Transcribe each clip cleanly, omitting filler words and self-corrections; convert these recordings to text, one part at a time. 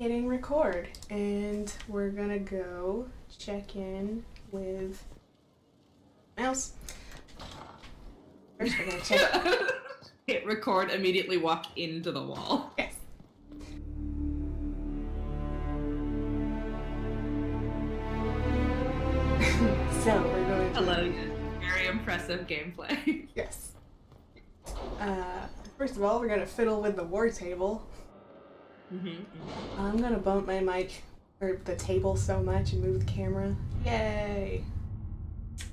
hitting record, and we're gonna go check in with Mouse. First, we're gonna check. Hit record, immediately walk into the wall. Yes. So we're going to. Hello. Very impressive gameplay. Yes. First of all, we're gonna fiddle with the war table. I'm gonna bump my mic or the table so much and move the camera. Yay!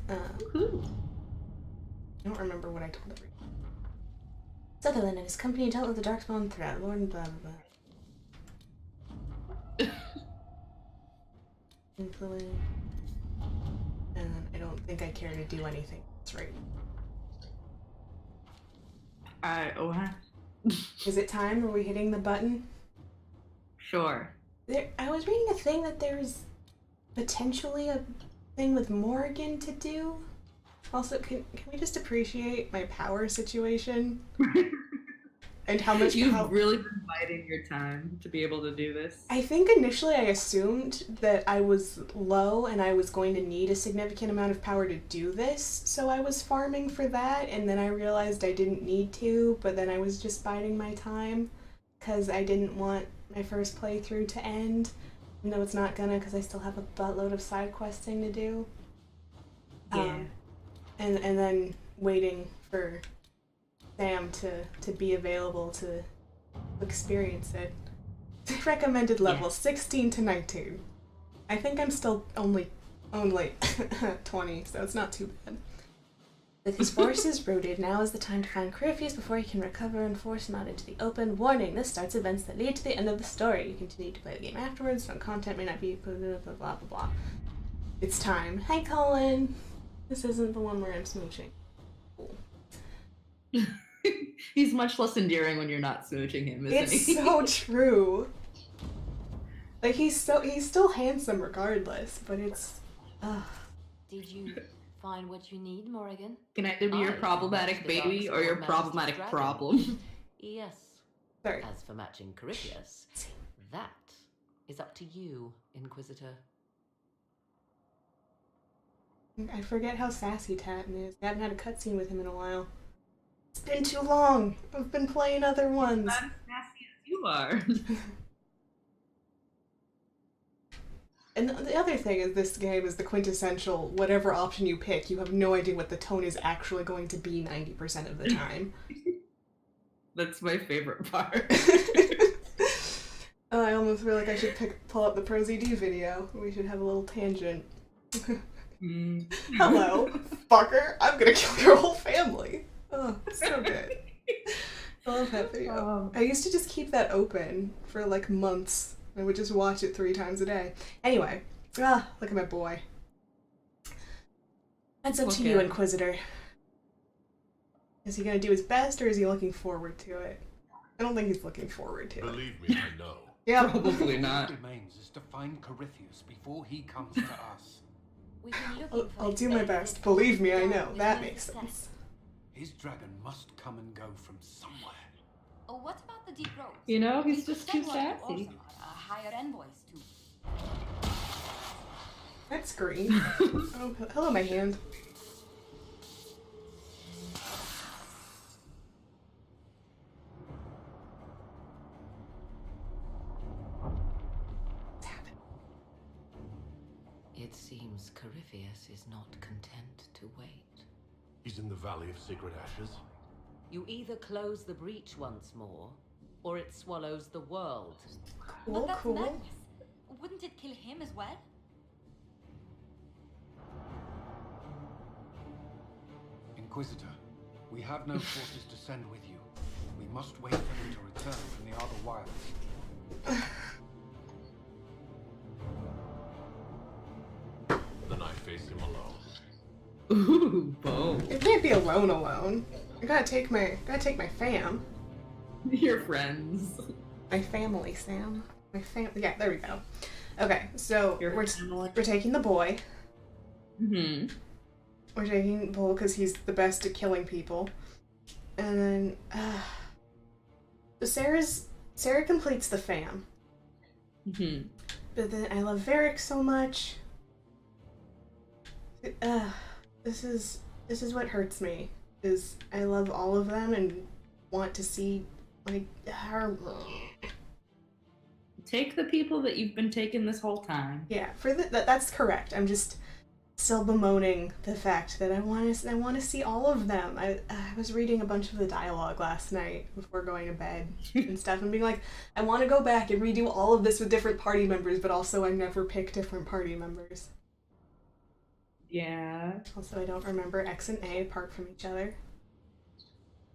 I don't remember what I told everyone. Sutherland and his company dealt with the Darkspawn threat. Lord blah blah blah. Influence. And I don't think I care to do anything. That's right. Is it time? Are we hitting the button? Sure. I was reading a thing that there's potentially a thing with Morgan to do. Also, can we just appreciate my power situation? And how much You've really been biding your time to be able to do this. I think initially I assumed that I was low and I was going to need a significant amount of power to do this, so I was farming for that, and then I realized I didn't need to, but then I was just biding my time because I didn't want my first playthrough to end. No, it's not gonna, because I still have a buttload of side questing to do. Yeah. And then waiting for Sam to be available to experience it. Recommended level 16 to 19. I think I'm still only 20, so it's not too bad. With his forces routed, now is the time to find Corypheus before he can recover and force him out into the open. Warning, this starts events that lead to the end of the story. You continue to play the game afterwards, some content may not be blah blah blah blah blah. It's time. Hi Colin! This isn't the one where I'm smooching. Cool. He's much less endearing when you're not smooching him, isn't he? It's so true. Like he's still handsome regardless, but it's Did you find what you need, Morrigan? Can either be your problematic baby or your problematic problem. Yes. Sorry. As for matching Corypheus, that is up to you, Inquisitor. I forget how sassy Tatton is. I haven't had a cutscene with him in a while. It's been too long. I've been playing other ones. Not as sassy as you are. And the other thing is this game is the quintessential, whatever option you pick, you have no idea what the tone is actually going to be 90% of the time. That's my favorite part. I almost feel like I should pull up the ProZD video. We should have a little tangent. Hello, fucker. I'm gonna kill your whole family. Oh, so good. I love that video. I used to just keep that open for like months. I would just watch it 3 times a day. Anyway, look at my boy. That's up to you, Inquisitor. Is he gonna do his best, or is he looking forward to it? I don't think he's looking forward to it. Believe me, I know. Yeah. Probably not. What remains is to find Corypheus before he comes to us. We've been looking for I'll his do my baby best. this Believe me, I long know. with That no makes success. sense. His dragon must come and go from somewhere. Oh, what about the deep roads? You know, he's just too Send one to sassy. Orson, a higher envoys too. That's green. Oh, hello, my hand. It seems Corypheus is not content to wait. He's in the Valley of Sacred Ashes. You either close the breach once more, or it swallows the world. But Cool, that's cool. madness. Wouldn't it kill him as well? Inquisitor, we have no forces to send with you. We must wait for him to return from the Outer Wilds. Then I face him alone. Ooh, boom. You can't be alone. I gotta take my fam. Your friends. My family, Sam. Yeah, there we go. Okay, so Your we're family. taking the boy. Mm-hmm. We're taking Bull because he's the best at killing people. And then Sarah completes the fam. Mhm. But then I love Varric so much. This is what hurts me. Is I love all of them and want to see like how. Take the people that you've been taking this whole time. Yeah, that's correct. I'm just still bemoaning the fact that I want to see all of them. I was reading a bunch of the dialogue last night before going to bed and stuff, and being like, I want to go back and redo all of this with different party members, but also I never pick different party members. Yeah. Also, I don't remember X and A apart from each other.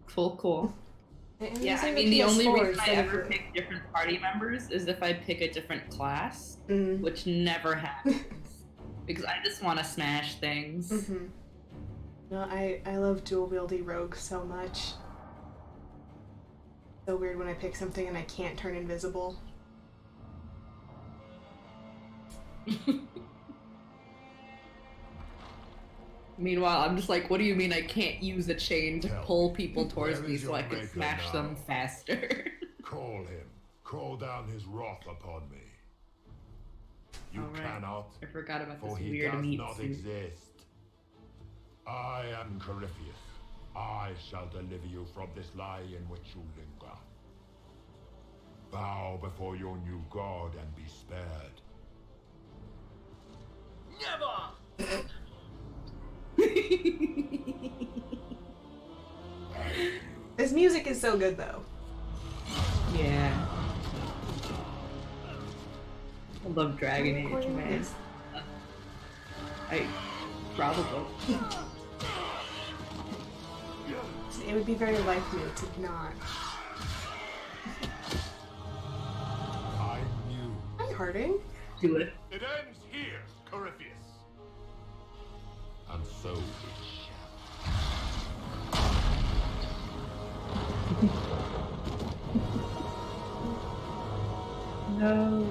Cool. And Yeah, I using mean, the only PS4 reason I instead of ever the- pick different party members is if I pick a different class, Mm. which never happens. Because I just want to smash things. Mm-hmm. No, I love dual-wieldy rogue so much. So weird when I pick something and I can't turn invisible. Meanwhile, I'm just like, what do you mean I can't use a chain to Tell pull me, people towards where me is so your I can maker smash them now? faster? Call him. Call down his wrath upon me. You Alright. cannot, I forgot about for this he weird does meat not suit. exist. I am Corypheus. I shall deliver you from this lie in which you linger. Bow before your new god and be spared. This music is so good though. Yeah. I love Dragon Age, Recording man. this. I probably. It would be very like me to not. I knew. Hi, Harding. Do it. It ends here, Corypheus. And so it shall. No.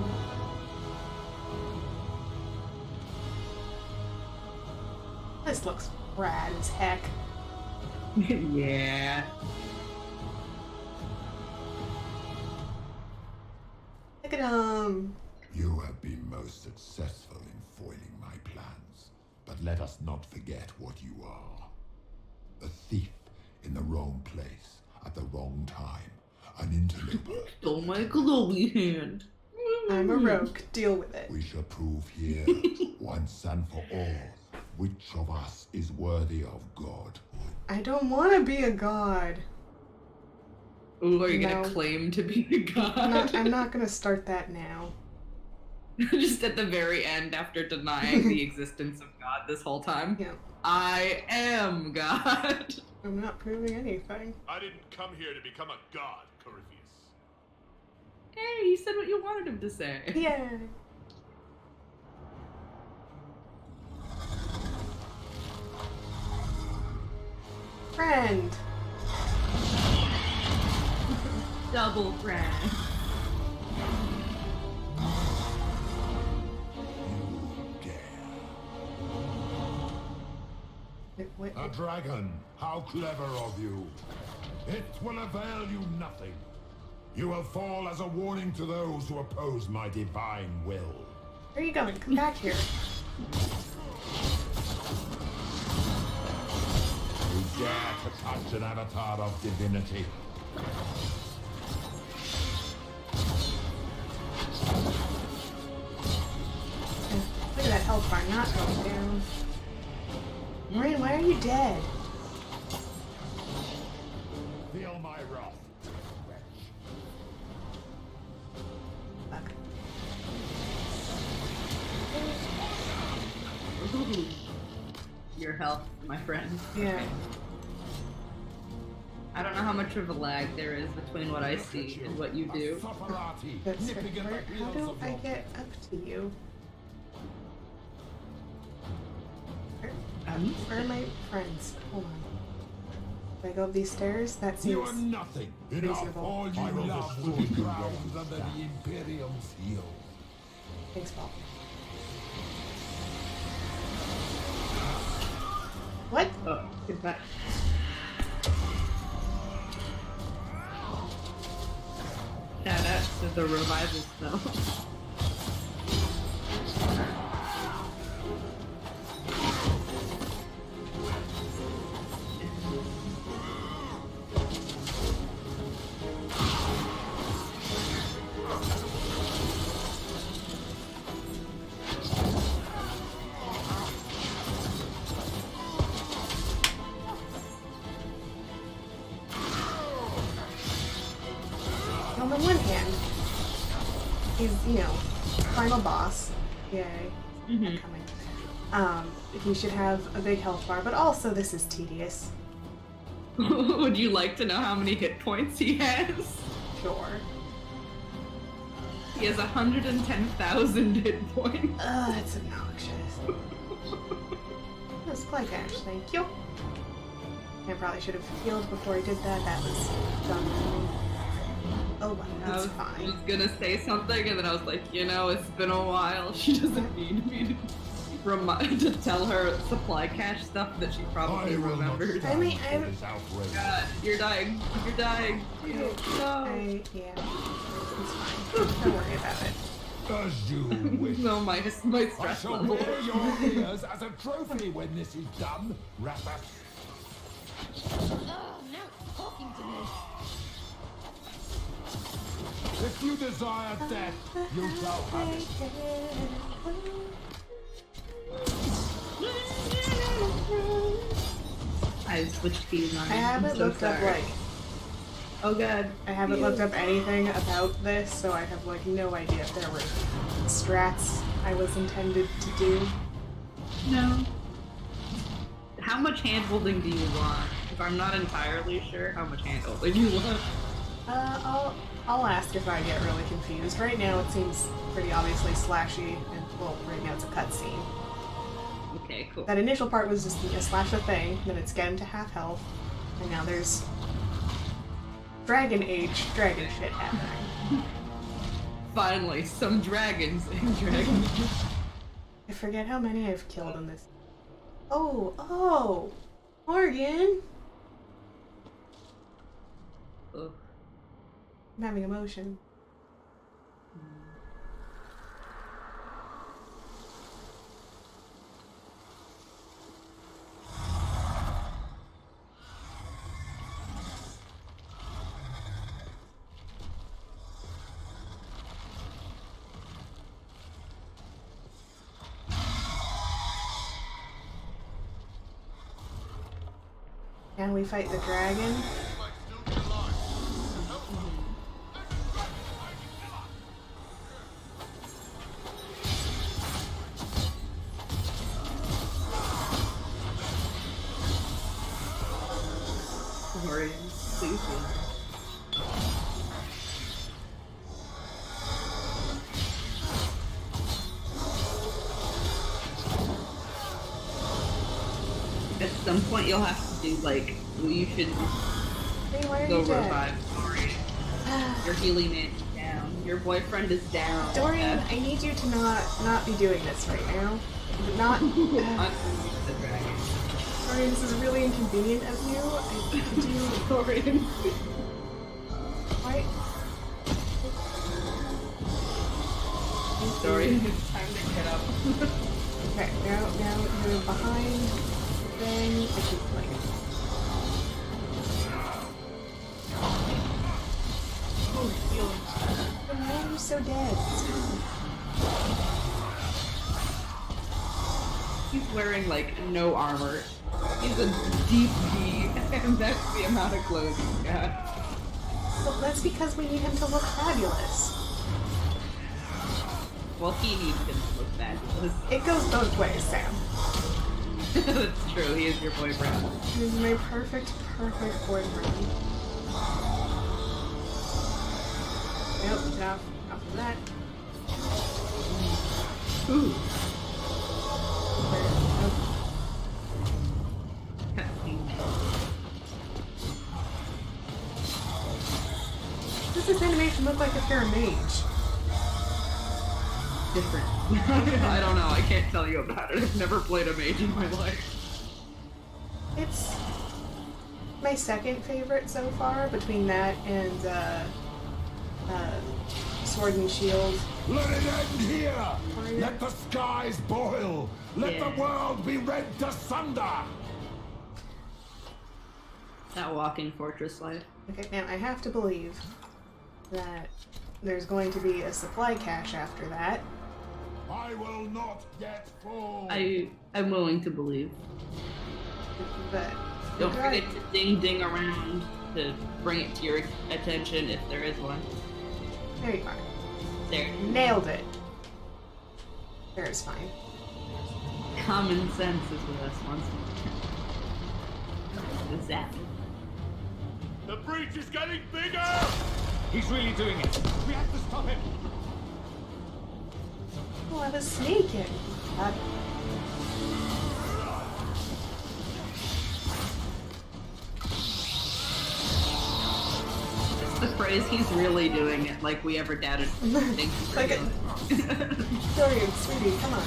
This looks rad as heck. Yeah. Look at him. You have been most successful in foiling my plans, but let us not forget what you are. A thief in the wrong place at the wrong time. An interloper. Stole my glowy hand. I'm a rogue. Deal with it. We shall prove here, once and for all, which of us is worthy of godhood. I don't want to be a god. Ooh, are you No. gonna claim to be a god? I'm not gonna start that now. Just at the very end, after denying the existence of God this whole time. Yeah, I am God. I'm not proving anything. I didn't come here to become a god, Corypheus. Hey, he said what you wanted him to say. Yeah. Friend. Double friend. You dare. Wait, A dragon! How clever of you! It will avail you nothing. You will fall as a warning to those who oppose my divine will. where are you going? Come back here. You dare to touch an avatar of divinity. Look at that health bar not going down. Maureen, why are you dead? Feel my wrath. Fuck. Ooh. Your health, my friend. Yeah. I don't know how much of a lag there is between what I see and what you do. That's right. How do I get up to you? Where are my friends? Hold on. Do I go up these stairs? That You are seems nothing. Enough. reasonable. All you love will be drowned under the Imperium's heel. Thanks, Paul. What? Oh, goodbye. Shout out to the revival spell. he's, you know, final boss. Yay. Mhm. Coming. He should have a big health bar, but also this is tedious. Would you like to know how many hit points he has? Sure. He has 110,000 hit points. That's obnoxious. No supply cache, thank you. I probably should have healed before I did that. That was dumb. Oh well, I that's was fine. just gonna say something, and then I was like, you know, it's been a while. She doesn't need me to tell her supply cache stuff that she probably I will not remembers. stand I mean, for I'm- this outrage. God, you're dying. You're dying. No. Yeah, it's fine. Don't worry about it. As you wish. No, my I stress shall level. wear your ears as a trophy when this is done, Rapper. Oh, no, talking to me. If you desire death, you shall have it. I switched keys on. I haven't looked up like Oh god. I haven't looked up anything about this, so I have like no idea if there were strats I was intended to do. No. How much hand-holding do you want? If I'm not entirely sure how much hand-holding you want. I'll ask if I get really confused. Right now it seems pretty obviously slashy, and well, right now it's a cutscene. Okay, cool. That initial part was just slash a thing, then it's get him to half health, and now there's dragon shit happening. Finally, some dragons and dragons. I forget how many I've killed in this. Oh, Morgan! Ugh. I'm having emotion. Can we fight the dragon? Sorry, please. At some point, you'll have to do like you should Hey, why are go you dead? revive. Sorry, your healing it down. Your boyfriend is down. Dorian, I need you to not be doing this right now. Not. Unleash the dragon. Dorian, this is really inconvenient of you. Could you? Dorian. Why? Dorian, it's time to get up. Okay, now you're behind the thing. I keep playing. Oh, healing. Why are you so dead? He's wearing like no armor. He's a deep D, and that's the amount of clothes he's got. Well, that's because we need him to look fabulous. Well, he needs him to look fabulous. It goes both ways, Sam. That's true. He is your boyfriend. He's my perfect boyfriend. Nope, enough of that. Ooh. Nope. Does this animation look like if you're a mage? Different. I don't know. I can't tell you about it. I've never played a mage in my life. It's my second favorite so far, between that and Sword and Shield. Let it end here! Warrior. Let the skies boil! Let Yeah. the world be rent asunder! That walking fortress life. Okay, now I have to believe that there's going to be a supply cache after that. I will not get full! I'm willing to believe. But Don't right. forget to ding around to bring it to your attention if there is one. There you are. There. Nailed it. There is fine. Common sense is with us once more. The zap. The breach is getting bigger! He's really doing it. We have to stop him. Oh, I was sneaking. The phrase "he's really doing it," like we ever doubted. Thanks Like Dorian, sweetie, come on.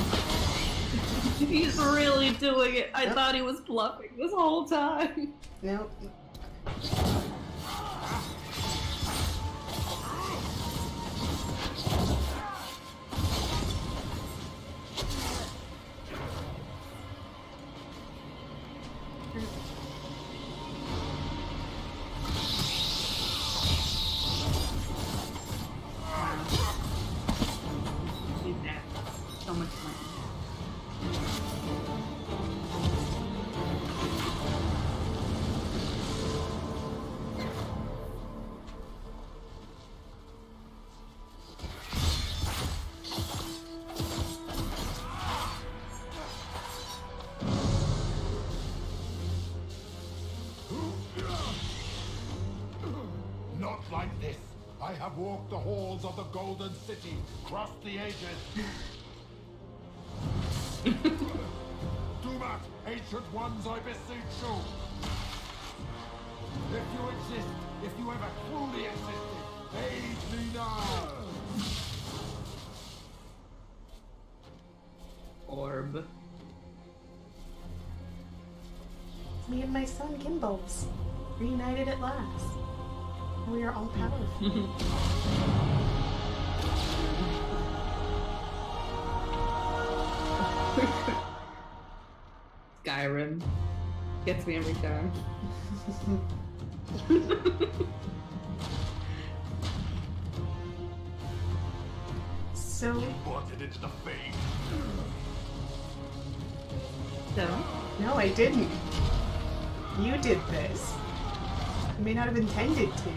He's really doing it. I thought he was bluffing this whole time. Nope. He's there. So much fun. Not like this. I have walked the halls of the Golden City, crossed the ages. Do not, ancient ones, I beseech you. If you exist, if you ever truly existed, aid me now. Orb. Me and my son Gimbals, reunited at last. We are all powerful. Skyrim gets me every time. So, Brought it into the fade. So, no, I didn't. You did this. You may not have intended to.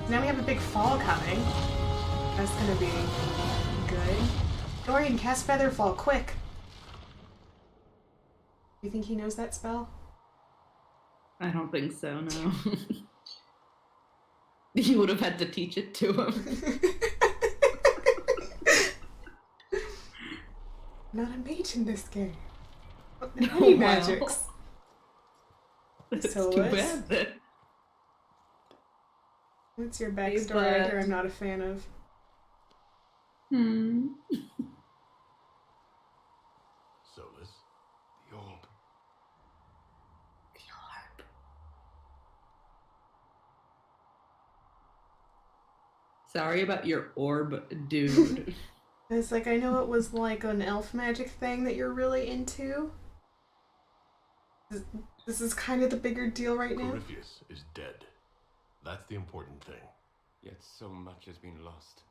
Now we have a big fall coming. That's gonna be good. Dorian, cast Featherfall, quick! You think he knows that spell? I don't think so, no. You would have had to teach it to him. Not a mage in this game. No, Any wow. magics. It's So too what's- bad then. What's your backstory? But- I hear I'm not a fan of. Solus, the orb. Sorry about your orb, dude. It's like, I know it was like an elf magic thing that you're really into. This is kind of the bigger deal right now. Corypheus is dead. That's the important thing. Yet so much has been lost.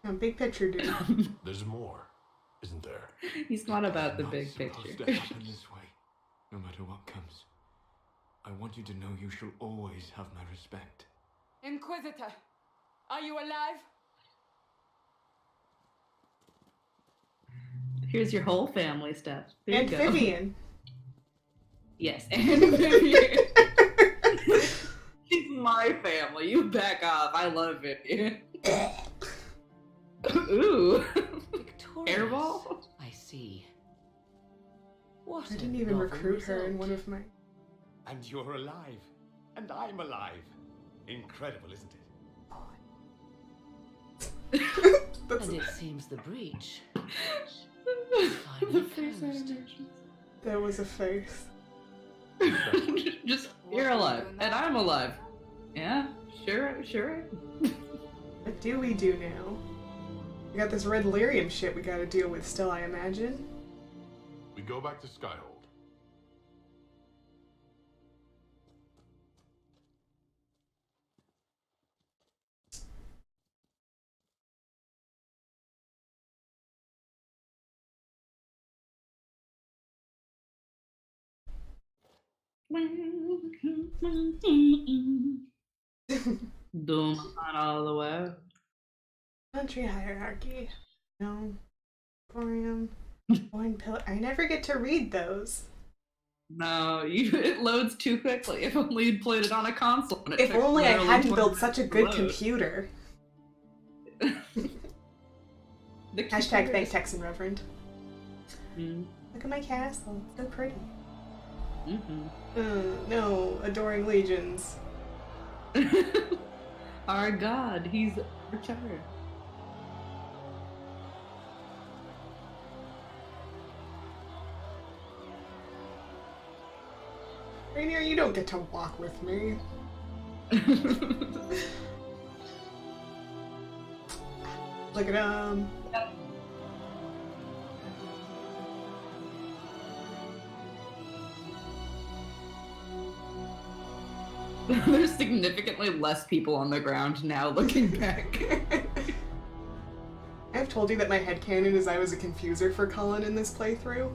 No, big picture, dude. There's more, isn't there? He's not about the Not big supposed picture. to happen this way, no matter what comes. I want you to know you shall always have my respect. Inquisitor, are you alive? Here's your whole family, Steph. There And you go. Vivian. Yes, and Vivian. She's my family. You back off. I love Vivian. Ooh. Victorious. Airball? I see. What I a didn't even novel recruit her in result. one of my... And you're alive. And I'm alive. Incredible, isn't it? That's, And it seems the breach. The Finally face closed. animations. that was a face. Just, you're alive. And I'm alive. Yeah, sure. What do we do now? We got this red lyrium shit we gotta deal with still, I imagine. We go back to Skyhold. Doom on all the way. Country hierarchy. No. Emporium. Coin pillar. I never get to read those. No, it loads too quickly. If only you'd played it on a console. And it If took only I literally hadn't 20 built such a minutes to good load. computer. Hashtag thank Texan Reverend. Mm. Look at my castle. It's so pretty. Mm-hmm. No, adoring legions. Our god, he's returned. Rainier, you don't get to walk with me. Look at him. There's significantly less people on the ground now looking back. I've told you that my headcanon is I was a confuser for Cullen in this playthrough.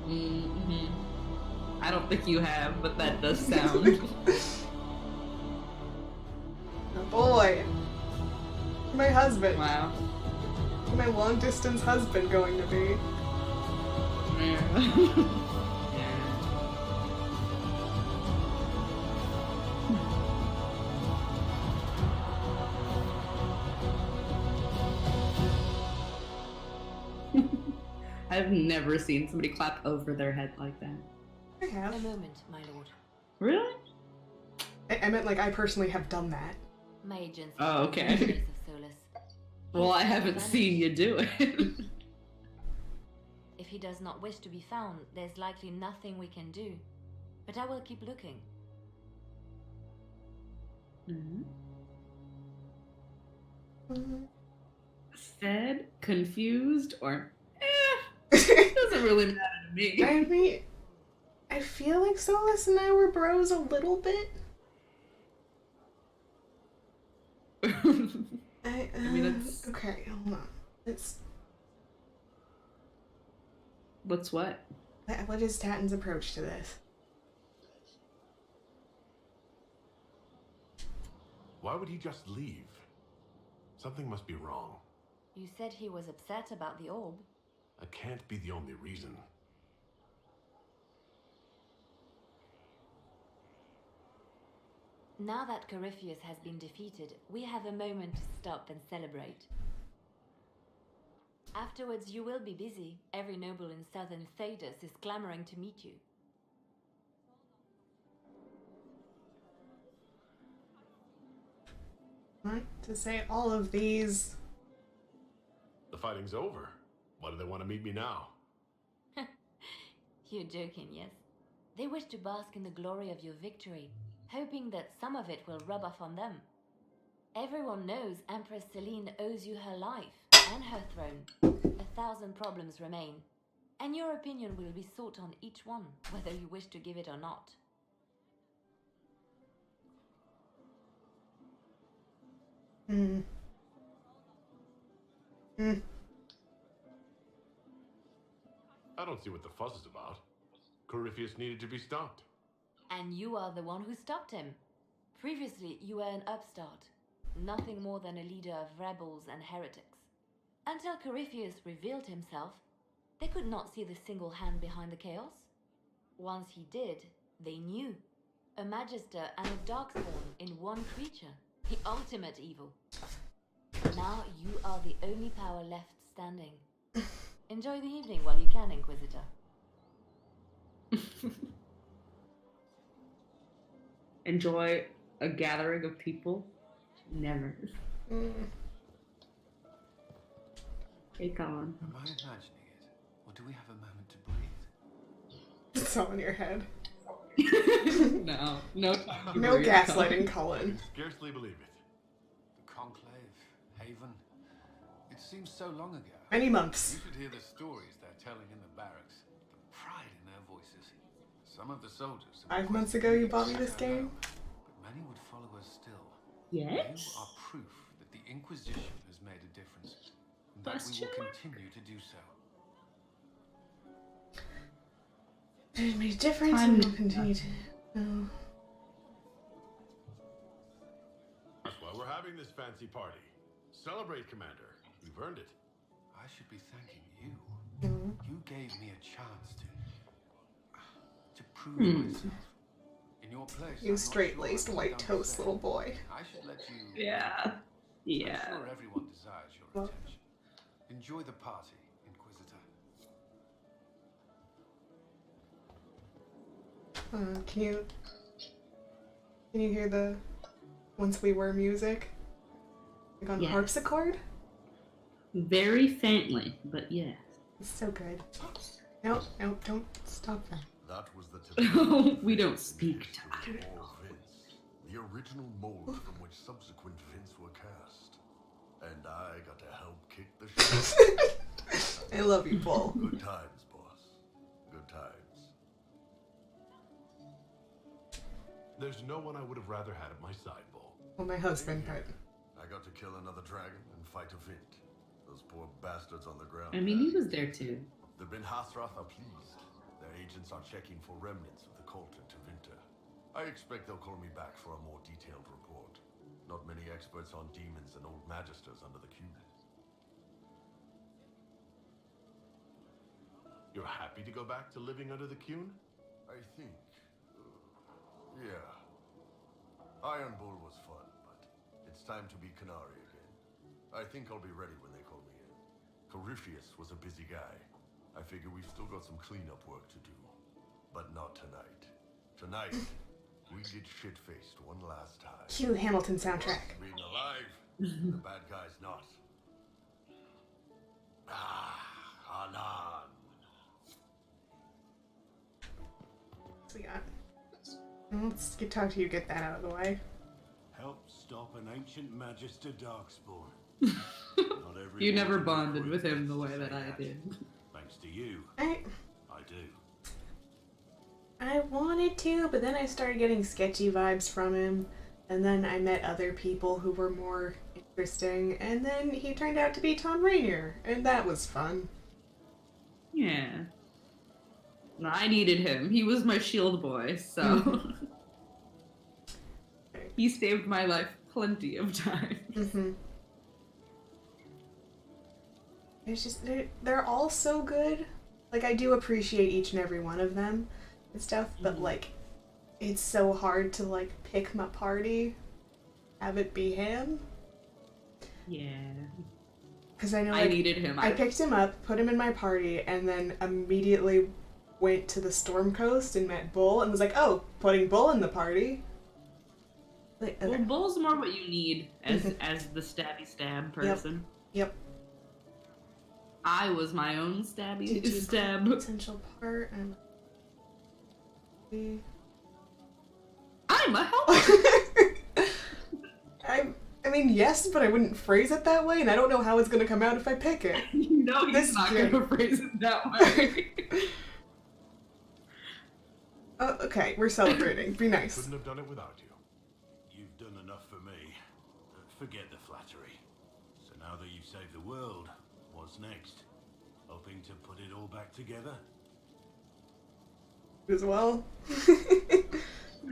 Mm-hmm. I don't think you have, but that does sound. Oh boy. My husband. Wow. My long distance husband going to be. Yeah. I've never seen somebody clap over their head like that. I have. A moment, my lord. Really? I meant like I personally have done that. My agents. Oh, okay. Place of solace. Well, I haven't seen you do it. If he does not wish to be found, there's likely nothing we can do. But I will keep looking. Fed, confused, or doesn't really matter to me. I mean, I feel like Solus and I were bros a little bit. I mean, it's... Okay, hold on. It's... What's what? What is Tatton's approach to this? Why would he just leave? Something must be wrong. You said he was upset about the orb. That can't be the only reason. Now that Corypheus has been defeated, we have a moment to stop and celebrate. Afterwards, you will be busy. Every noble in southern Thedas is clamoring to meet you. Right? To say all of these... The fighting's over. Why do they want to meet me now? You're joking, yes? They wish to bask in the glory of your victory, hoping that some of it will rub off on them. Everyone knows Empress Celine owes you her life and her throne. 1,000 problems remain, and your opinion will be sought on each one, whether you wish to give it or not. I don't see what the fuss is about. Corypheus needed to be stopped. And you are the one who stopped him. Previously, you were an upstart, nothing more than a leader of rebels and heretics. Until Corypheus revealed himself, they could not see the single hand behind the chaos. Once he did, they knew. A Magister and a Darkspawn in one creature, the ultimate evil. Now you are the only power left standing. Enjoy the evening while you can, Inquisitor. Enjoy a gathering of people? Never. Take on. Am I imagining it? Or do we have a moment to breathe? It's all in your head. No time to No breathe, gaslighting, I Cullen. can scarcely believe it. The Conclave, Haven. It seems so long ago. Many months. You should hear the stories they're telling in the barracks. The pride in their voices. Some of the soldiers... 5 months ago you bought me this game? But many would follow us still. Yes? You are proof that the Inquisition has made a difference. And that we Question will mark? continue to do so. It made a difference and will continue to. No. That's why we're having this fancy party. Celebrate, Commander. You've earned it. I should be thanking you. No. You gave me a chance to prove myself. In your place, You I'm not straight-laced sure I white would've done the toast same. little boy. I should let you. Yeah. I'm Yeah. sure everyone desires your attention. Enjoy the party, Inquisitor. Can you hear the Once We Were music? Like on Yes. harpsichord? Very faintly, but yes. It's so good. No, don't stop that. That was the typical We don't speak to Vince, the original mold from which subsequent Vince were cast. And I got to help kick the shit. I love you, Bull. Good times, boss. Good times. There's no one I would have rather had at my side, Bull. Well, my husband, but I got to kill another dragon and fight a Vint. Those poor bastards on the ground. I mean, he was there too. The Ben Hasrath are pleased. Their agents are checking for remnants of the cult in Tevinter. I expect they'll call me back for a more detailed report. Not many experts on demons and old magisters under the cube. You're happy to go back to living under the Cune? I think. Yeah. Iron Bull was fun, but it's time to be Canary again. I think I'll be ready when they call me in. Corypheus was a busy guy. I figure we've still got some cleanup work to do. But not tonight. Tonight, we get shit-faced one last time. cue Hamilton soundtrack. Being alive, the bad guy's not. Anan. What we got? Let's talk to you, get that out of the way. Help stop an ancient magister darkspawn. Not every You never one bonded can with him the say way that I that. did. Thanks to you, I do. wanted to, but then I started getting sketchy vibes from him, and then I met other people who were more interesting, and then he turned out to be Tom Rainier, and that was fun. Yeah. No, I needed him. He was my shield boy, so he saved my life plenty of times. Mm-hmm. It's just they're all so good. Like, I do appreciate each and every one of them and stuff, but like, it's so hard to like pick my party, have it be him. Yeah. Because I know I like, needed him. I picked him up, put him in my party, and then immediately went to the Storm Coast and met Bull and was like, oh, putting Bull in the party. Like, Well, Bull's more what you need as the stabby stab person. Yep. I was my own stabby Did you stab. potential part and I'm a helper. I mean, yes, but I wouldn't phrase it that way, and I don't know how it's gonna come out if I pick it. You know he's This not game. gonna phrase it that way. Oh, okay, we're celebrating. Be nice. Couldn't have done it without you. You've done enough for me. Forget the flattery. So now that you've saved the world, what's next? Hoping to put it all back together? As well.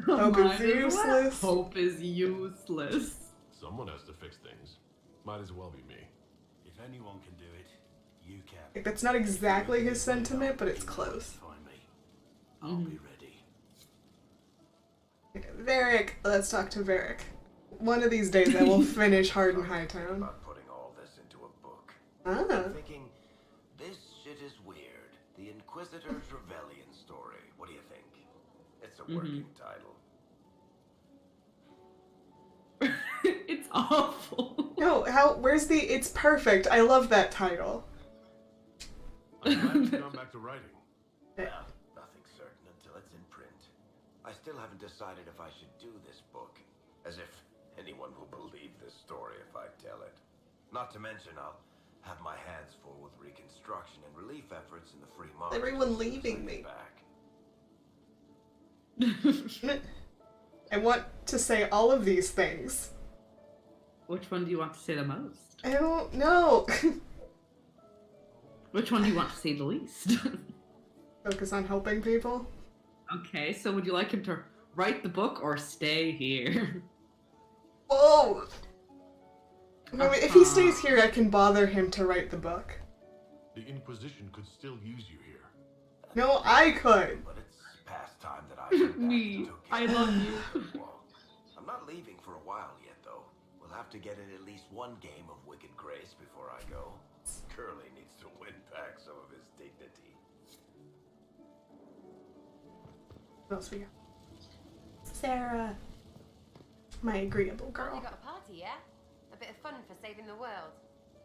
Might Hope is as well. useless. Hope is useless. Someone has to fix things. Might as well be me. If anyone can do it, you can. Like, that's not exactly his sentiment, but it's close. Find me. I'll be ready. Varric, let's talk to Varric. One of these days I will finish Hard and Hightown. About putting all this into a book. Ah. I'm thinking, this shit is weird. The Inquisitor's Rebellion story. What do you think? It's a working title. It's awful. No, where's the, it's perfect. I love that title. I'm glad you've gone back to writing. Well, nothing's certain until it's in print. I still haven't decided if I should do this book. As if anyone will believe this story if I tell it. Not to mention I'll have my hands full with reconstruction and relief efforts in the free market. Everyone leaving me. Back. I want to say all of these things. Which one do you want to say the most? I don't know. Which one do you want to say the least? Focus on helping people. Okay, so would you like him to write the book or stay here? Whoa! I mean, if he stays here, I can bother him to write the book. The Inquisition could still use you here. No, I could. But it's past time that I went back Me, and took I care love of you. the wall. I'm not leaving for a while yet, though. We'll have to get in at least one game of Wicked Grace before I go. Curly needs to win back some of his dignity. What else we got? Sarah. My agreeable You girl. got a party, yeah? A bit of fun for saving the world.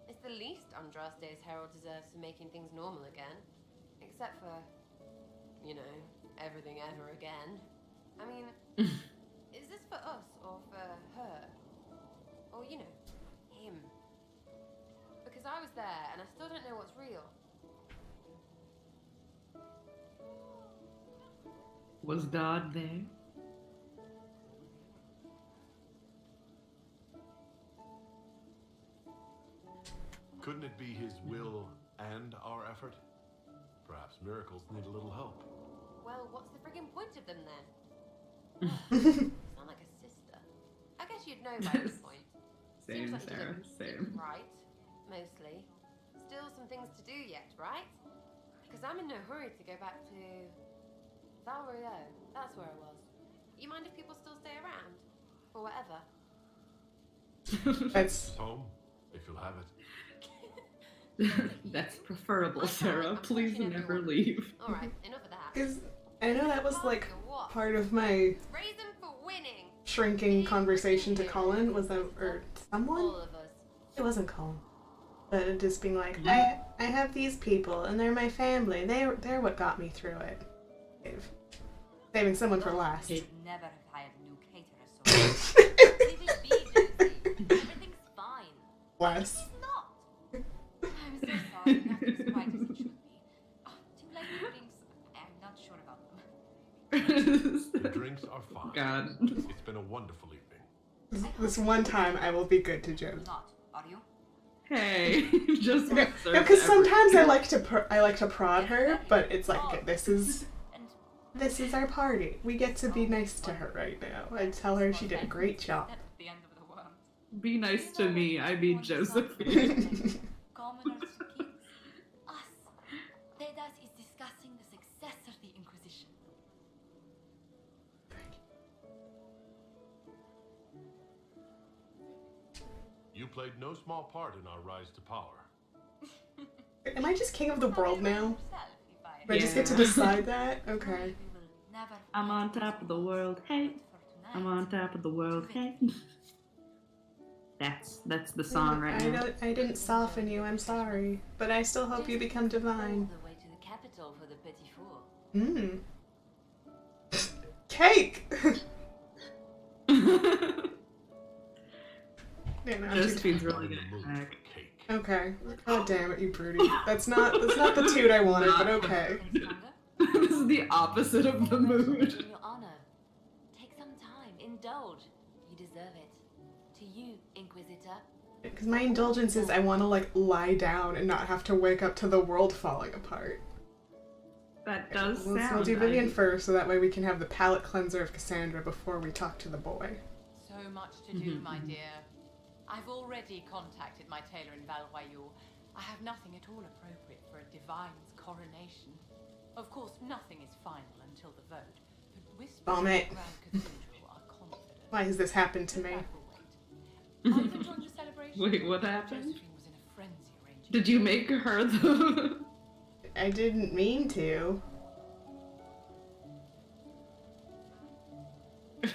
It's the least Andraste's herald deserves for making things normal again. Except for, you know, everything ever again. I mean, is this for us or for her? Or, you know, him? Because I was there and I still don't know what's real. Was God there? Couldn't it be his will and our effort? Perhaps miracles need a little help. Well, what's the friggin' point of them then? Sound like a sister. I guess you'd know by this point. Same, Seems like you Sarah, did same. right, mostly. Still some things to do yet, right? Because I'm in no hurry to go back to Valrio. That's where I was. You mind if people still stay around? Or whatever? That's Home, if you'll have it. That's preferable, Sarah. Please never leave. Alright, enough of that. because I know that was like What? part of my Raise them for winning! shrinking conversation to Colin. Was that or someone? All of us. It wasn't Colin, but it just being like, I have these people and they're my family. They're what got me through it. Saving someone for last. Never have hired a new caterer, so leave it be, Josie. Everything's fine. Less. It's not. I'm so sorry. Nothing's quite as it should be. Oh, do you like the drinks? I'm not sure about them. The drinks are fine. God. It's been a wonderful evening. This one time I will be good to Joe. Not, are you? Hey, just No, because sometimes I like to prod her, but it's like, okay, this is our party. We get to be nice to her right now. I tell her she did a great job. At the end of the world. Be nice to me. I mean Josephine. Commoners to kings. Us. Dedas is discussing the success of the Inquisition. You played no small part in our rise to power. Am I just king of the world now? Do I just get to Yeah. decide that? Okay. We will never I'm on top of the world. Hey, I'm on top of the world. Hey. That's the song right now. I didn't soften you. I'm sorry, but I still hope you become divine. All the way to the capital for the petit four. Mmm. Cake. Damn, I'm too Josephine's I'm really in the good mood at for cake. Okay. God damn it, you broody. That's not the toot I wanted, but okay. This is the opposite of the mood. In your honor. Take some time. Indulge. You deserve it. To you, Inquisitor. Because my indulgence is I want to like lie down and not have to wake up to the world falling apart. That does We'll sound do Vivian nice. first, so that way we can have the palate cleanser of Cassandra before we talk to the boy. So much to do, my dear. I've already contacted my tailor in Valroyaux. I have nothing at all appropriate for a divine's coronation. Of course, nothing is final until the vote, but whispers Bomb it. in Grand Cathedral are confident. Why has this happened to me? That will wait. I can join the celebration. Wait, what happened? Josephine was in a frenzy arranging. Did you make her the... I didn't mean to.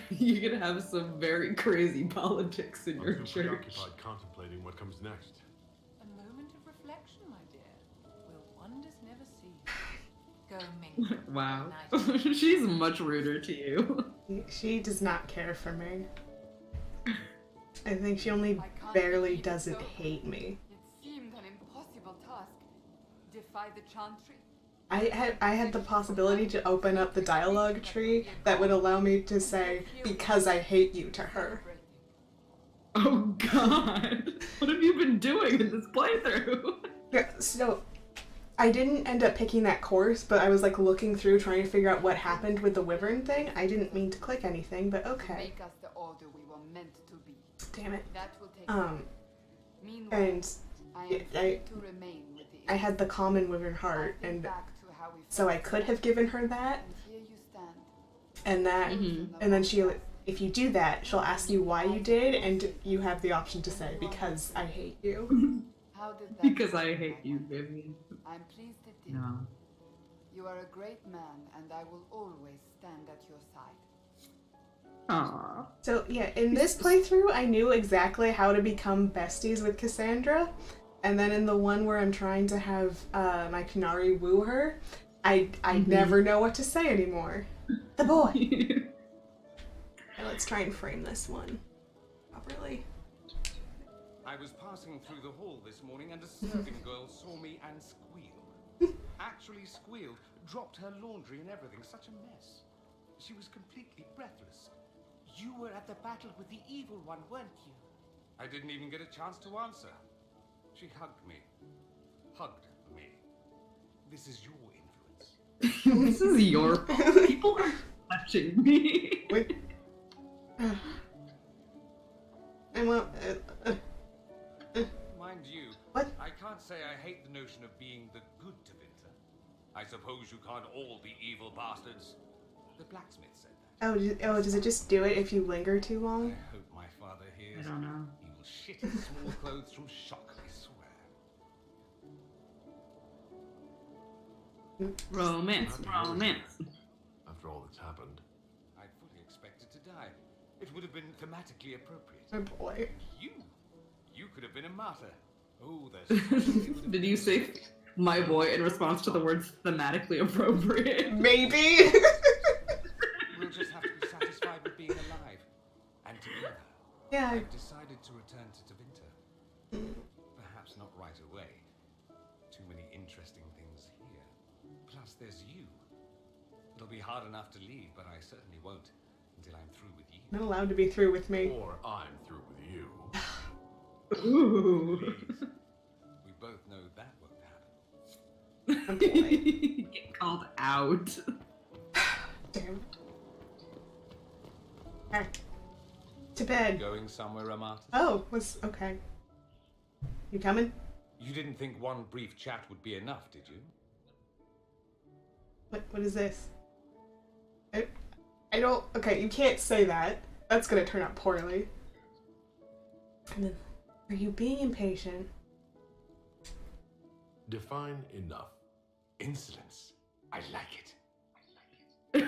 You're gonna have some very crazy politics in your I'm too church. preoccupied contemplating what comes next. A moment of reflection, my dear. Will wonders never see? Go mingle. Wow. Nice. She's much ruder to you. She does not care for me. I think she only I can't barely believe it's doesn't over. hate me. It seemed an impossible task. Defy the chantry. I had the possibility to open up the dialogue tree that would allow me to say, because I hate you to her. Oh god. What have you been doing in this playthrough? Yeah, so, I didn't end up picking that course, but I was like looking through trying to figure out what happened with the wyvern thing. I didn't mean to click anything, but okay. Make us the order we were meant to be. Damn it. That will take time. Meanwhile, And I am free to remain with the I had the common wyvern heart, I'll and think back to how we so I felt could have given her that, and here you stand. and that, and then if you do that, she'll ask you why you did, and you have the option to say, because I hate you. How did that Because I happen, hate I you, wonder? Vivian. I'm pleased it did. No. You are a great man, and I will always stand at your side. Aww. So yeah, in this playthrough, I knew exactly how to become besties with Cassandra, and then in the one where I'm trying to have my Canary woo her, I never know what to say anymore. The boy. Let's try and frame this one properly. I was passing through the hall this morning and a serving girl saw me and squealed. Actually squealed, dropped her laundry and everything. Such a mess. She was completely breathless. You were at the battle with the evil one, weren't you? I didn't even get a chance to answer. She hugged me. Hugged me. This is your influence. This is your fault. People are touching me. Wait. I want. Mind you, What? I can't say I hate the notion of being the good Tevinter. I suppose you can't all be evil bastards. The blacksmith said that. Does it just do it if you linger too I long? hope my father hears. I don't know. He will shit his small clothes from shock, I swear. Romance, romance. After all that's happened. I'd fully expected to die. It would have been thematically appropriate. Oh boy. You could have been a martyr. Oh, there's. Did you say my boy in response to the words thematically appropriate? Maybe. We'll just have to be satisfied with being alive and together. Yeah. I've decided to return to Tevinter. Perhaps not right away. Too many interesting things here. Plus, there's you. It'll be hard enough to leave, but I certainly won't until I'm through with you. Not allowed to be through with me. Or I'm through with you. Ooh. Please. We both know that won't happen. Oh boy. Get called out. Damn. Alright. To bed. Going somewhere, Amata? Oh, okay. You coming? You didn't think one brief chat would be enough, did you? What is this? I don't. Okay, you can't say that. That's gonna turn out poorly. And then, are you being impatient? Define enough. Insolence. I like it.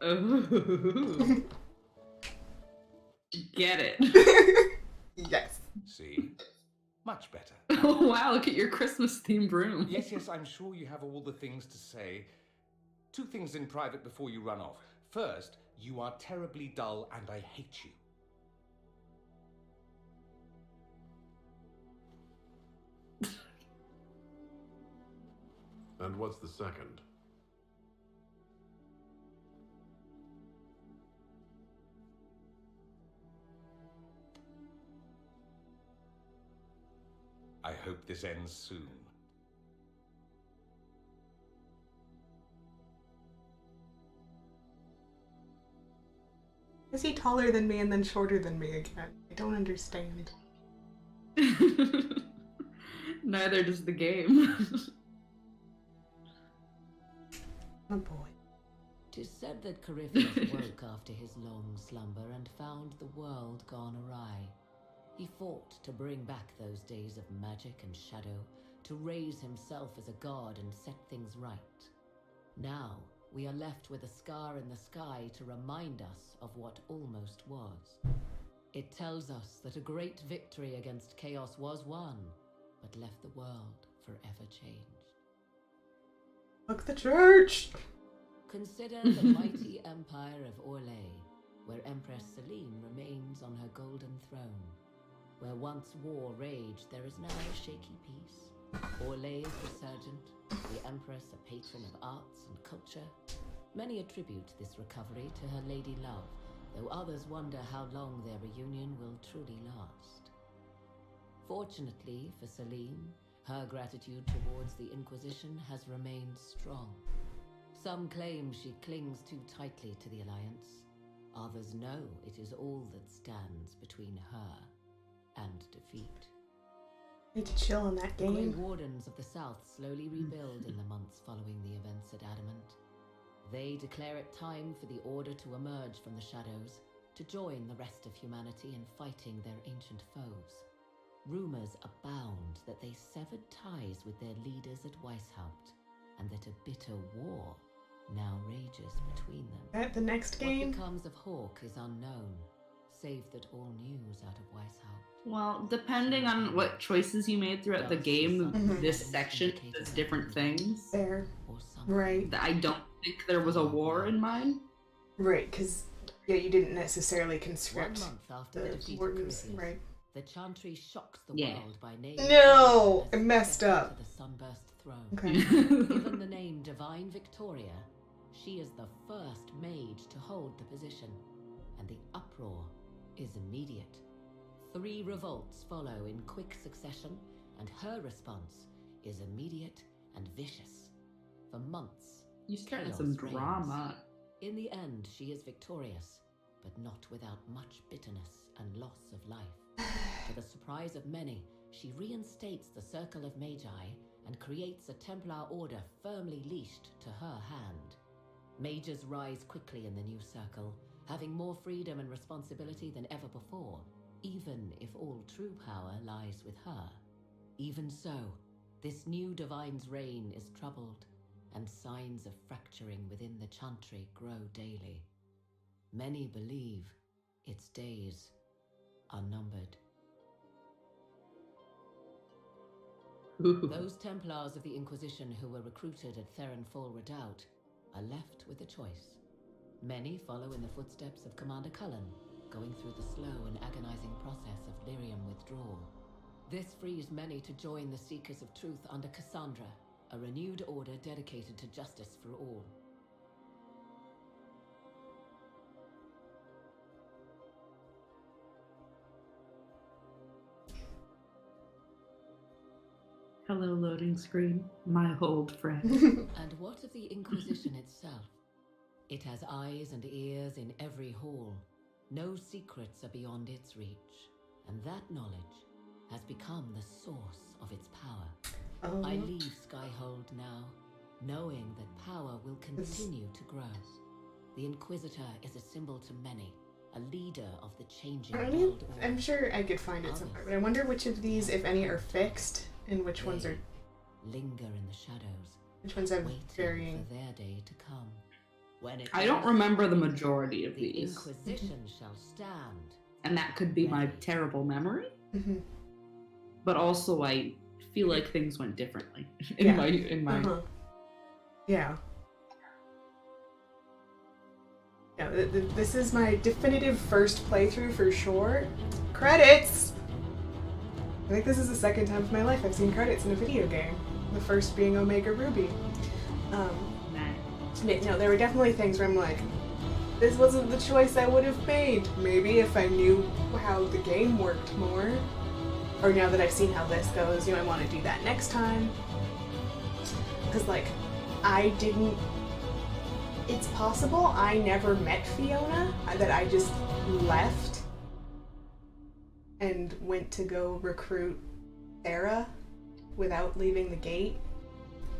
Ooh. Get it. Yes. See? Much better. Oh wow, look at your Christmas themed room. Yes, I'm sure you have all the things to say. 2 things in private before you run off. First, you are terribly dull and I hate you. And what's the second? I hope this ends soon. Is he taller than me and then shorter than me again? I don't understand. Neither does the game. Oh boy. 'Tis said that Corypheus woke after his long slumber and found the world gone awry. He fought to bring back those days of magic and shadow, to raise himself as a god and set things right. Now, we are left with a scar in the sky to remind us of what almost was. It tells us that a great victory against chaos was won, but left the world forever changed. Fuck the church! Consider the mighty empire of Orlais, where Empress Celine remains on her golden throne. Where once war raged, there is now a shaky peace. Orlais is resurgent, the Empress a patron of arts and culture. Many attribute this recovery to her lady love, though others wonder how long their reunion will truly last. Fortunately for Celine, her gratitude towards the Inquisition has remained strong. Some claim she clings too tightly to the Alliance. Others know it is all that stands between her and defeat. Need to chill on that The Grey game. Wardens of the South slowly rebuild in the months following the events at Adamant. They declare it time for the Order to emerge from the shadows, to join the rest of humanity in fighting their ancient foes. Rumors abound that they severed ties with their leaders at Weishaupt, and that a bitter war now rages between them. At the next game? What becomes of Hawk is unknown, save that all news out of Weishaupt. Well, depending on what choices you made throughout the game, this section does different things. Fair. Right. I don't think there was a war in mine. Right, because yeah, you didn't necessarily 1 conscript month after the the defeat of wardens. Corypheus, Right. the Chantry shocks the Yeah. world by naming No! her I messed successor up. to the Sunburst throne. Okay. Given the name Divine Victoria, she is the first mage to hold the position, and the uproar is immediate. 3 revolts follow in quick succession, and her response is immediate and vicious. For months, You started chaos some reigns. drama. In the end, she is victorious, but not without much bitterness and loss of life. To the surprise of many, she reinstates the Circle of Magi and creates a Templar order firmly leashed to her hand. Mages rise quickly in the new circle, having more freedom and responsibility than ever before, even if all true power lies with her. Even so, this new Divine's reign is troubled, and signs of fracturing within the Chantry grow daily. Many believe its days are numbered. Those Templars of the Inquisition who were recruited at Theron Fall Redoubt are left with a choice. Many follow in the footsteps of Commander Cullen, going through the slow and agonizing process of lyrium withdrawal. This frees many to join the Seekers of Truth under Cassandra, a renewed order dedicated to justice for all. Hello, loading screen. My old friend. And what of the Inquisition itself? It has eyes and ears in every hall. No secrets are beyond its reach, and that knowledge has become the source of its power. I leave Skyhold now, knowing that power will continue to grow. The Inquisitor is a symbol to many, a leader of the changing world order. I'm sure I could find it somewhere, but I wonder which of these, if any, are fixed and which ones are linger in the shadows. Which ones have waiting varying for their day to come. When it I don't comes, remember the majority of the these. Inquisition shall stand. And that could be my terrible memory. Mhm. But also I feel like things went differently Yeah. in my Yeah. Yeah, this is my definitive first playthrough for sure. Credits! I think this is the second time in my life I've seen credits in a video game. The first being Omega Ruby. No, there were definitely things where I'm like, this wasn't the choice I would have made. Maybe if I knew how the game worked more. Or now that I've seen how this goes, I want to do that next time. Because, like, it's possible I never met Fiona, that I just left and went to go recruit Sarah without leaving the gate.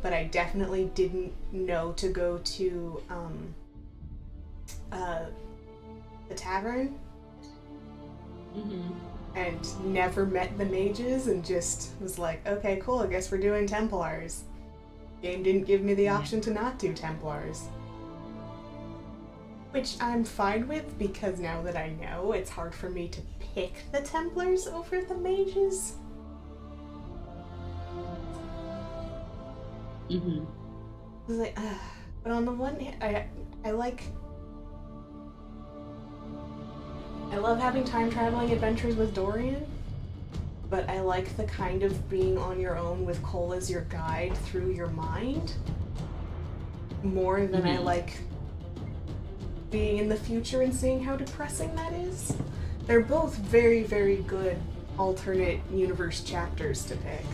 But I definitely didn't know to go to the tavern. And never met the mages and just was like, okay, cool, I guess we're doing Templars. Game didn't give me the option to not do Templars. Which I'm fine with, because now that I know, it's hard for me to pick the Templars over the mages. I was like, but on the one hand, I love having time traveling adventures with Dorian, but I like the kind of being on your own with Cole as your guide through your mind more than I like being in the future and seeing how depressing that is. They're both very, very good alternate universe chapters to pick.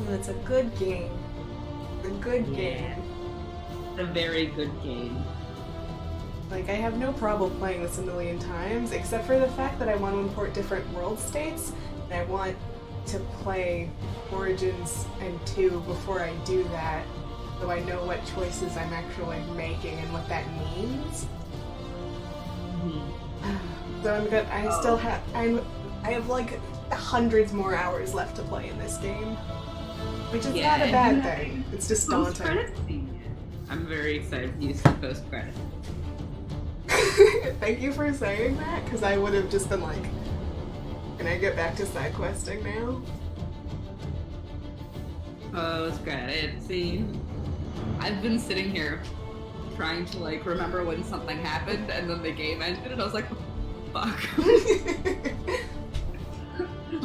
And it's a good game. A good game. It's a very good game. Like, I have no problem playing this a million times, except for the fact that I want to import different world states, and I want to play Origins and 2 before I do that, so I know what choices I'm actually making and what that means. So I'm good. I still have. I have like hundreds more hours left to play in this game, which is not a bad thing. It's just daunting. I'm very excited to use the post credit. Thank you for saying that, because I would have just been like, can I get back to side questing now? Post credit scene. I've been sitting here trying to like remember when something happened, and then the game ended, and I was like, fuck.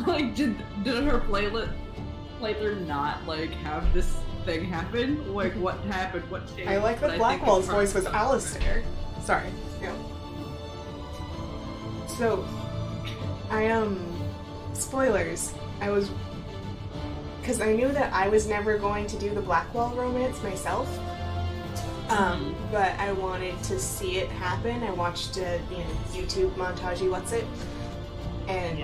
Like, did her playthrough not like have this thing happen? Like, what happened? What changed? I like that Blackwell's voice was Alistair. Sorry. Yeah. So, spoilers. Because I knew that I was never going to do the Blackwell romance myself. But I wanted to see it happen. I watched a YouTube montagey and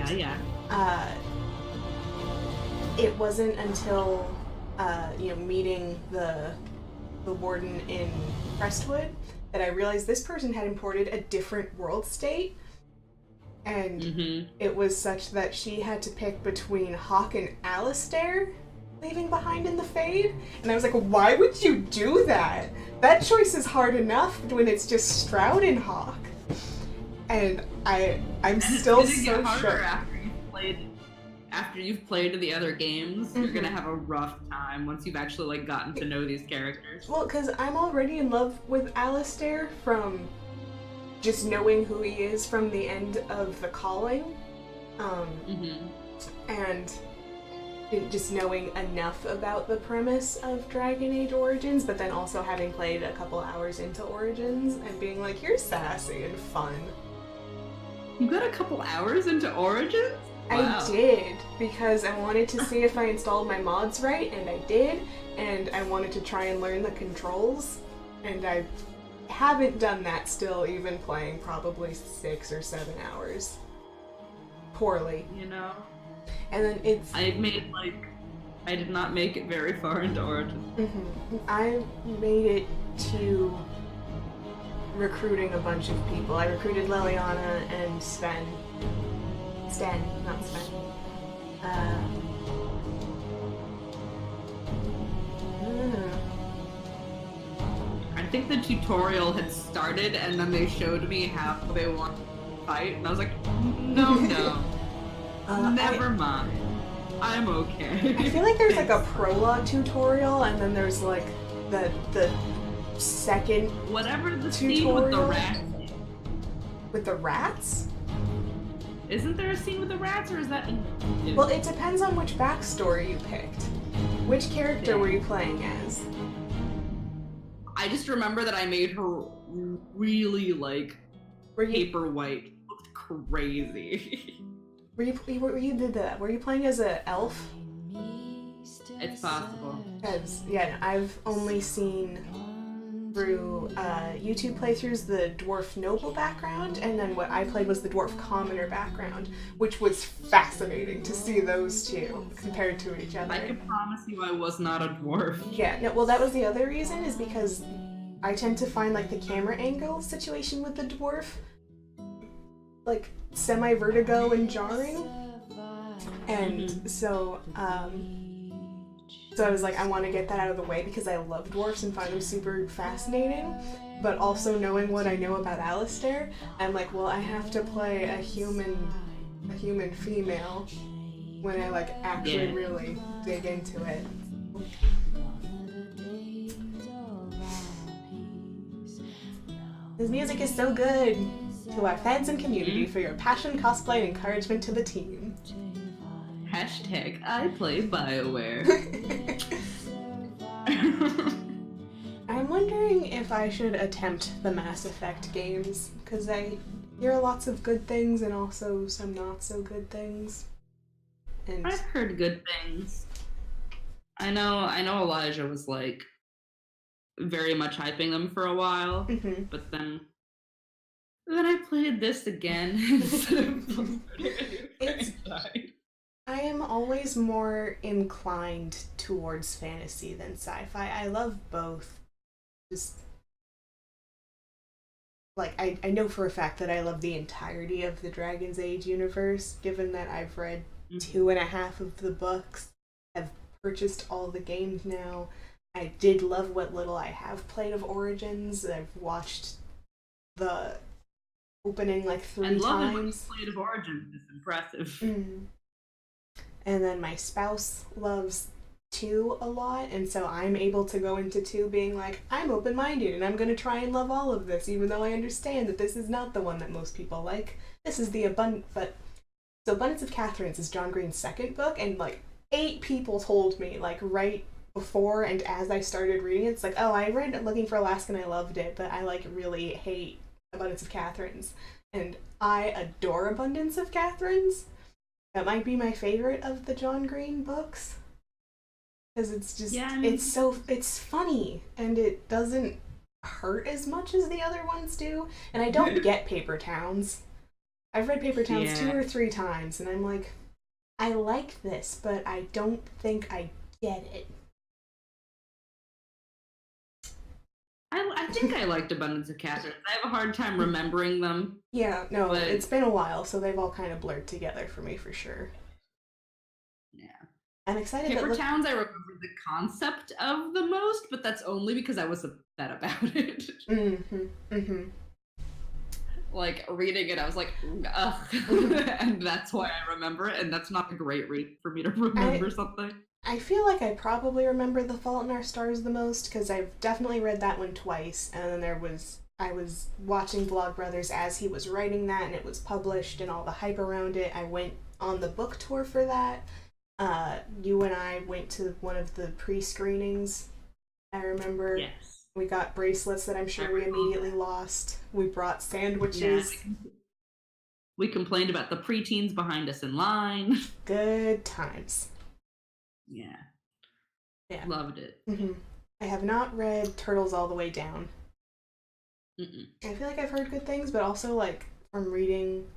it wasn't until meeting the warden in Crestwood that I realized this person had imported a different world state, and it was such that she had to pick between Hawk and Alistair leaving behind in the Fade, and I was like, why would you do that? That choice is hard enough when it's just Stroud and Hawk. And I'm still so shook. After you've played the other games, you're gonna have a rough time once you've actually like gotten to know these characters. Well, because I'm already in love with Alistair from just knowing who he is from the end of The Calling, and just knowing enough about the premise of Dragon Age Origins, but then also having played a couple hours into Origins and being like, you're sassy and fun. You got a couple hours into Origins? Wow. I did, because I wanted to see if I installed my mods right, and I did, and I wanted to try and learn the controls, and I haven't done that still, even playing probably 6 or 7 hours. Poorly. And then I did not make it very far into Origins. I made it to recruiting a bunch of people. I recruited Liliana and Sven, not Sven. I think the tutorial had started, and then they showed me how they want to fight, and I was like, no. Never mind. I'm okay. I feel like there's like a prologue tutorial, and then there's like the second whatever the tutorial. Scene with the rats. With the rats? Isn't there a scene with the rats, or is that Well, it depends on which backstory you picked. Which character were you playing as? I just remember that I made her really like paper white. Looked crazy. Were you did that? Were you playing as an elf? It's possible. Because I've only seen through YouTube playthroughs the dwarf noble background, and then what I played was the dwarf commoner background, which was fascinating to see those two compared to each other. I can promise you I was not a dwarf. Yeah, no, well that was the other reason, is because I tend to find like the camera angle situation with the dwarf like semi-vertigo and jarring, and so I was like, I want to get that out of the way because I love dwarfs and find them super fascinating, but also knowing what I know about Alistair, I'm like, well, I have to play a human female when I like actually really dig into it. This music is so good. To our fans and community for your passion, cosplay, and encouragement to the team. Hashtag I play BioWare. I'm wondering if I should attempt the Mass Effect games, because I hear lots of good things and also some not so good things. And I've heard good things. I know Elijah was like very much hyping them for a while, but then I played this again instead of I am always more inclined towards fantasy than sci-fi. I love both. Just like I know for a fact that I love the entirety of the Dragon's Age universe, given that I've read 2.5 of the books, have purchased all the games now. I did love what little I have played of Origins. I've watched the opening like 3 times. What you played of Origins is impressive. And then my spouse loves 2 a lot, and so I'm able to go into 2 being like, I'm open-minded and I'm going to try and love all of this, even though I understand that this is not the one that most people like. This is the Abundance of Catherines is John Green's second book, and like 8 people told me like right before and as I started reading it, it's like, oh, I read Looking for Alaska and I loved it, but I like really hate Abundance of Catherines. And I adore Abundance of Catherines. That might be my favorite of the John Green books. Because it's just, it's funny, and it doesn't hurt as much as the other ones do. And I don't get Paper Towns. I've read Paper Towns 2 or 3 times, and I'm like, I like this, but I don't think I get it. I think I liked Abundance of Catherine. I have a hard time remembering them. Yeah, no, it's been a while, so they've all kind of blurred together for me for sure. Yeah. I'm excited Paper Towns I remember the concept of the most, but that's only because I was upset about it. Like, reading it, I was like, ugh. And that's why I remember it, and that's not a great read for me to remember something. I feel like I probably remember The Fault in Our Stars the most, because I've definitely read that one twice, and then I was watching Vlogbrothers as he was writing that, and it was published, and all the hype around it. I went on the book tour for that. You and I went to one of the pre-screenings, I remember. Yes. We got bracelets that I'm sure we immediately lost. We brought sandwiches. Yeah, we complained about the preteens behind us in line. Good times. Yeah. Loved it. I have not read Turtles All the Way Down. I feel like I've heard good things, but also like from reading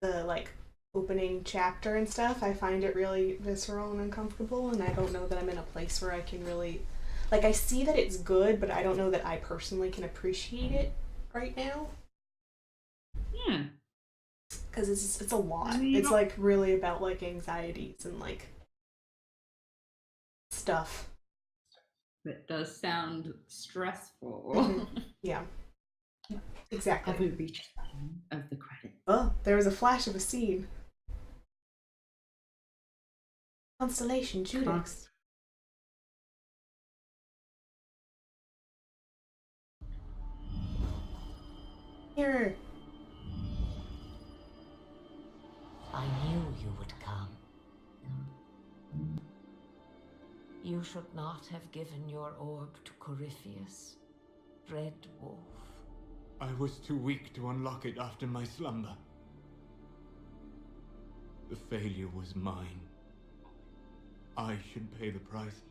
the like opening chapter and stuff, I find it really visceral and uncomfortable, and I don't know that I'm in a place where I can really like, I see that it's good, but I don't know that I personally can appreciate it right now. Yeah. Because it's a lot. It's like really about like anxieties and like stuff. That does sound stressful. Yeah. Exactly. Have we reached the end of the credits? Oh, there was a flash of a scene. Constellation Judex. Here. I knew you would come. You should not have given your orb to Corypheus, Red Wolf. I was too weak to unlock it after my slumber. The failure was mine. I should pay the price.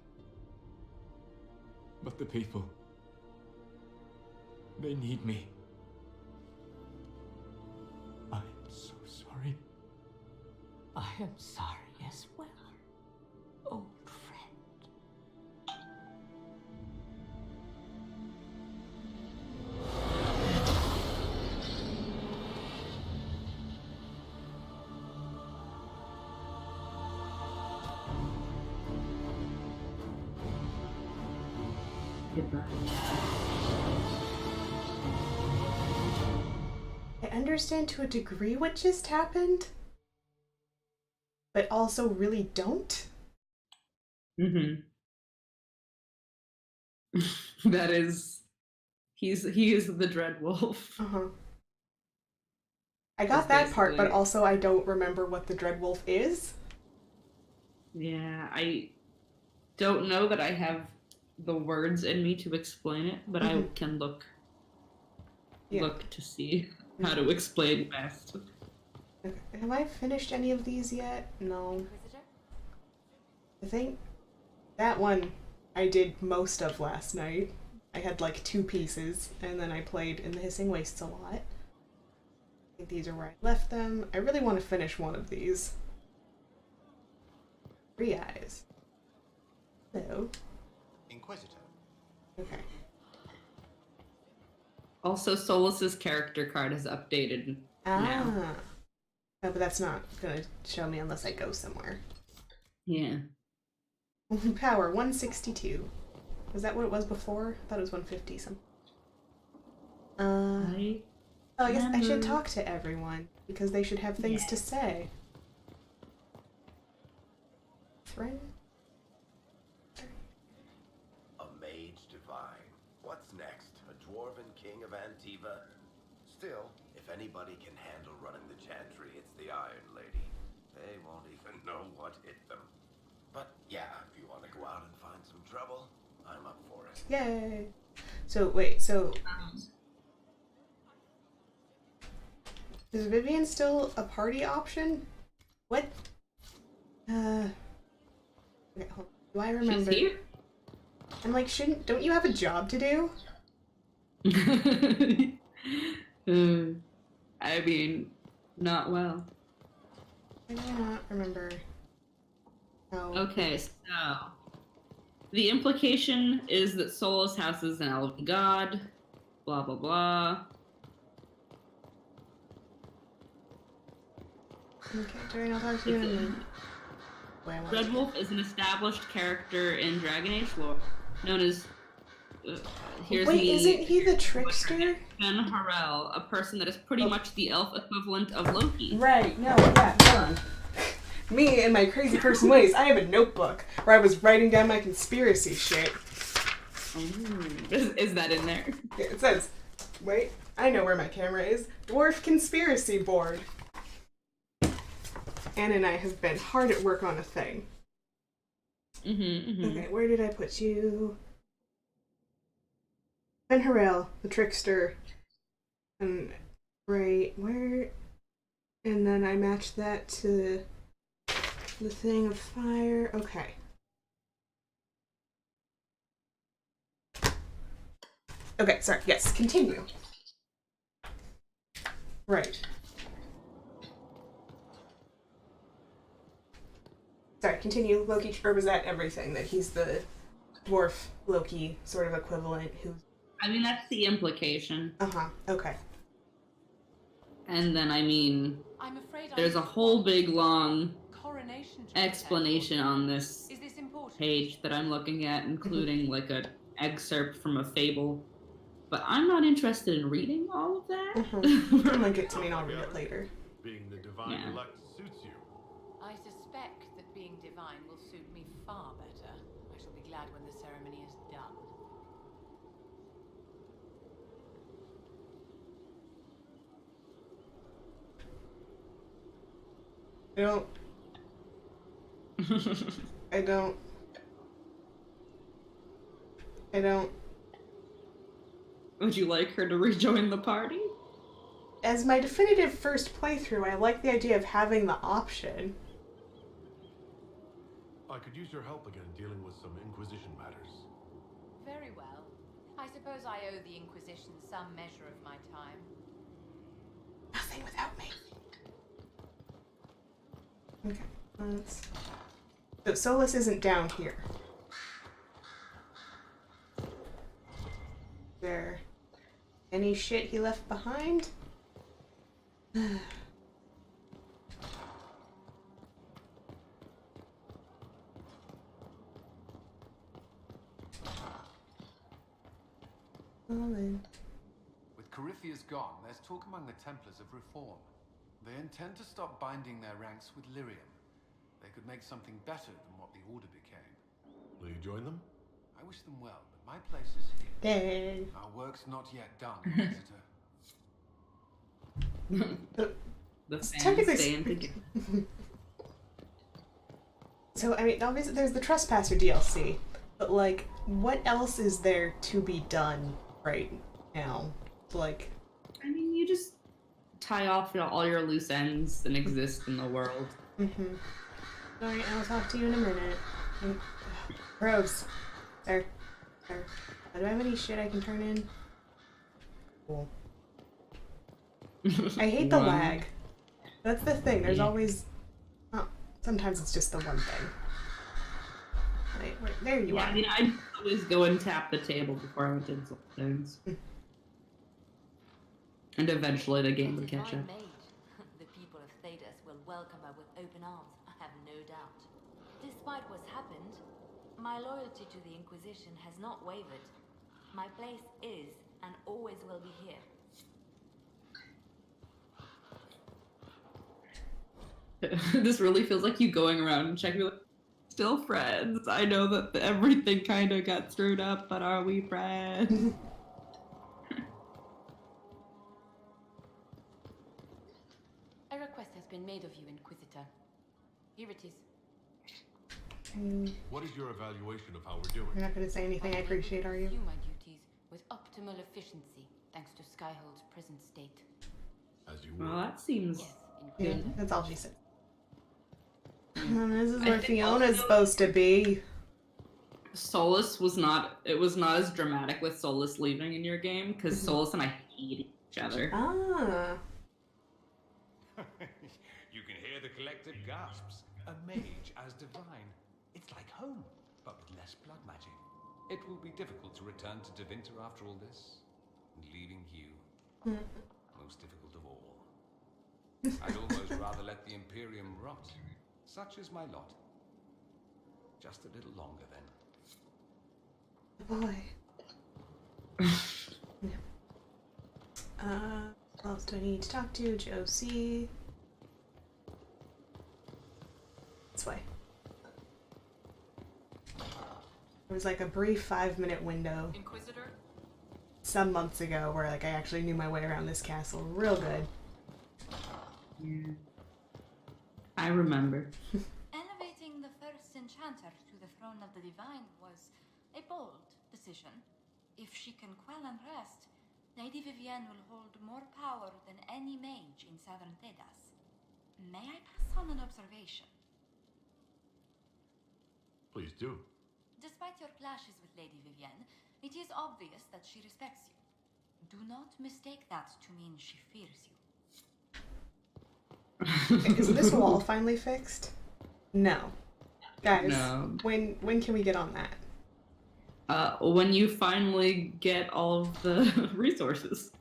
But the people, they need me. I'm so sorry. I am sorry as well, old friend. Goodbye. I understand to a degree what just happened, but also really don't. That is, he is the Dread Wolf. I got that part, but also I don't remember what the Dread Wolf is. Yeah, I don't know that I have the words in me to explain it, but I can look to see. how to explain best. Okay. Have I finished any of these yet? No. I think that one I did most of last night. I had like 2 pieces, and then I played in the Hissing Wastes a lot. I think these are where I left them. I really want to finish one of these. 3 eyes. Hello. Inquisitor. Okay. Also, Solus's character card has updated now. Oh, but that's not gonna show me unless I go somewhere. Yeah. Power 162. Was that what it was before? I thought it was 150 something. Oh, I guess I should talk to everyone because they should have things to say. Friend? A mage divine. What's next? A dwarven king of Antiva? Still, if anybody can handle running the chantry, it's the Iron Lady. They won't even know what hit them. But yeah, if you want to go out and find some trouble, I'm up for it. Yay! So, wait, so... Is Vivian still a party option? What? Okay, hold on. Do I remember? She's here? I'm like, don't you have a job to do? I mean, not well. I do not remember. Oh. Okay, so the implication is that Solus House is an elven god. Blah blah blah. Okay, Dorian, I'll talk to you in a minute. Red Wolf is an established character in Dragon Age lore, known as. Here's Wait, me. isn't he the trickster? Ben Harel, a person that is pretty much the elf equivalent of Loki. Right. No. Yeah. Hold on. Me and my crazy person ways. I have a notebook where I was writing down my conspiracy shit. Is that in there? Yeah, it says. Wait, I know where my camera is. Dwarf conspiracy board. Anna and I have been hard at work on a thing. Okay, where did I put you? Ben Harel, the trickster. And right, where? And then I matched that to the thing of fire. Okay. Okay, sorry. Yes, continue. Right. Sorry, continue. Loki, or was that everything? That he's the dwarf Loki sort of equivalent who's... I mean, that's the implication. Uh-huh, okay. And then, I mean, I'm afraid there's a whole big, long explanation on this page that I'm looking at, including, like, an excerpt from a fable. But I'm not interested in reading all of that. Link it to me and I'll read it later. Being the divine elect suits you. I suspect that being divine will suit me far better. I shall be glad when the ceremony is done. I don't. Would you like her to rejoin the party? As my definitive first playthrough, I like the idea of having the option. I could use your help again dealing with some Inquisition matters. Very well. I suppose I owe the Inquisition some measure of my time. Nothing without me. Okay, let's... So Solus isn't down here. Is there any shit he left behind? With Corypheus gone, there's talk among the Templars of reform. They intend to stop binding their ranks with Lyrium. They could make something better than what the Order became. Will you join them? I wish them well, but my place is here. Dang. Our work's not yet done, Inquisitor. The fans technically staying together. So, I mean, obviously there's the Trespasser DLC, but, like, what else is there to be done right now? Like... I mean, you just tie off all your loose ends and exist in the world. Mm-hmm. Alright, I'll talk to you in a minute. Rose. There. There. Do I have any shit I can turn in? Cool. I hate the lag. That's the thing. There's always... Oh, sometimes it's just the one thing. Wait, there you are. I mean, I always go and tap the table before I went to insult things. And eventually the game will catch up. The people of Thedas will welcome her with open arms, I have no doubt. Despite what's happened, my loyalty to the Inquisition has not wavered. My place is and always will be here. This really feels like you going around and checking, like, still friends. I know that everything kind of got screwed up, but are we friends? A request has been made of you, Inquisitor. Here it is. What is your evaluation of how we're doing? You're not going to say anything I appreciate, are you? Pursue my duties with optimal efficiency, thanks to Skyhold's present state. As you Well, that seems Yeah, good. that's all she said. This is where Fiona's supposed to be. Solus was not. It was not as dramatic with Solus leaving in your game because Solus and I hate each other. Ah. You can hear the collective gasps. A mage as divine. It's like home, but with less blood magic. It will be difficult to return to Devinter after all this, and leaving you. Most difficult of all. I'd almost rather let the Imperium rot. Such is my lot. Just a little longer then. Boy. What else do I need to talk to? Josie. This way. There was like a brief 5-minute window Inquisitor? some months ago where like I actually knew my way around this castle real good. Yeah. I remember. Elevating the first enchanter to the throne of the divine was a bold decision. If she can quell unrest, Lady Vivienne will hold more power than any mage in southern Thedas. May I pass on an observation? Please do. Despite your clashes with Lady Vivienne, it is obvious that she respects you. Do not mistake that to mean she fears you. Is this wall finally fixed? No. Guys, No. when can we get on that? When you finally get all of the resources.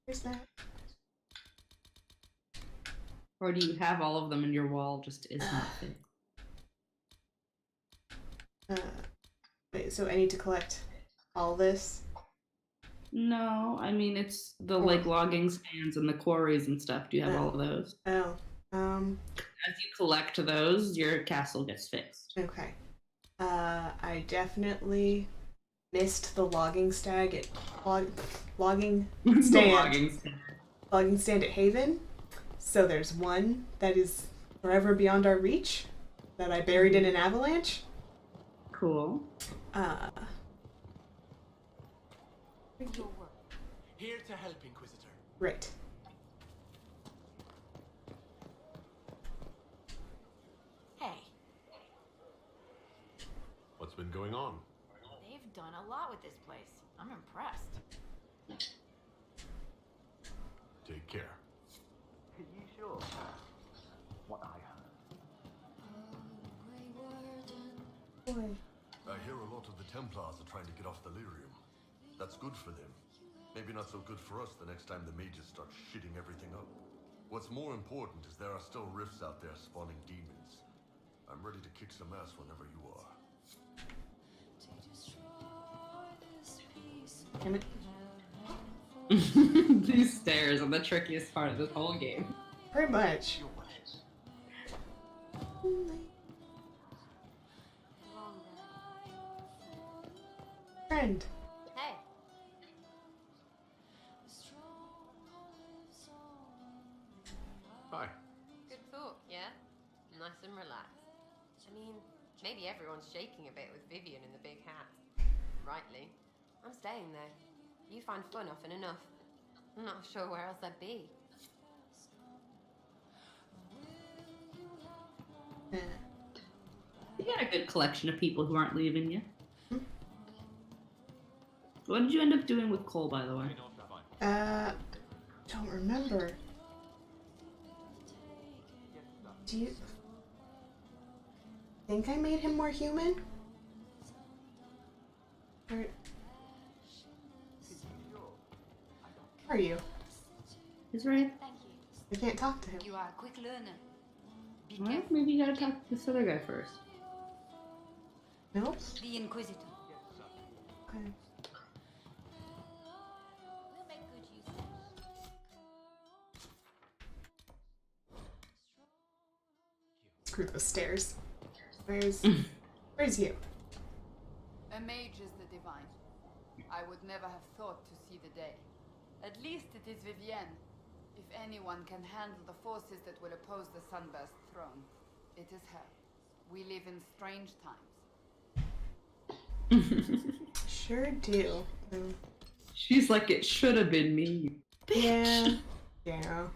Where's that? Or do you have all of them and your wall just is not fixed? Wait, so I need to collect all this? No, I mean it's the like logging stands and the quarries and stuff. Do you have all of those? Oh, As you collect those, your castle gets fixed. okay. I definitely missed the logging stand at logging The stand. logging stand. Logging stand at Haven. So there's one that is forever beyond our reach that I buried in an avalanche. Cool. Your work. Here to help, Inquisitor. Right. Hey, What's been going on? they've done a lot with this place. I'm impressed. Take care. Are you sure? What I heard. Boy. I hear a lot of the Templars are trying to get off the Lyrium. That's good for them. Maybe not so good for us the next time the mages start shitting everything up. What's more important is there are still rifts out there spawning demons. I'm ready to kick some ass whenever you are. Damn it. These stairs are the trickiest part of this whole game. Pretty much. Friend. Hey. Hi. Good talk, yeah? Nice and relaxed. I mean, Maybe everyone's shaking a bit with Vivian in the big hat. Rightly. I'm staying there. You find fun often enough. I'm not sure where else I'd be. You got a good collection of people who aren't leaving you. What did you end up doing with Cole, by the way? Don't remember. Do you think I made him more human? Or are you? He's right. Thank you. I can't talk to him. You are a quick learner. Be Well, careful. maybe you gotta talk to this other guy first. Nope. The Inquisitor. Okay. We'll make good use of it. Screw those stairs. Where's you? A mage is the divine. I would never have thought to see the day. At least it is Vivienne. If anyone can handle the forces that will oppose the Sunburst throne, it is her. We live in strange times. Sure do. She's like, it should have been me, you bitch. Yeah. Yeah.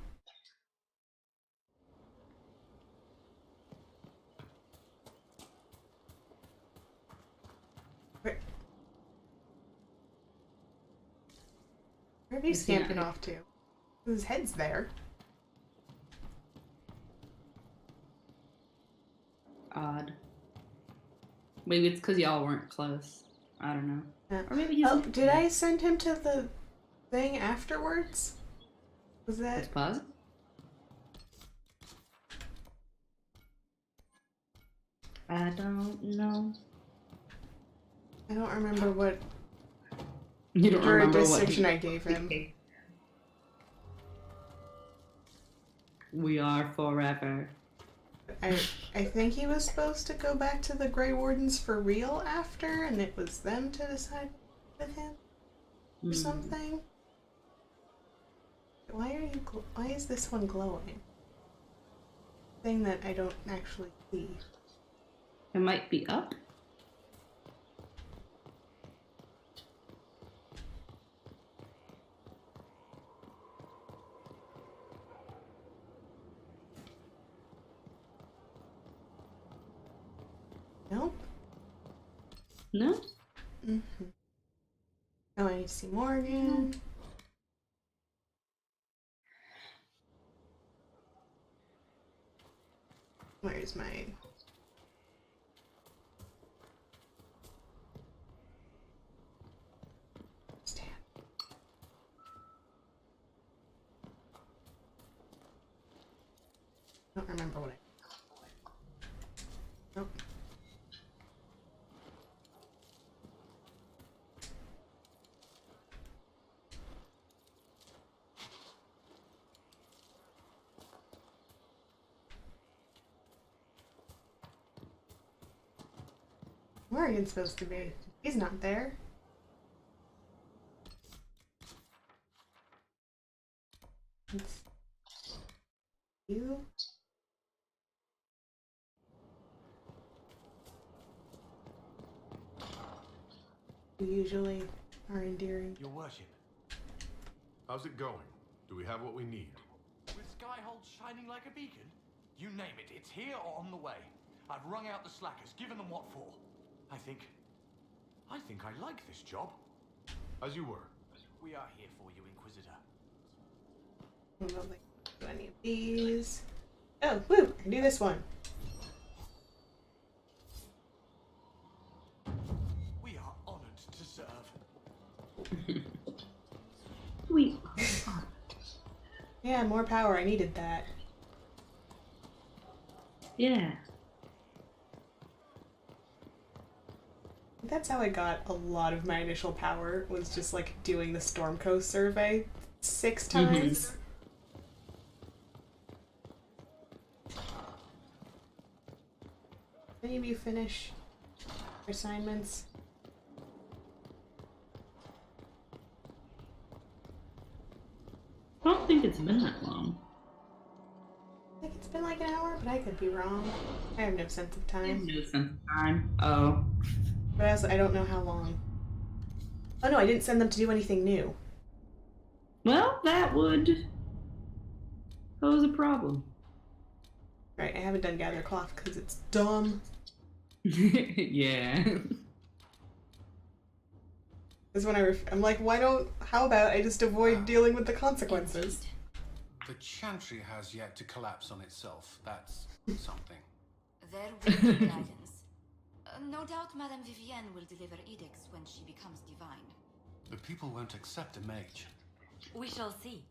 Where are you scamping off to? His head's there. Odd. Maybe it's because y'all weren't close. I don't know. Yeah. Or maybe he's. Oh, did I send him to the thing afterwards? Was that? Let's pause. I don't know. I don't remember what You don't remember what jurisdiction I gave him. We are forever. I think he was supposed to go back to the Grey Wardens for real after, and it was them to decide with him or something. Why is this one glowing? Thing that I don't actually see. It might be up. Nope. No? Mm-hmm. Oh, I need to see Morgan. Where's my... stand? I don't remember what I... Nope. Morgan's supposed to be. He's not there. It's you. You usually are endearing. Your worship. How's it going? Do we have what we need? With Skyhold shining like a beacon? You name it, it's here or on the way. I've wrung out the slackers, given them what for. I think I like this job. As you were. We are here for you, Inquisitor. I don't think I do any of these. Oh, woo! I can do this one. We are honored to serve. We. Yeah, more power. I needed that. Yeah. That's how I got a lot of my initial power, was just like doing the Storm Coast survey 6 times. Any of you finish your assignments? I don't think it's been that long. think it's been like an hour, but I could be wrong. I have no sense of time. No sense of time. Oh. But I don't know how long. Oh no, I didn't send them to do anything new. Well, that would pose a problem. Right, I haven't done gather cloth because it's dumb. Yeah. Is when I'm like, how about I just avoid dealing with the consequences? The Chantry has yet to collapse on itself. That's something. There will be guidance. No doubt Madame Vivienne will deliver edicts when she becomes divine. The people won't accept a mage. We shall see.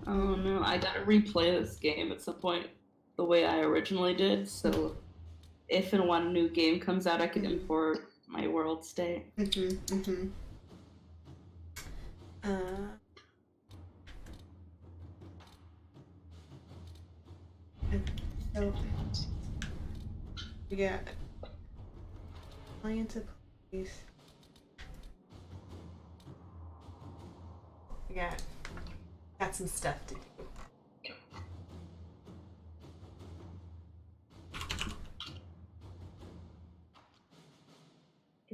Oh no, I gotta replay this game at some point the way I originally did, so if and when a new game comes out, I can import my world state. So, we got Alliance of Police. We got some stuff to do.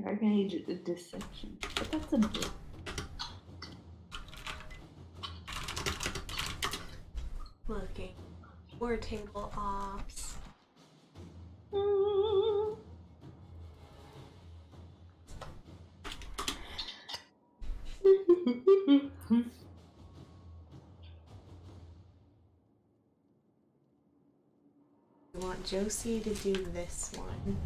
Dragon Age Dissection, but that's a bit. Looking. War table ops. We want Josie to do this one.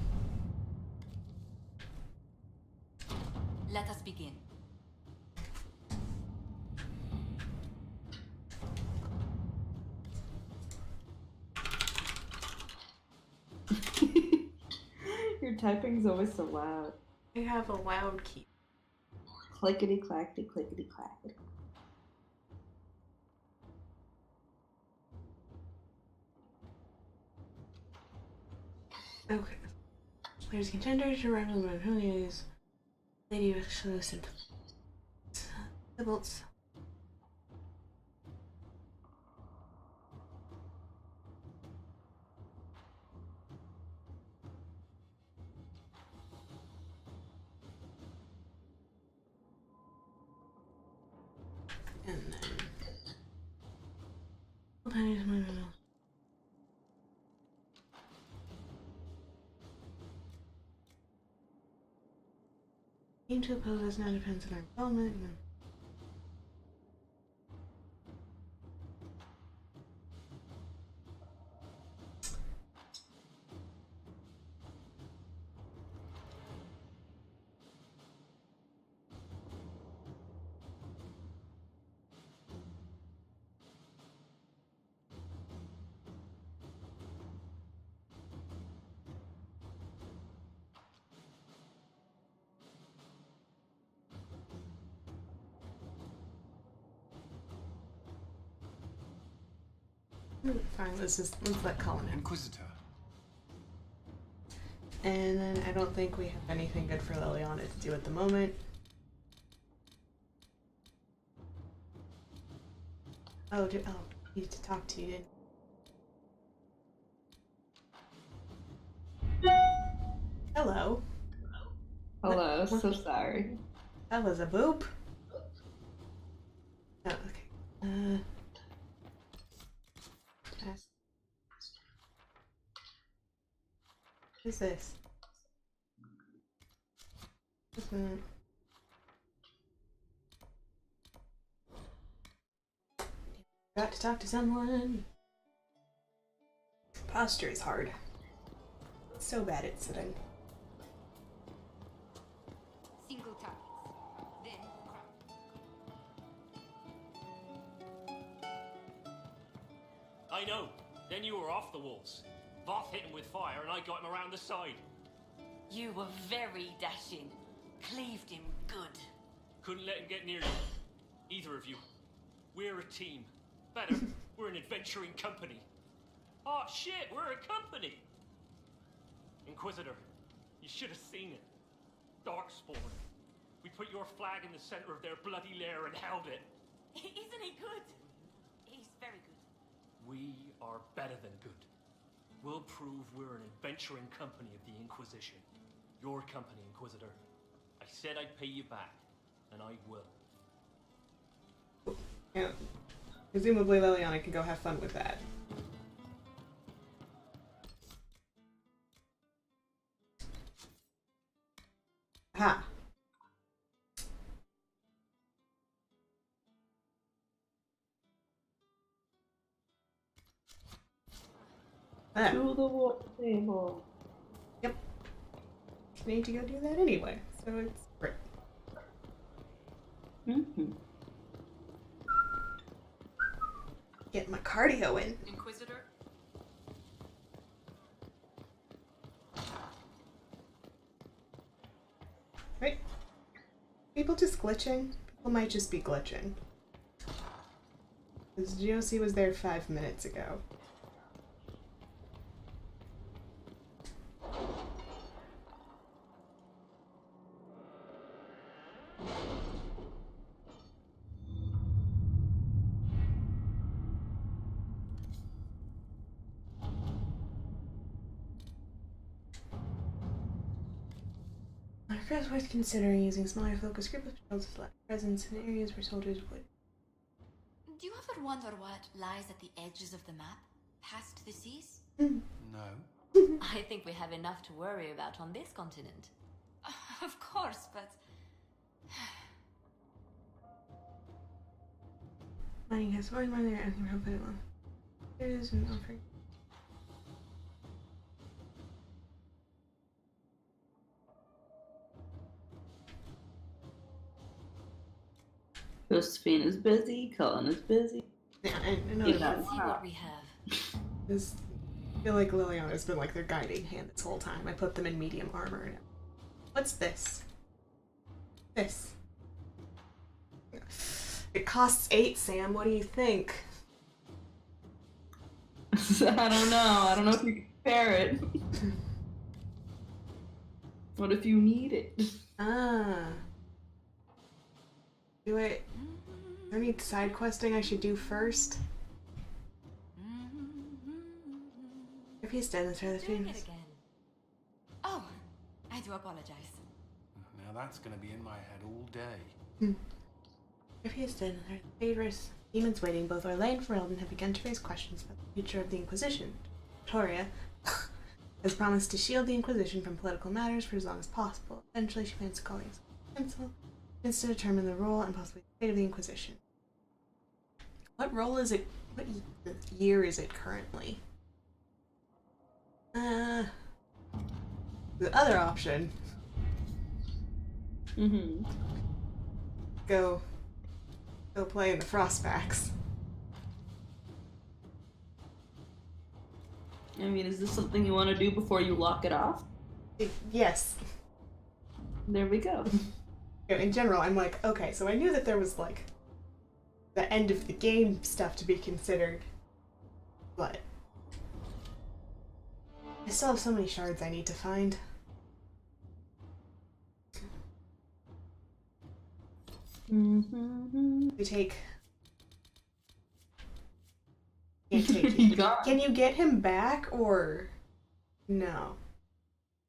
Let us begin. Your typing's always so loud. I have a loud key. Clickety clackety clickety clackety. Okay. Players contenders to run with abilities. Lady with solution. The bolts. And then aim to oppose now depends on our involvement. Fine, let's let Colin in. Inquisitor. And then I don't think we have anything good for Liliana to do at the moment. Oh, I need to talk to you, didn't Hello. Hello, so sorry. That was a boop. Oh, okay. What is this? Got to talk to someone. Posture is hard. So bad at sitting. Single targets. Then I know. Then you were off the walls. Voth hit him with fire and I got him around the side. You were very dashing. Cleaved him good. Couldn't let him get near you. Either of you. We're a team. Better, we're an adventuring company. Oh shit, we're a company! Inquisitor, you should have seen it. Darkspawn. We put your flag in the center of their bloody lair and held it. Isn't he good? He's very good. We are better than good. We'll prove we're an adventuring company of the Inquisition. Your company, Inquisitor. I said I'd pay you back, and I will. Yeah. Presumably Liliana can go have fun with that. Ha. To the water table. Yep. I need to go do that anyway, so it's great. Get my cardio in. Inquisitor? Right? People just glitching? People might just be glitching. Because GOC was there 5 minutes ago. It's worth considering using smaller focus group of patrols with less presence in areas where soldiers would. Do you ever wonder what lies at the edges of the map? Past the seas? No. I think we have enough to worry about on this continent. Of course, but... Mining has always mined there, asking for help at all. There is an offering. Josephine is busy, Cullen is busy. Yeah, I know. Let's see what we have. This, I feel like Liliana's been like their guiding hand this whole time. I put them in medium armor. And what's this? This. It costs 8, Sam. What do you think? I don't know. I don't know if you can compare it. What if you need it? Ah. Do it. Is there any side questing I should do first? If he's dead, let's try the Doing famous. it again. Oh, I do apologize. Now that's gonna be in my head all day. If he is dead, let's try the favors. Demons waiting, both Orlais and Ferelden have begun to raise questions about the future of the Inquisition. Victoria has promised to shield the Inquisition from political matters for as long as possible. Eventually, she plans to call the Council to determine the role and possibly the fate of the Inquisition. What role is it? What year is it currently? The other option. Go play in the Frostbacks. I mean, is this something you want to do before you lock it off? Yes. There we go. In general, I'm like, okay, so I knew that there was like the end of the game stuff to be considered, but I still have so many shards I need to find. We take. Can you get him back or no?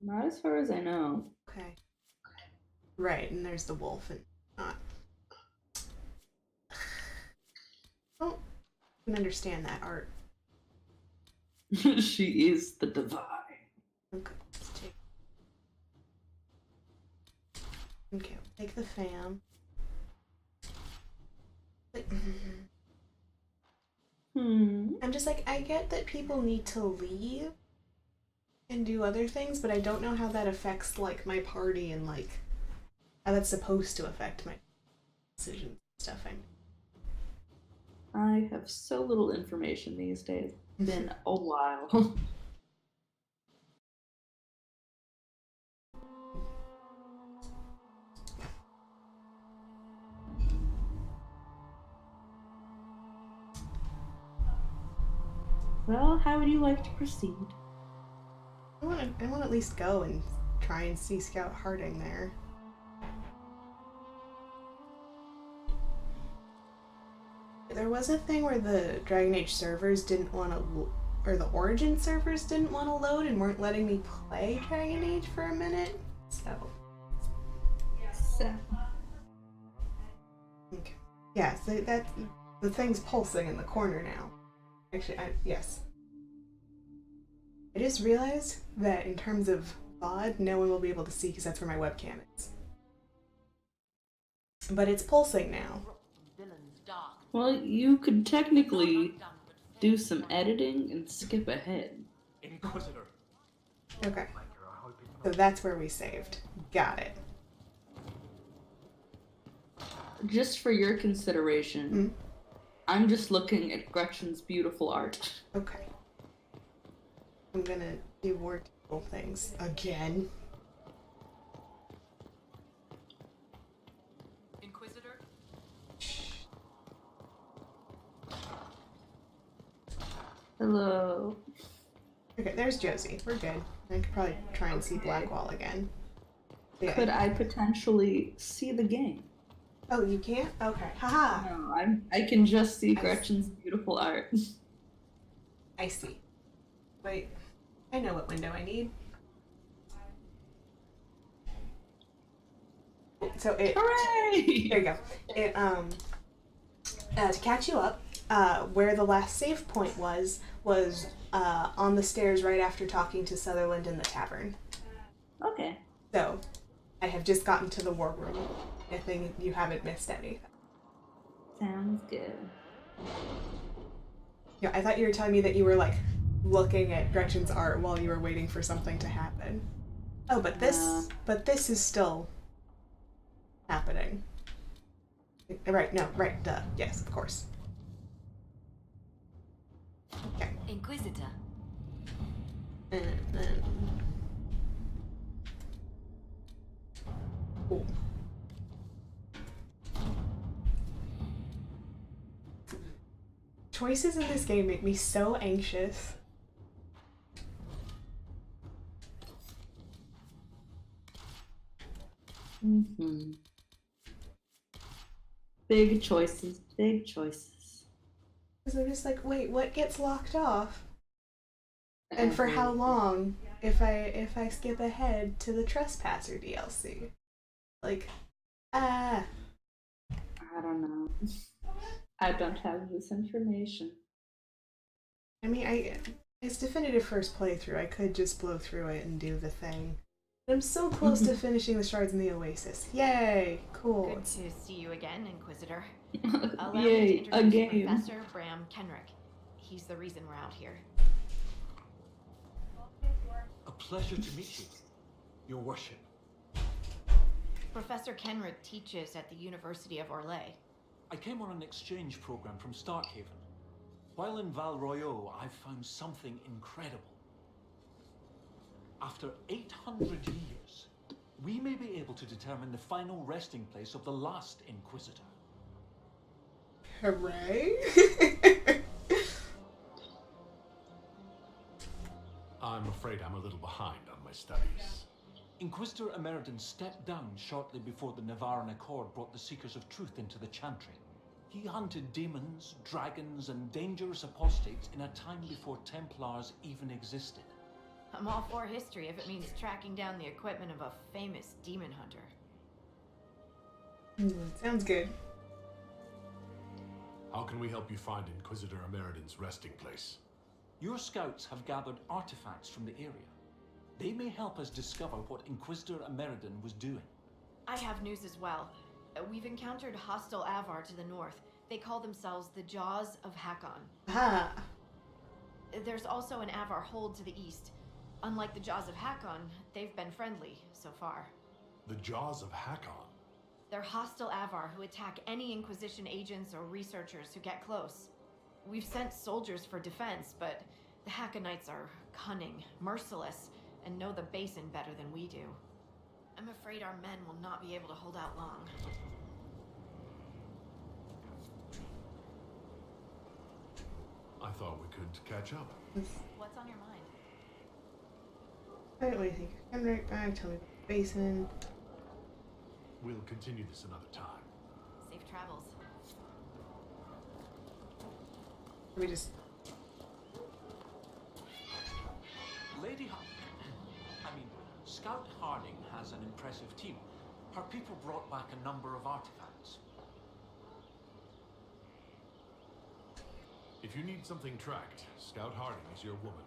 Not as far as I know. Okay. Right, and there's the wolf and not. I don't even understand that art. She is the divine. Okay, let's take. Okay, we'll take the fam. I'm just like, I get that people need to leave and do other things, but I don't know how that affects like my party and like how that's supposed to affect my decisions and stuff. I have so little information these days. It's been a while. Well, how would you like to proceed? I want to at least go and try and see Scout Harding there. There was a thing where the Dragon Age servers didn't want to, or the Origin servers didn't want to load and weren't letting me play Dragon Age for a minute. So. Okay. Yeah, so that's the thing's pulsing in the corner now. Actually, yes. I just realized that in terms of VOD, no one will be able to see because that's where my webcam is. But it's pulsing now. Well, you could technically do some editing and skip ahead. Inquisitor. Okay. So that's where we saved. Got it. Just for your consideration, I'm just looking at Gretchen's beautiful art. Okay. I'm gonna do war table things again. Inquisitor? Hello. Okay, there's Josie. We're good. I could probably try and see Blackwall again. Yeah. Could I potentially see the game? Oh, you can't? Okay. Haha. No, I can just see Gretchen's beautiful art. I see. Wait. I know what window I need. So it. Hooray! There you go. It to catch you up, where the last save point was on the stairs right after talking to Sutherland in the tavern. Okay. So, I have just gotten to the war room. I think you haven't missed anything. Sounds good. Yeah, I thought you were telling me that you were like looking at Gretchen's art while you were waiting for something to happen. Oh, but this is still happening. Right, no, right, duh. Yes, of course. Okay. Inquisitor. And then... Cool. Choices in this game make me so anxious. Mm-hmm. Big choices, big choices. Because I'm just like, wait, what gets locked off? And for how long if I skip ahead to the Trespasser DLC? Like, I don't know. I don't have this information. I mean, it's definitive first playthrough. I could just blow through it and do the thing. But I'm so close to finishing the shards in the Oasis. Yay! Cool. Good to see you again, Inquisitor. Allow Yay, me to introduce again. Professor Bram Kenrick. He's the reason we're out here. A pleasure to meet you, Your Worship. Professor Kenrick teaches at the University of Orlais. I came on an exchange program from Starkhaven. While in Val Royeaux, I've found something incredible. After 800 years, we may be able to determine the final resting place of the last Inquisitor. Hooray! I'm afraid I'm a little behind on my studies. Inquisitor Emeridon stepped down shortly before the Navaran Accord brought the Seekers of Truth into the Chantry. He hunted demons, dragons, and dangerous apostates in a time before Templars even existed. I'm all for history if it means tracking down the equipment of a famous demon hunter. Sounds good. How can we help you find Inquisitor Emeridon's resting place? Your scouts have gathered artifacts from the area. They may help us discover what Inquisitor Emeridon was doing. I have news as well. We've encountered hostile Avar to the north. They call themselves the Jaws of Hakkon. Ah. There's also an Avar hold to the east. Unlike the Jaws of Hakkon, they've been friendly so far. The Jaws of Hakkon? They're hostile Avar who attack any Inquisition agents or researchers who get close. We've sent soldiers for defense, but the Hakkonites are cunning, merciless, and know the basin better than we do. I'm afraid our men will not be able to hold out long. I thought we could catch up. What's on your mind? Wait, what do you think? Come right back, tell me about the basin. We'll continue this another time. Safe travels. Let me just. Scout Harding has an impressive team. Her people brought back a number of artifacts. If you need something tracked, Scout Harding is your woman.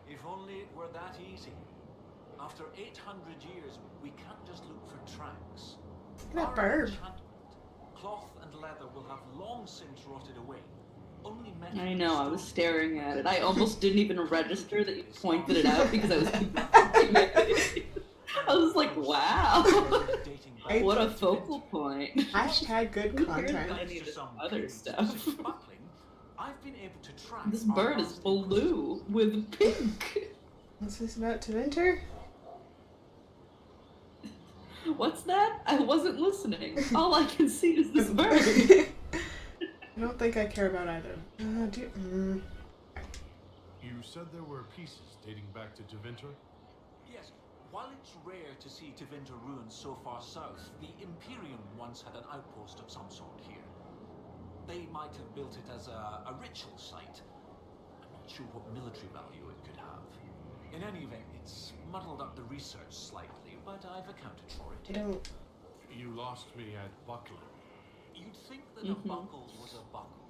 If only it were that easy. After 800 years, we can't just look for tracks. Look at that Our bird. enchantment, cloth and leather will have long since rotted away. Only metal I know, I was stone- staring at it. I almost didn't even register that you pointed it out because I was I was like, wow. What a focal point. Hashtag good Who cares content. about any of this other stuff? I've been able to track This our bird is last blue with pink. Is this about to enter? What's that? I wasn't listening. All I can see is this bird. I don't think I care about either. You said there were pieces dating back to Tevinter? Yes, while it's rare to see Tevinter ruins so far south, the Imperium once had an outpost of some sort here. They might have built it as a ritual site. I'm not sure what military value it could have. In any event, it's muddled up the research slightly, but I've accounted for it. I don't. You lost me at Buckler. You'd think that a buckle was a buckle,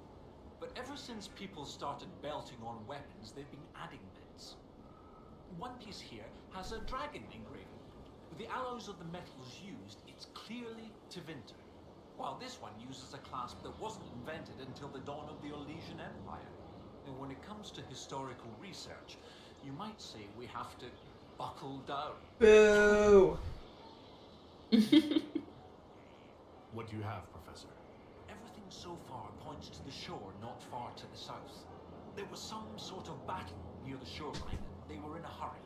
but ever since people started belting on weapons, they've been adding bits. One piece here has a dragon engraving. With the alloys of the metals used, it's clearly Tevinter, while this one uses a clasp that wasn't invented until the dawn of the Elysian Empire. And when it comes to historical research, you might say we have to buckle down. Boo! What do you have, Professor? Everything so far points to the shore not far to the south. There was some sort of battle near the shoreline, and they were in a hurry.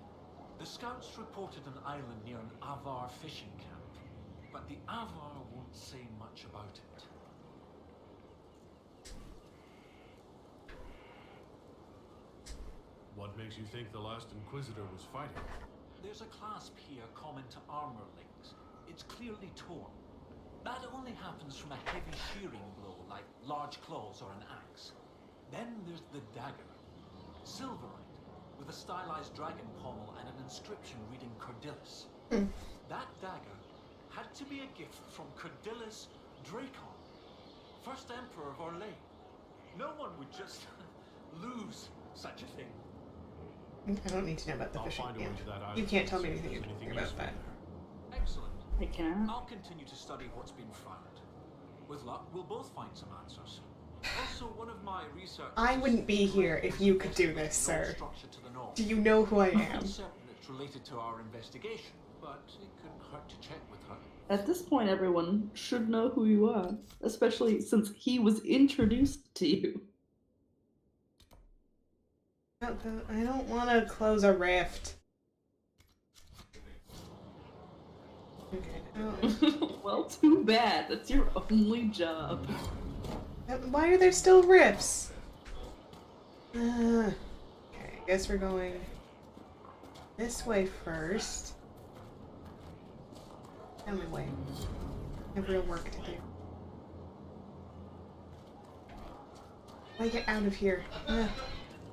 The scouts reported an island near an Avar fishing camp, but the Avar won't say much about it. What makes you think the last Inquisitor was fighting? There's a clasp here common to armor links. It's clearly torn. That only happens from a heavy shearing blow, like large claws or an axe. Then there's the dagger. Silverite, with a stylized dragon pommel and an inscription reading Cordilis. That dagger had to be a gift from Cordilis Dracon, first emperor of Orlais. No one would just lose such a thing. I don't need to know about the fishing find a way camp. to that island You can't tell me and see if anything there's anything about useful that. Excellent. I can. I'll continue to study what's been found. With luck, we'll both find some answers. Also, one of my research. I wouldn't be here if you could do this, sir. Structure to the north. Do you know who I I'm am? not certain it's related to our investigation, but it couldn't hurt to check with her. At this point, everyone should know who you are, especially since he was introduced to you. I don't want to close a rift. Okay. Oh. Well, too bad. That's your only job. Why are there still rifts? Okay, I guess we're going this way first. Only way. I have real work to do. How do I get out of here?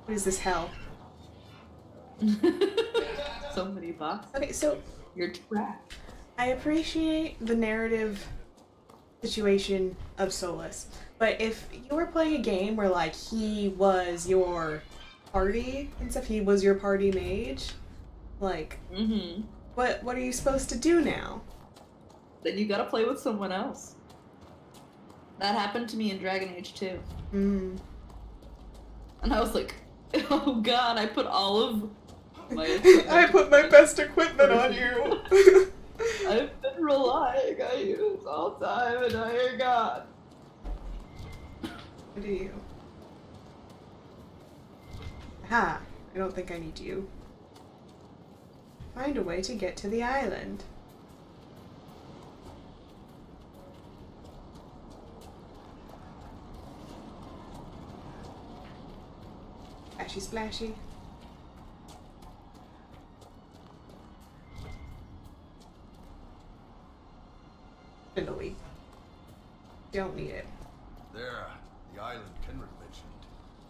What is this hell? So many boxes. Okay, so you're trapped. I appreciate the narrative situation of Solus, but if you were playing a game where like he was your party and stuff, he was your party mage, like what are you supposed to do now? Then you gotta play with someone else. That happened to me in Dragon Age 2. And I was like, oh god, I put all of my I put my best equipment on you. I've been relying on you this whole time, and now you're gone. What do you? Ha! I don't think I need you. Find a way to get to the island. Splashy splashy. Spindly. Don't need it. There. The island Kenrick mentioned.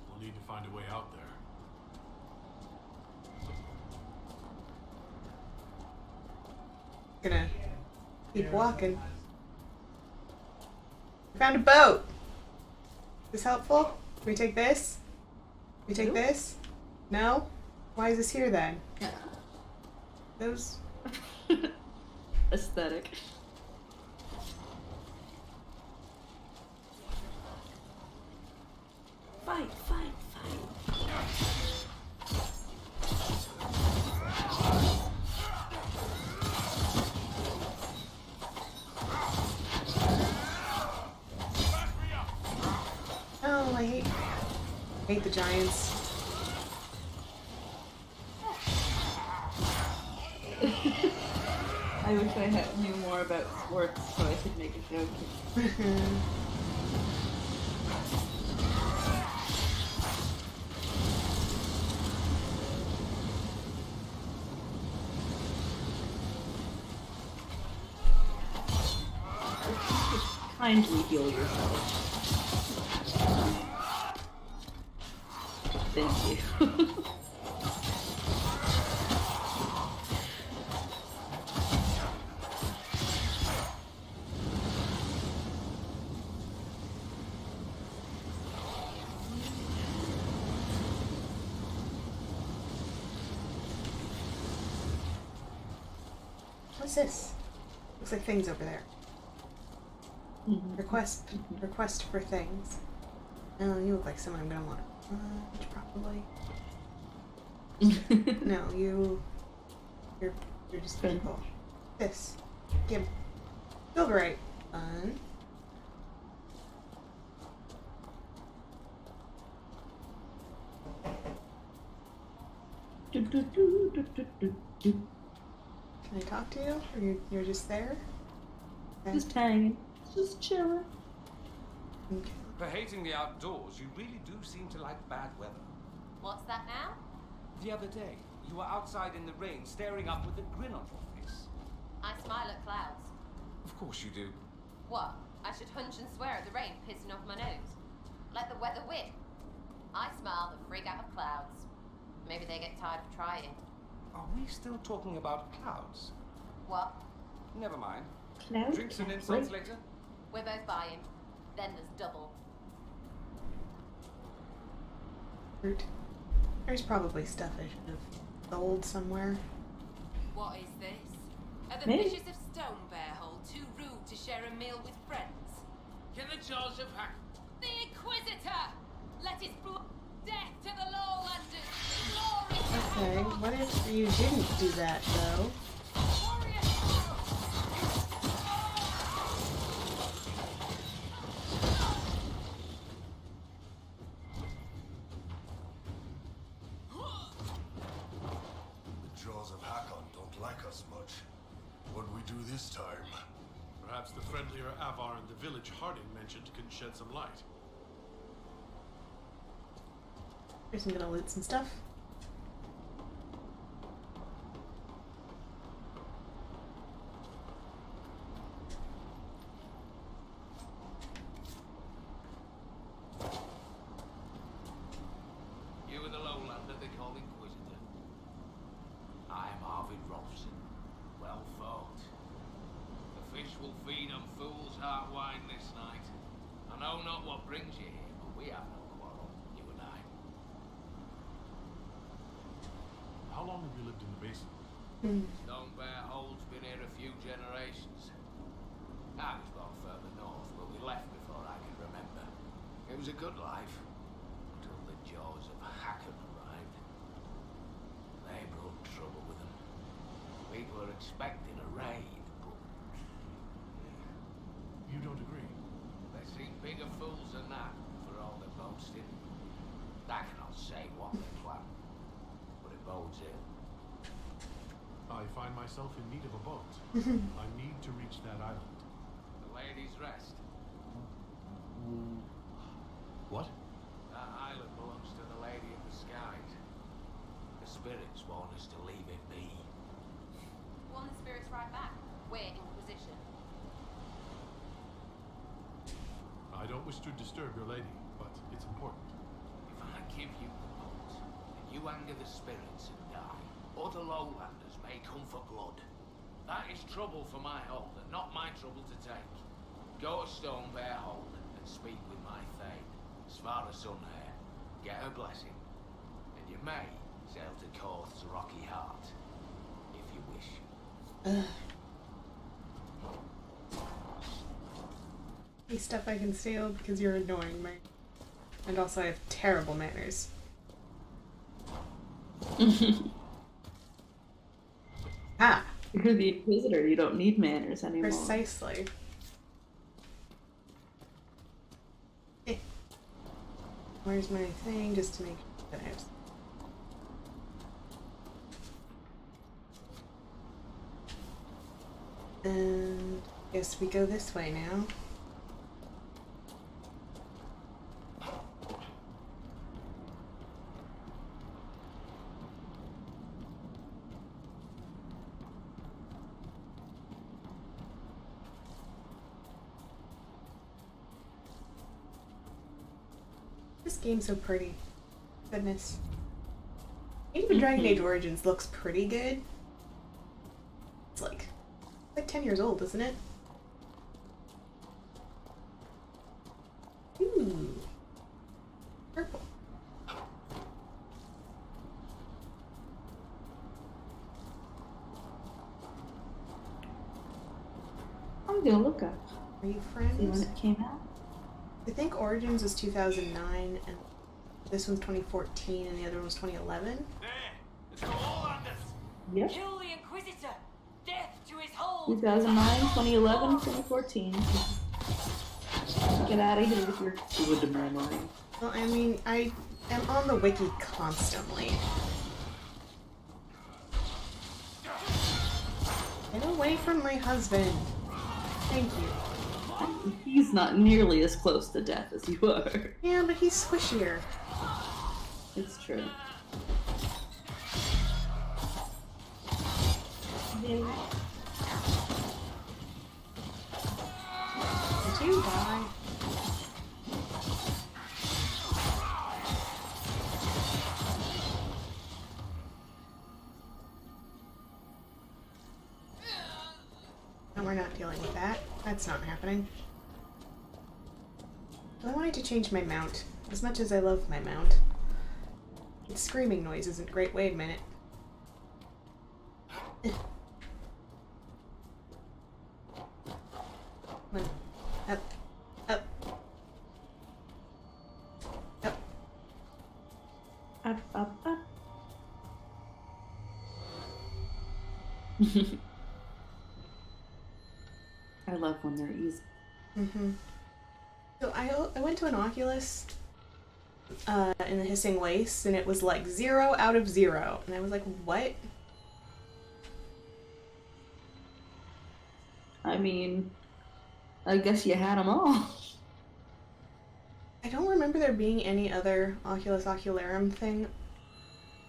We'll need to find a way out there. Gonna keep walking. Found a boat. Is this helpful? Can we take this? Can we take this? No? Why is this here then? Those Aesthetic. Fight, fight, fight. Oh, I hate the giants. I wish I knew more about sports so I could make a joke. Kindly heal yourself. Thank you. What's this? Looks like things over there. Request for things. Oh, you look like someone I'm gonna want to probably. No, you're just people. This. Give. Silverite. Fun. Can I talk to you? Or you're just there? Okay. Just hanging. Just chilling. Okay. For hating the outdoors, you really do seem to like bad weather. What's that now? The other day, you were outside in the rain, staring up with a grin on your face. I smile at clouds. Of course you do. What? I should hunch and swear at the rain pissing off my nose? Let the weather whip. I smile the freak out of clouds. Maybe they get tired of trying. Are we still talking about clouds? What? Never mind. Clouds? Drinks and insults later? We're both buying. Then there's double. Fruit. There's probably stuff I should have sold somewhere. What is this? Are the Maybe. fishes of Stonebearhole too rude to share a meal with friends? Can the Jaws of Hakkon... The Inquisitor! Let his blood death to the Lowlanders! Glory! Okay, what if you didn't do that though? The Jaws of Hakkon don't like us much. What do we do this time? Perhaps the friendlier Avar in the village Harding mentioned can shed some light. Here's I'm gonna loot some stuff. You are the lowlander they call Inquisitor. I am Arvid Robson. Well fought. The fish will feed on fool's heart wine this night. I know not what brings you here, but we have no quarrel, you and I. How long have you lived in the basin? Stonebearhole's been here a few generations. I was born further north, but we left before I could remember. It was a good life, until the Jaws of Hakkon arrived. They brought trouble with them. People are expecting a raid, but... You don't agree? They seem bigger fools than that, for all their boasting. I cannot say what they plan, but it bodes ill. I find myself in need of a boat. I need to reach that island. The Lady's Rest. What? That island belongs to the Lady of the Skies. The spirits want us to leave it be. Warn the spirits right back. We're Inquisition. I don't don't wish to disturb your lady, but it's important. If I give you the boat, and you anger the spirits and die, other lowlanders may come for blood. That is trouble for my hold, and not my trouble to take. Go to Stonebear Hold and speak with my thane, Svara Sunhair. Get her blessing, and you may sail to Korth's rocky heart, if you wish. Hey, Steph, I can steal because you're annoying me. And also I have terrible manners. Ah! You're the Inquisitor, you don't need manners anymore. Precisely. Eh. Where's my thing, just to make sure that I have... And guess we go this way now. This game's so pretty. Goodness. Even Dragon Age Origins looks pretty good. It's like 10 years old, isn't it? Ooh. Purple. I'm gonna look up. Are you friends? See when it came out? I think Origins was 2009, and this one's 2014, and the other one was 2011. Yep. Kill the Inquisitor! Death to his hold! 2009, 2011, 2014. Get out of here with your good memory. Well, I mean, I am on the wiki constantly. Get away from my husband. Thank you. He's not nearly as close to death as you are. Yeah, but he's squishier. It's true. Did you die? No, we're not dealing with that. That's not happening. I wanted to change my mount. As much as I love my mount. Its screaming noise isn't great. Wait a minute. Come on. Up. Up. Up. Up, up, up. I love when they're easy. Mm-hmm. So I went to an Oculus in the Hissing Waste, and it was like 0 out of 0. And I was like, what? I mean, I guess you had them all. I don't remember there being any other Oculus Ocularum thing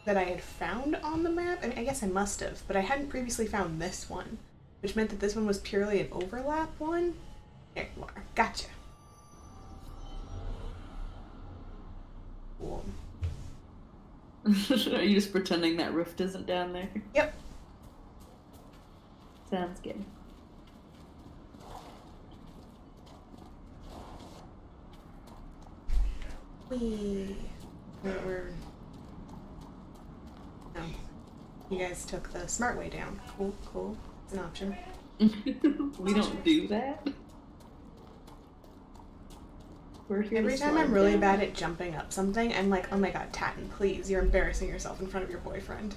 that I had found on the map. I mean, I guess I must have, but I hadn't previously found this one, which meant that this one was purely an overlap one. There you are. Gotcha. Cool. Are you just pretending that rift isn't down there? Yep. Sounds good. We're no. You guys took the smart way down. Cool, cool. It's an option. We don't do that. We're here Every to time slide I'm really down. bad at jumping up something, I'm like, oh my god, Tatton, please, you're embarrassing yourself in front of your boyfriend.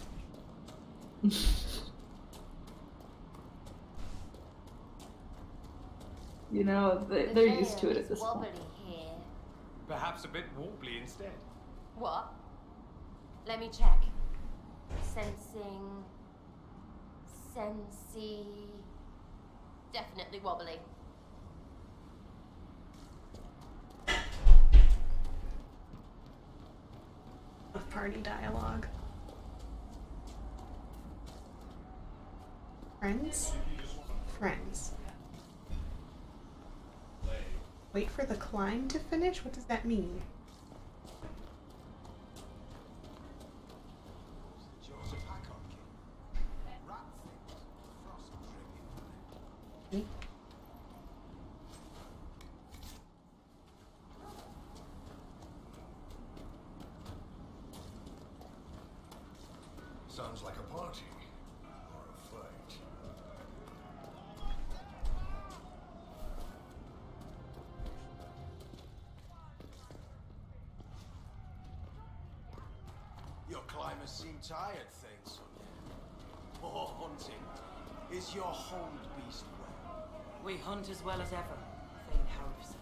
You know, they're used to it at this point. Here. Perhaps a bit wobbly instead. What? Let me check. Sensing. Sensey. Definitely wobbly. Of party dialogue. Friends? Friends. Wait for the climb to finish? What does that mean? Jaws of Hakkon king. Rat things, frost dripping. Sounds like a party. Or a fight. Your climbers seem tired, Thane Son. Or hunting. Is your hold beast well? We hunt as well as ever, Thane Harrison.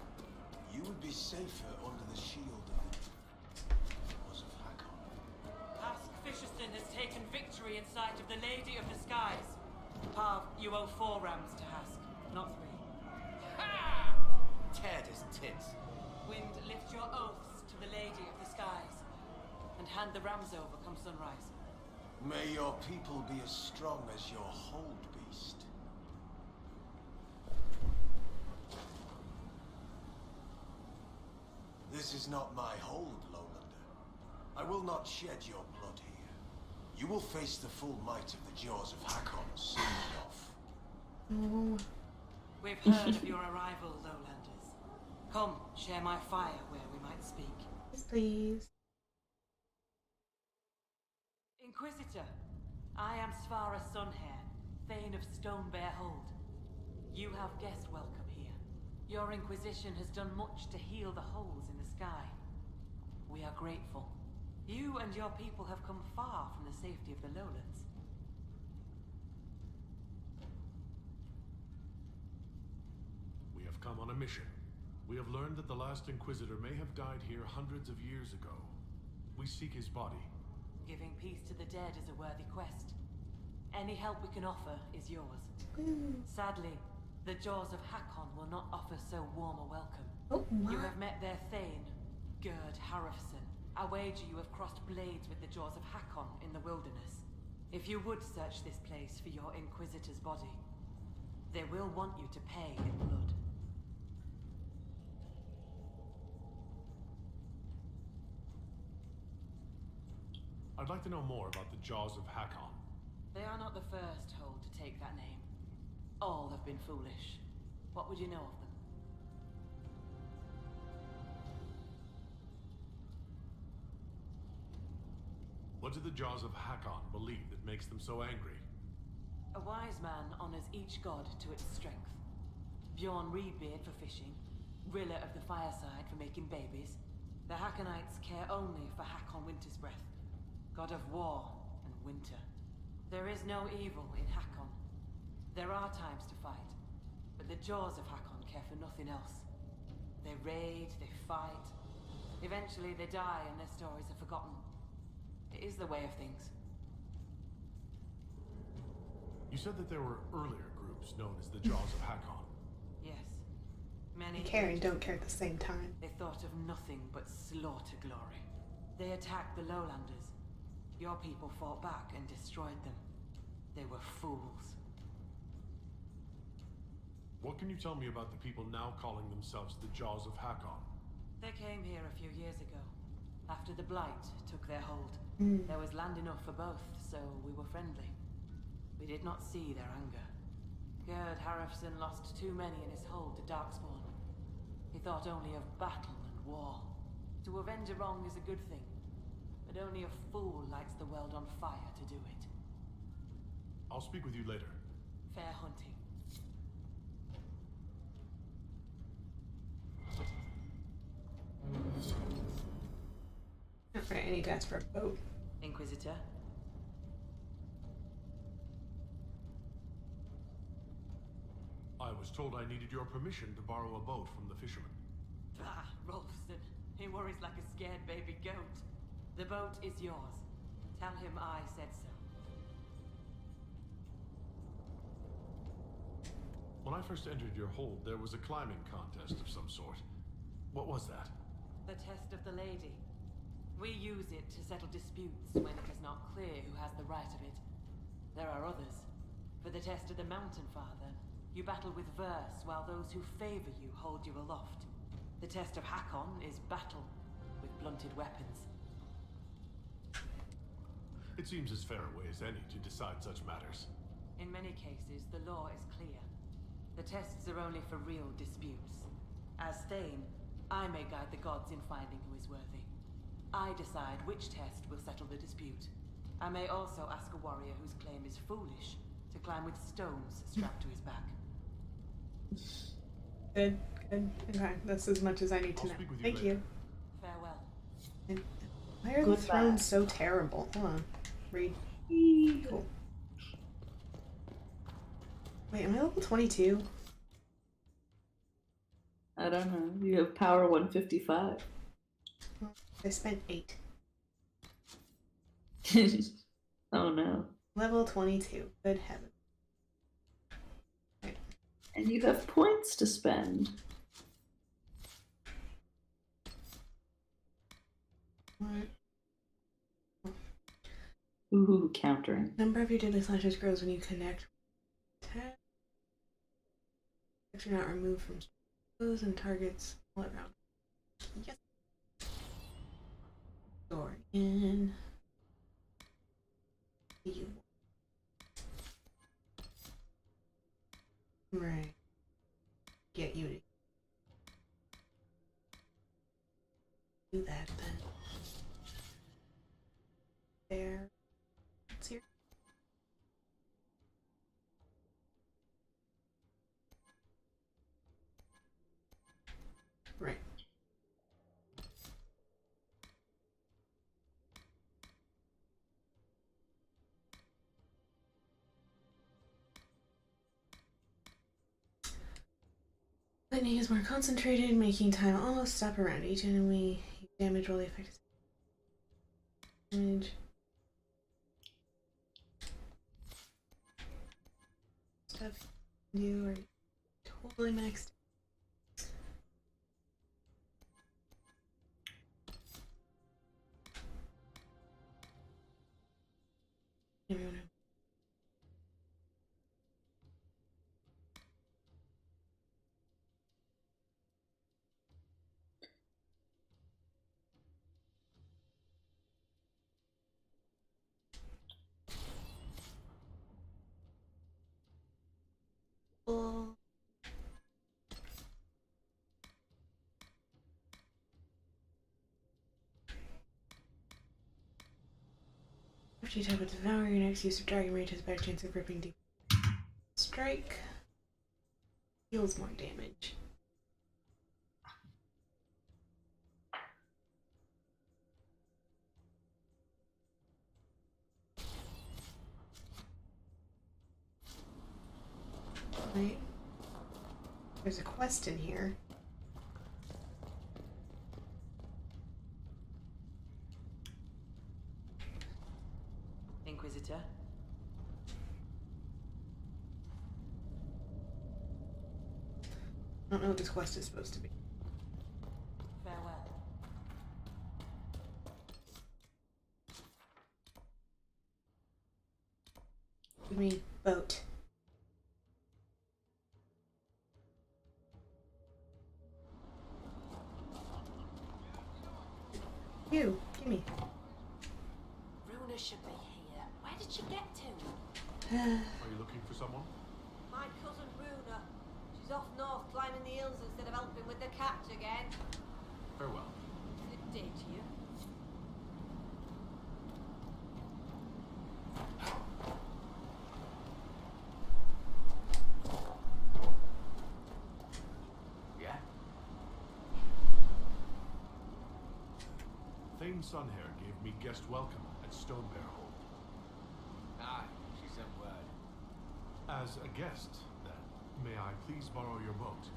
You would be safer under the shield of the Jaws of Hakkon. Ask Fisherson has taken victory in sight of the Lady of the Skies. Parv, you owe 4 rams to Hask, not 3. Ha! Teared his tits. Wind, lift your oaths to the Lady of the Skies, and hand the rams over come sunrise. May your people be as strong as your hold beast. This is not my hold, Lowlander. I will not shed your blood here. You will face the full might of the Jaws of Hakkon soon enough. Oh. We've heard of your arrival, Lowlanders. Come, share my fire where we might speak. Yes, please. Inquisitor, I am Svara Sunhair, Thane of Stonebear Hold. You have guest welcome here. Your Inquisition has done much to heal the holes in the sky. We are grateful. You and your people have come far from the safety of the lowlands. We have come on a mission. We have learned that the last Inquisitor may have died here hundreds of years ago. We seek his body. Giving peace to the dead is a worthy quest. Any help we can offer is yours. Sadly, the Jaws of Hakkon will not offer so warm a welcome. Oh, wow. You have met their Thane, Gerd Harrison. I wager you have crossed blades with the Jaws of Hakkon in the wilderness. If you would search this place for your Inquisitor's body, they will want you to pay in blood. I'd like to know more about the Jaws of Hakkon. They are not the first hold to take that name. All have been foolish. What would you know of them? What do the Jaws of Hakkon believe that makes them so angry? A wise man honors each god to its strength. Bjorn Reedbeard for fishing, Rilla of the Fireside for making babies. The Hakkonites care only for Hakkon Winter's Breath, god of war and winter. There is no evil in Hakkon. There are times to fight, but the Jaws of Hakkon care for nothing else. They raid, they fight. Eventually they die and their stories are forgotten. It is the way of things. You said that there were earlier groups known as the Jaws of Hakkon. Yes. Many Care and don't care at the same time. They thought of nothing but slaughter glory. They attacked the lowlanders. Your people fought back and destroyed them. They were fools. What can you tell me about the people now calling themselves the Jaws of Hakkon? They came here a few years ago, after the Blight took their hold. There was land enough for both, so we were friendly. We did not see their anger. Gerd Harrison lost too many in his hold to Darkspawn. He thought only of battle and war. To avenge a wrong is a good thing, but only a fool lights the world on fire to do it. I'll speak with you later. Fair hunting. Alright, I need to ask for a boat. Inquisitor? I was told I needed your permission to borrow a boat from the fisherman. Ah, Rolfston. He worries like a scared baby goat. The boat is yours. Tell him I said so. When I first entered your hold, there was a climbing contest of some sort. What was that? The test of the lady. We use it to settle disputes when it is not clear who has the right of it. There are others. For the test of the Mountain Father, you battle with verse while those who favor you hold you aloft. The test of Hakkon is battle with blunted weapons. It seems as fair a way as any to decide such matters. In many cases, the law is clear. The tests are only for real disputes. As Thane, I may guide the gods in finding who is worthy. I decide which test will settle the dispute. I may also ask a warrior whose claim is foolish to climb with stones strapped to his back. Good. Okay, that's as much as I need to know. Thank you. Farewell. And why are the thrones so terrible? Hold on. Read. Cool. Wait, am I level 22? I don't know. You have power 155. I spent 8. Oh no. Level 22. Good heaven. Right. And you have points to spend. What? Ooh, countering. Number of your deadly slashes grows when you connect. Attacks are not removed from foes and targets all around. Yes. Door in. You. Right. Get you to do that then. There. What's here? Right. Lightning is more concentrated, making time almost stop around each enemy. Damage will affect damage. Stuff you are totally maxed. Everyone. After you type with Devour, your next use of Dragon Rage has a better chance of ripping deep. Strike deals more damage. Wait. There's a quest in here. Inquisitor. I don't know what this quest is supposed to be. Farewell. Give me boat. You, give me. Runa should be here. Where did she get to? Are you looking for someone? My cousin Runa. She's off north climbing the hills instead of helping with the catch again. Farewell. Good day to you. Yeah? Thane Sunhair gave me guest welcome at Stonebear Hold. Aye, she sent word. As a guest, then, may I please borrow your boat?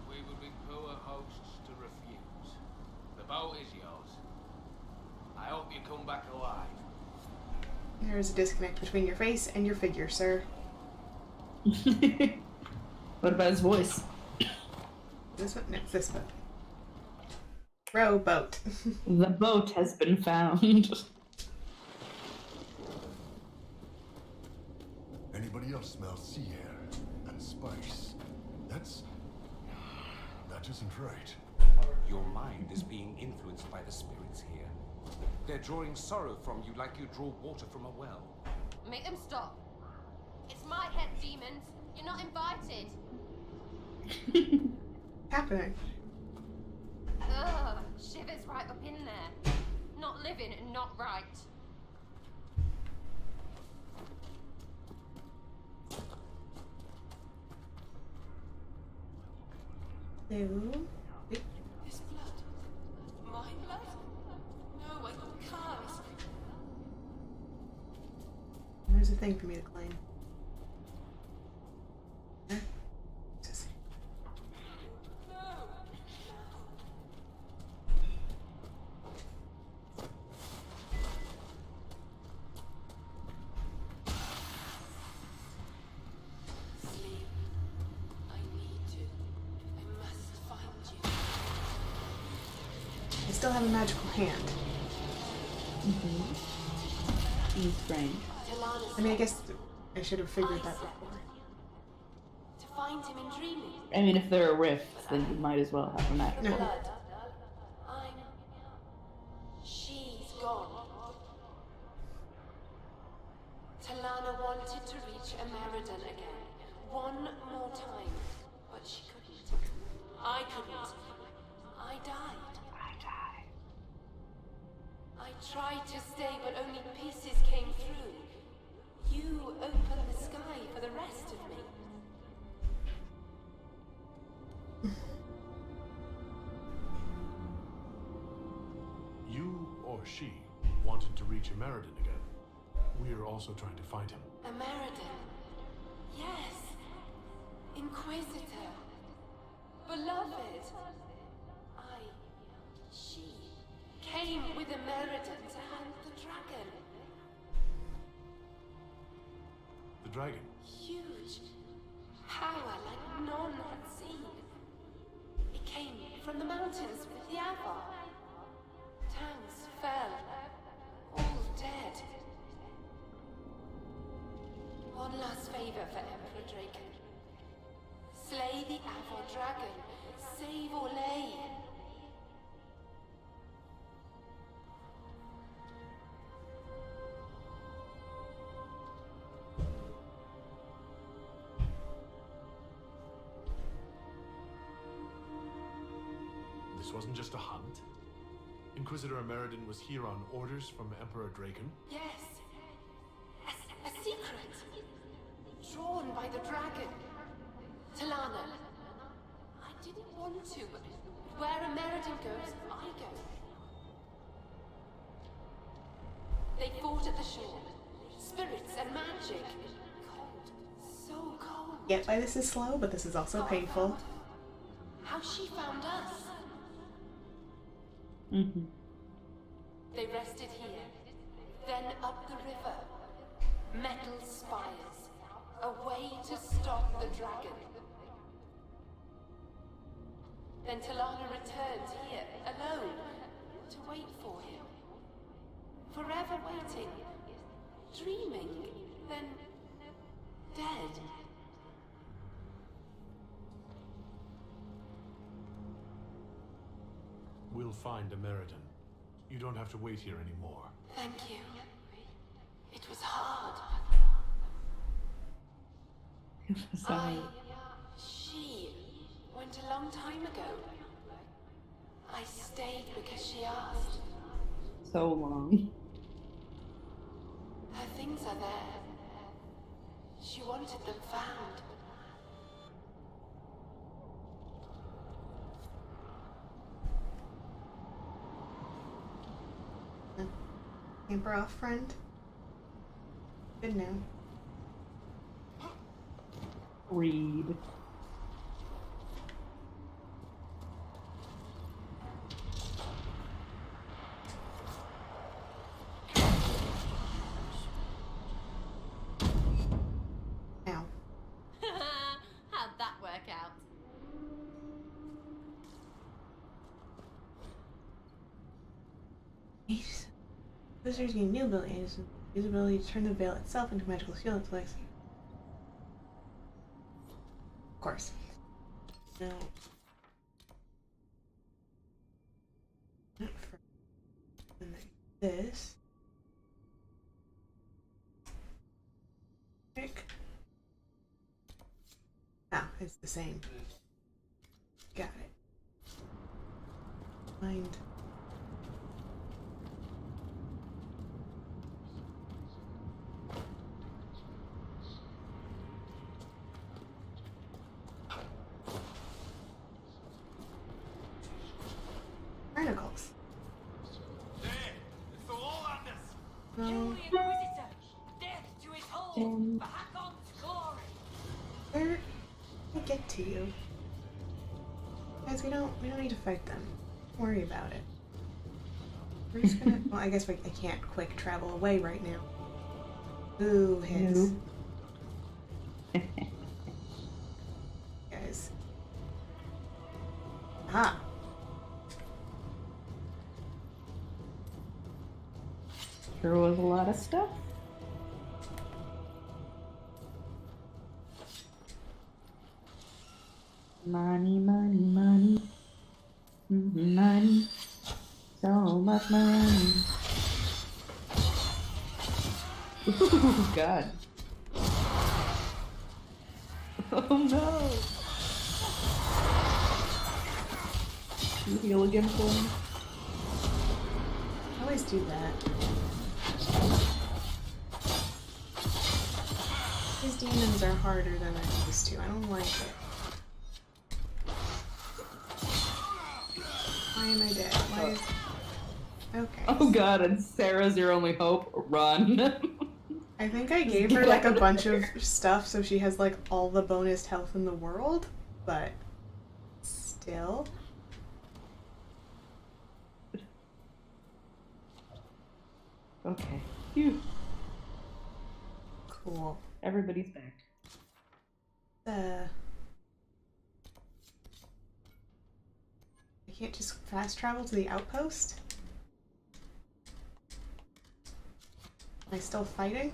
We would be poor hosts to refuse. The boat is yours. I hope you come back alive. There is a disconnect between your face and your figure, sir. What about his voice? This one? No, this boat. Row boat. The boat has been found. Anybody else smell sea air and spice? That isn't right. Your mind is being influenced by the spirits here. They're drawing sorrow from you like you draw water from a well. Make them stop. It's my head, demons. You're not invited. Happening. Ugh, shivers right up in there. Not living and not right. So, This blood. My blood? No, I can't. there's a thing for me to claim. I still have a magical hand. Seems strange. I mean, I guess I should have figured that before. To find him in dreaming. I mean, if there are rifts, then you might as well have a magical. Blood. She's gone. Talana wanted to reach Ameridan again. One more time. But she couldn't. I couldn't. I died. I tried to stay, but only pieces came through. You opened the sky for the rest of me. You or she wanted to reach Ameridan again. We're also trying to find him. Ameridan. Yes. Inquisitor. Beloved. She came with Ameridan to hunt the dragon. The dragon? Huge. Power like none had seen. It came from the mountains with the Avar. Towns fell. All dead. One last favor for Emperor Draken. Slay the Avar dragon. Save Orlais. This wasn't just a hunt. Inquisitor Ameridan was here on orders from Emperor Draken. Yes. A secret. Drawn by the dragon. Talana. I didn't want to, but where Ameridan goes, I go. They fought at the shore. Spirits and magic. Cold. So cold. Get why this is slow, but this is also painful. How she found us. Mm-hmm. They rested here, then up the river. Metal spires, a way to stop the dragon. Then Talana returned here, alone, to wait for him. Forever waiting, dreaming, then dead. We'll find Ameridan. You don't have to wait here anymore. Thank you. It was hard. She went a long time ago. I stayed because she asked. So long. Her things are there. She wanted them found. Camper off, friend. Good now. Read. Ow. How'd that work out? Visitors gain new abilities. Use ability to turn the veil itself into a magical shield that flex. Of course. No. this. Ah, it's the same. Got it. Find. Barnacles. There! It's the Lowlanders! No. Kill the Inquisitor! Death to his hold! For Hakkon's glory! Where did I get to you? Guys, we don't need to fight them. Don't worry about it. We're just gonna well, I guess I can't quick travel away right now. Ooh, hits. Guys. Ah. There was a lot of stuff. Money, money, money. Money. So much money. Oh, God. Oh, no. You heal again for me? I always do that. These demons are harder than I'm used to. I don't like it. Why am I dead? Why is... Okay. Oh god, and Sarah's your only hope. Run. I think I gave her like a bunch of stuff so she has like all the bonus health in the world, but still. Okay. Phew. Cool. Everybody's back. I can't just fast travel to the outpost? Am I still fighting?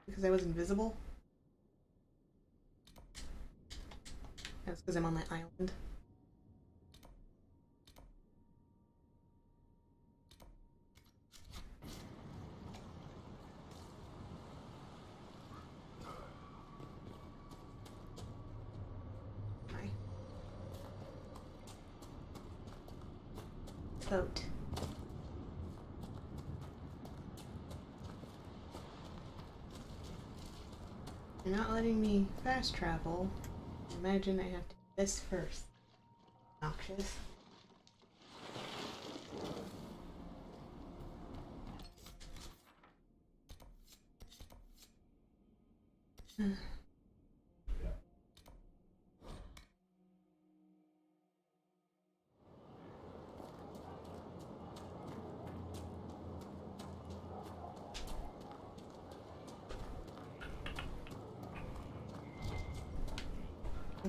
Because I was invisible? That's because I'm on that island. Boat. You're not letting me fast travel. Imagine I have to do this first. Noxious.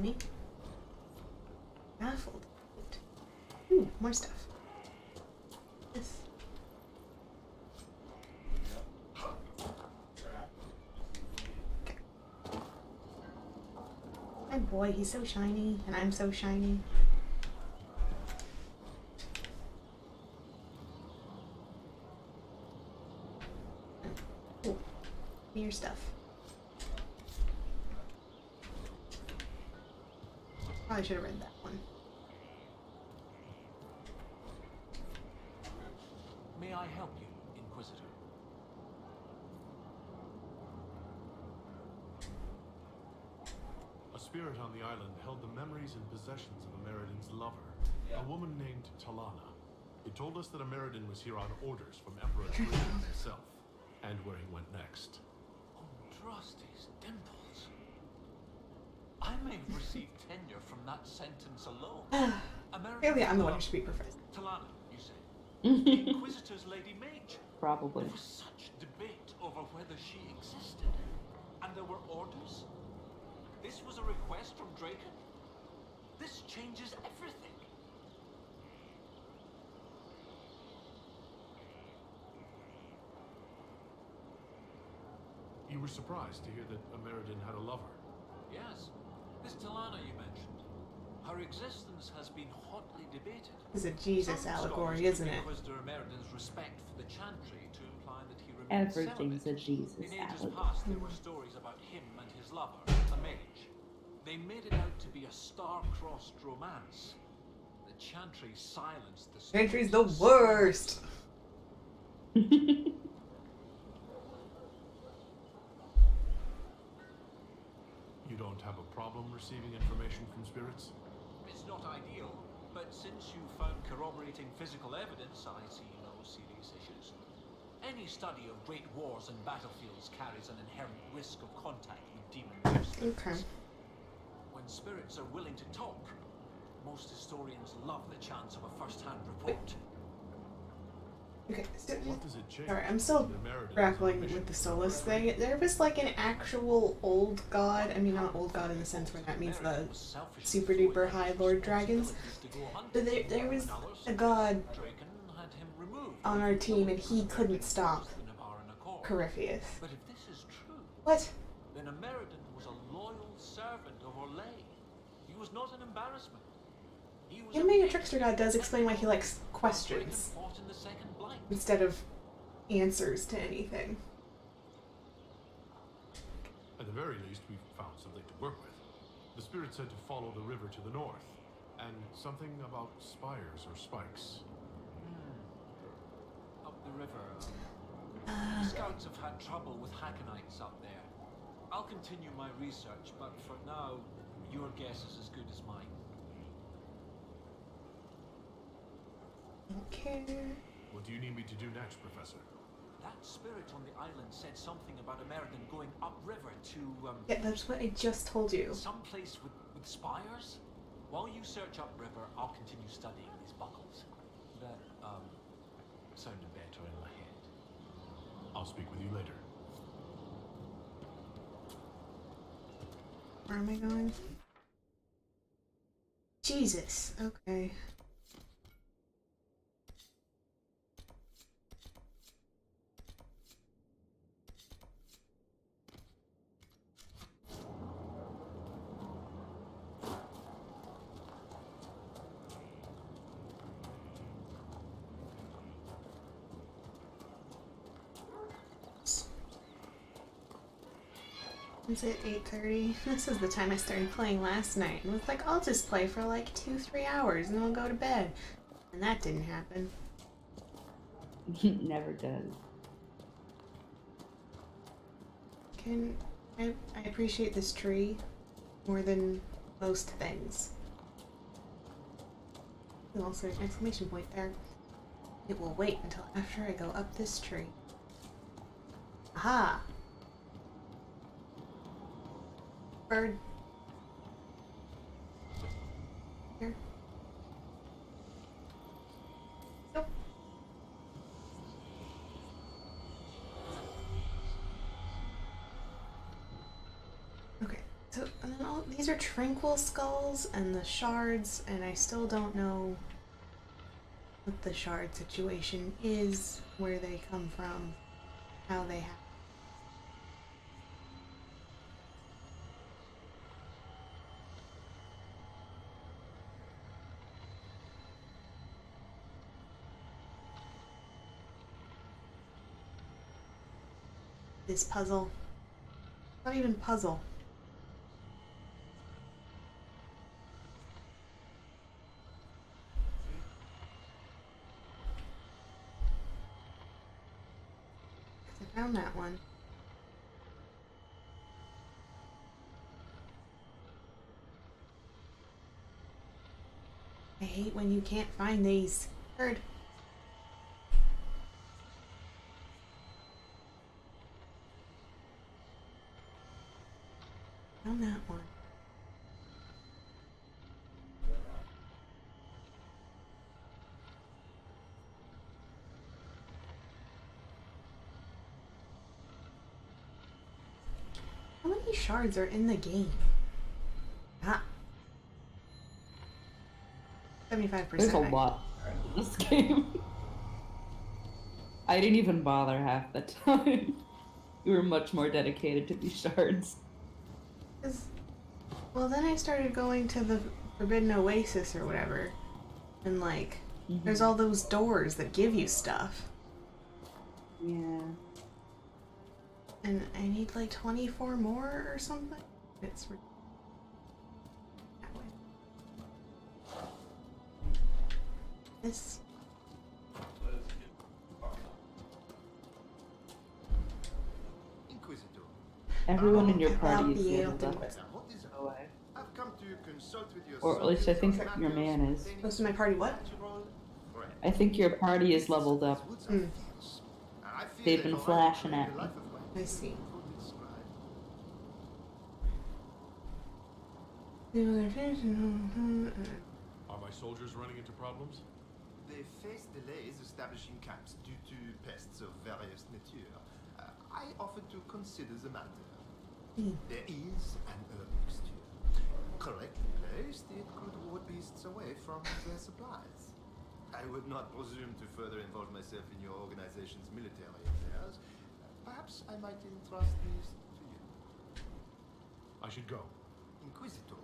Me? Baffled. Ooh, more stuff. This. Okay. My boy, he's so shiny, and I'm so shiny. Ooh, give me your stuff. Probably should have read that one. May I help you, Inquisitor? A spirit on the island held the memories and possessions of Ameridan's lover, a woman named Talana. It told us that Ameridan was here on orders from Emperor Trajan himself, and where he went next. Andraste's dimples. I may have received tenure from that sentence alone. Clearly, I'm the one who should be professor. Talana, you say? Inquisitor's Lady Mage. Probably. There was such debate over whether she existed. And there were orders? This was a request from Draken? This changes everything. You were surprised to hear that Ameridan had a lover. Yes. This Talana you mentioned. Her existence has been hotly debated. It's a Jesus Some allegory, scholars isn't took it? Inquisitor Meriden's respect for the Chantry to imply that he remained Everything's a celibate. Jesus In ages allegory. past, there were stories about him and his lover, a mage. They made it out to be a star-crossed romance. The Chantry silenced the Chantry's the worst. You don't have a problem receiving information from spirits? It's not ideal, but since you found corroborating physical evidence, I see no serious issues. Any study of great wars and battlefields carries an inherent risk of contact with demons or spirits. Okay. When spirits are willing to talk, most historians love the chance of a first-hand report. Okay, so, What does it change? sorry, I'm still when Meriden grappling with the Solus thing. There was like an actual old god. I mean, not old god in the sense where that means the super duper high lord dragons. But there was a god on our team, and he couldn't stop Corypheus. But if this is true, What? then Meriden was a loyal servant of Orlais. He was not an embarrassment. He was Him being a trickster god does explain why he likes questions fought in the Second Blight. instead of answers to anything. At the very least, we've found something to work with. The spirit said to follow the river to the north, and something about spires or spikes. Up the river. Scouts have had trouble with Hakkonites up there. I'll continue my research, but for now, your guess is as good as mine. Okay. What do you need me to do next, Professor? That spirit on the island said something about Meriden going upriver to, Yeah, that's what I just told you. someplace with spires? While you search upriver, I'll continue studying these buckles. That, sounded better in my head. I'll speak with you later. Where am I going? Jesus. Okay. Is it 8:30? This is the time I started playing last night and was like, I'll just play for like 2-3 hours and then I'll go to bed. And that didn't happen. Never does. I appreciate this tree more than most things. There's also an exclamation point there. It will wait until after I go up this tree. Aha! Bird. Here. Nope. Okay, so and then all these are tranquil skulls and the shards, and I still don't know what the shard situation is, where they come from, how they happen. This puzzle. Not even puzzle. I found that one. I hate when you can't find these. Heard. Found that one. How many shards are in the game? Ah. 75%. There's a lot in this game. I didn't even bother half the time. You were much more dedicated to these shards. Well, then I started going to the Forbidden Oasis or whatever. And like, there's all those doors that give you stuff. Yeah. And I need like 24 more or something. It's that way. This. Inquisitor. Everyone in your party I'll is be leveled able up. to- No way. I've come to consult with your Or at least I think your man is. Most of my party, what? I think your party is leveled up. They've been flashing at me. I see. Are my soldiers running into problems? They face delays establishing camps due to pests of various nature. I offered to consider the matter. There is an herb mixture. Correctly placed, it could ward beasts away from their supplies. I would not presume to further involve myself in your organization's military affairs. Perhaps I might entrust these to you. I should go. Inquisitor.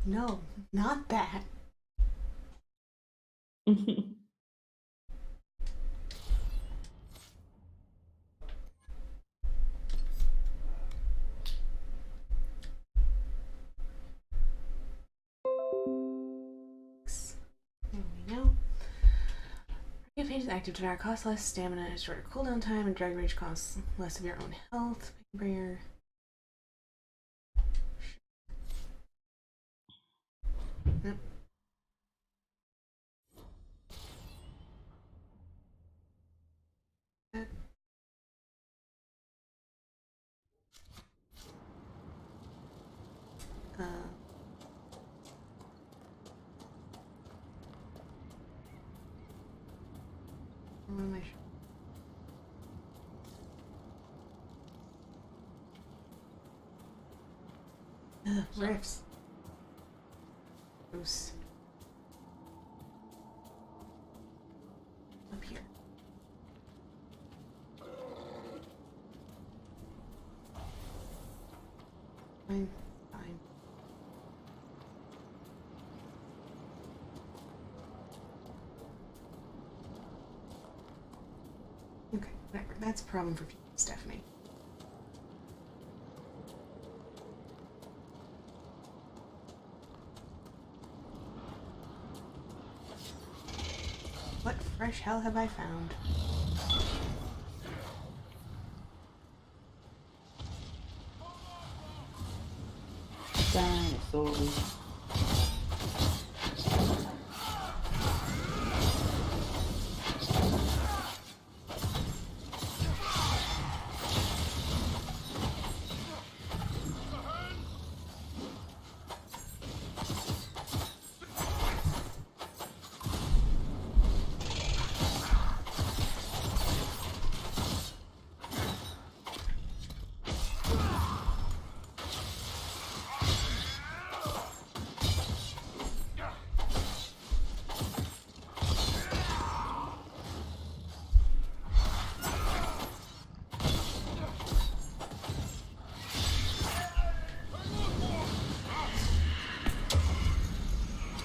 No, not that. There we go. Your page is active to our cost less stamina, is shorter cooldown time, and drag rage costs less of your own health. Bringer. Yep. Where am I? Riffs. Gross. Up here. Fine. Fine. Okay, whatever. That's a problem for Stephanie. What fresh hell have I found? Dinosaurs.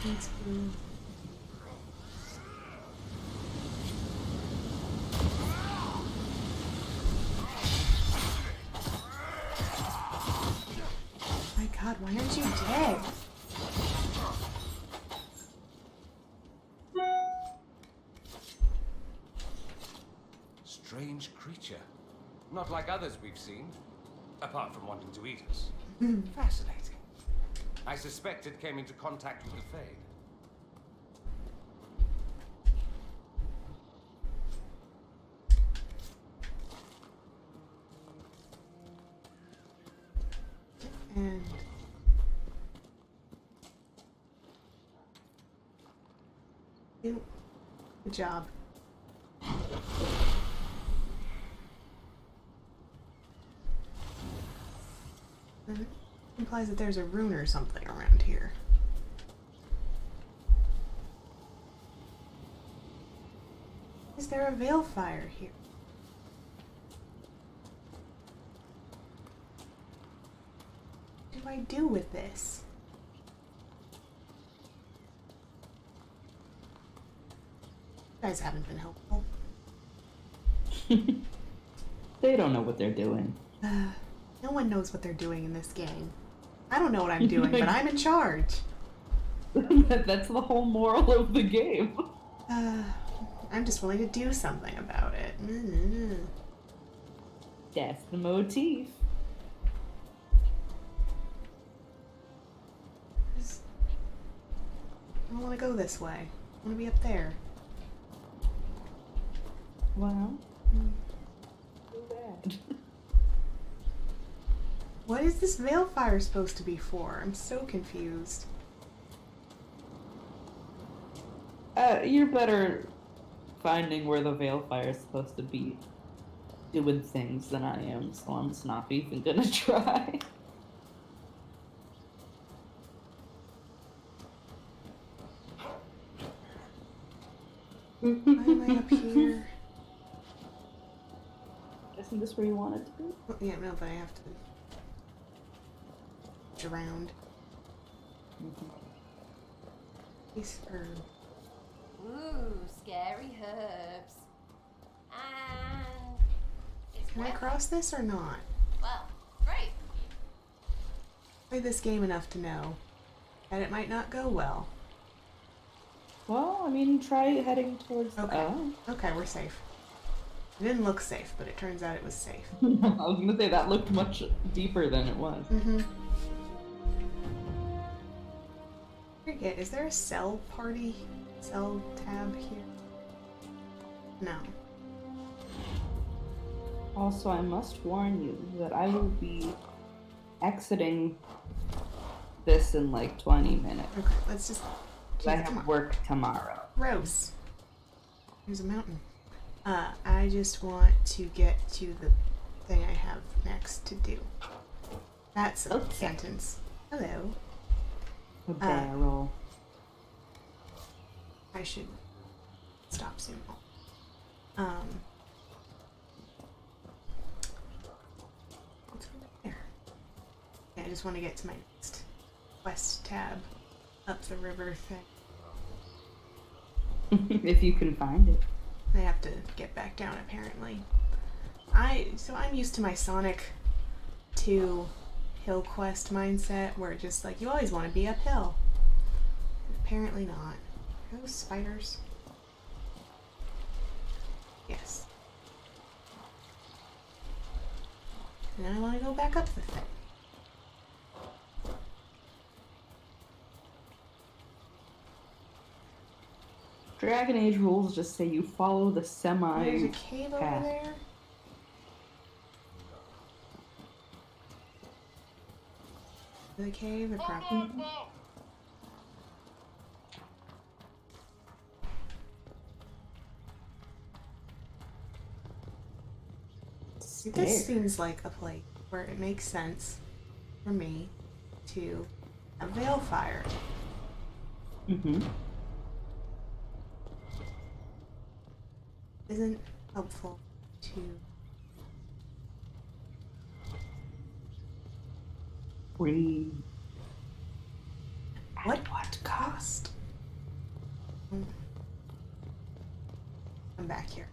That's blue. My God, why aren't you dead? Strange creature. Not like others we've seen. Apart from wanting to eat us. Fascinating. I suspect it came into contact with the Fade. And good job. That implies that there's a rune or something around here. Is there a Veilfire here? What do I do with this? You guys haven't been helpful. They don't know what they're doing. No one knows what they're doing in this game. I don't know what I'm doing, but I'm in charge. That's the whole moral of the game. I'm just willing to do something about it. That's the motif. I don't want to go this way. I want to be up there. Wow. Too bad. What is this Veilfire supposed to be for? I'm so confused. You're better finding where the Veilfire is supposed to be doing things than I am, so I'm just not even gonna try. Why am I up here? Isn't this where you want it to be? Well, yeah, no, but I have to around. This herb. Ooh, scary herbs. And it's Can I cross this or not? well, great. Played this game enough to know that it might not go well. Well, I mean, try heading towards the... Okay. Okay, we're safe. It didn't look safe, but it turns out it was safe. I was gonna say, that looked much deeper than it was. Mm-hmm. Forget, is there a cell tab here? No. Also, I must warn you that I will be exiting this in like 20 minutes. Okay, let's just... I have work tomorrow. Rose. There's a mountain. I just want to get to the thing I have next to do. That's a sentence. Hello. A barrel. I should stop soon. What's over there? Yeah, I just want to get to my next quest tab. Up the river thing. If you can find it. I have to get back down apparently. So I'm used to my Sonic 2 hill quest mindset where it's just like you always want to be uphill. Apparently not. Are those spiders? Yes. And then I want to go back up the thing. Dragon Age rules just say you follow the semi. There's a cave over there. The cave, the crap. This seems like a place where it makes sense for me to have Veilfire. Mm-hmm. Isn't helpful to read. What cost? I'm back here.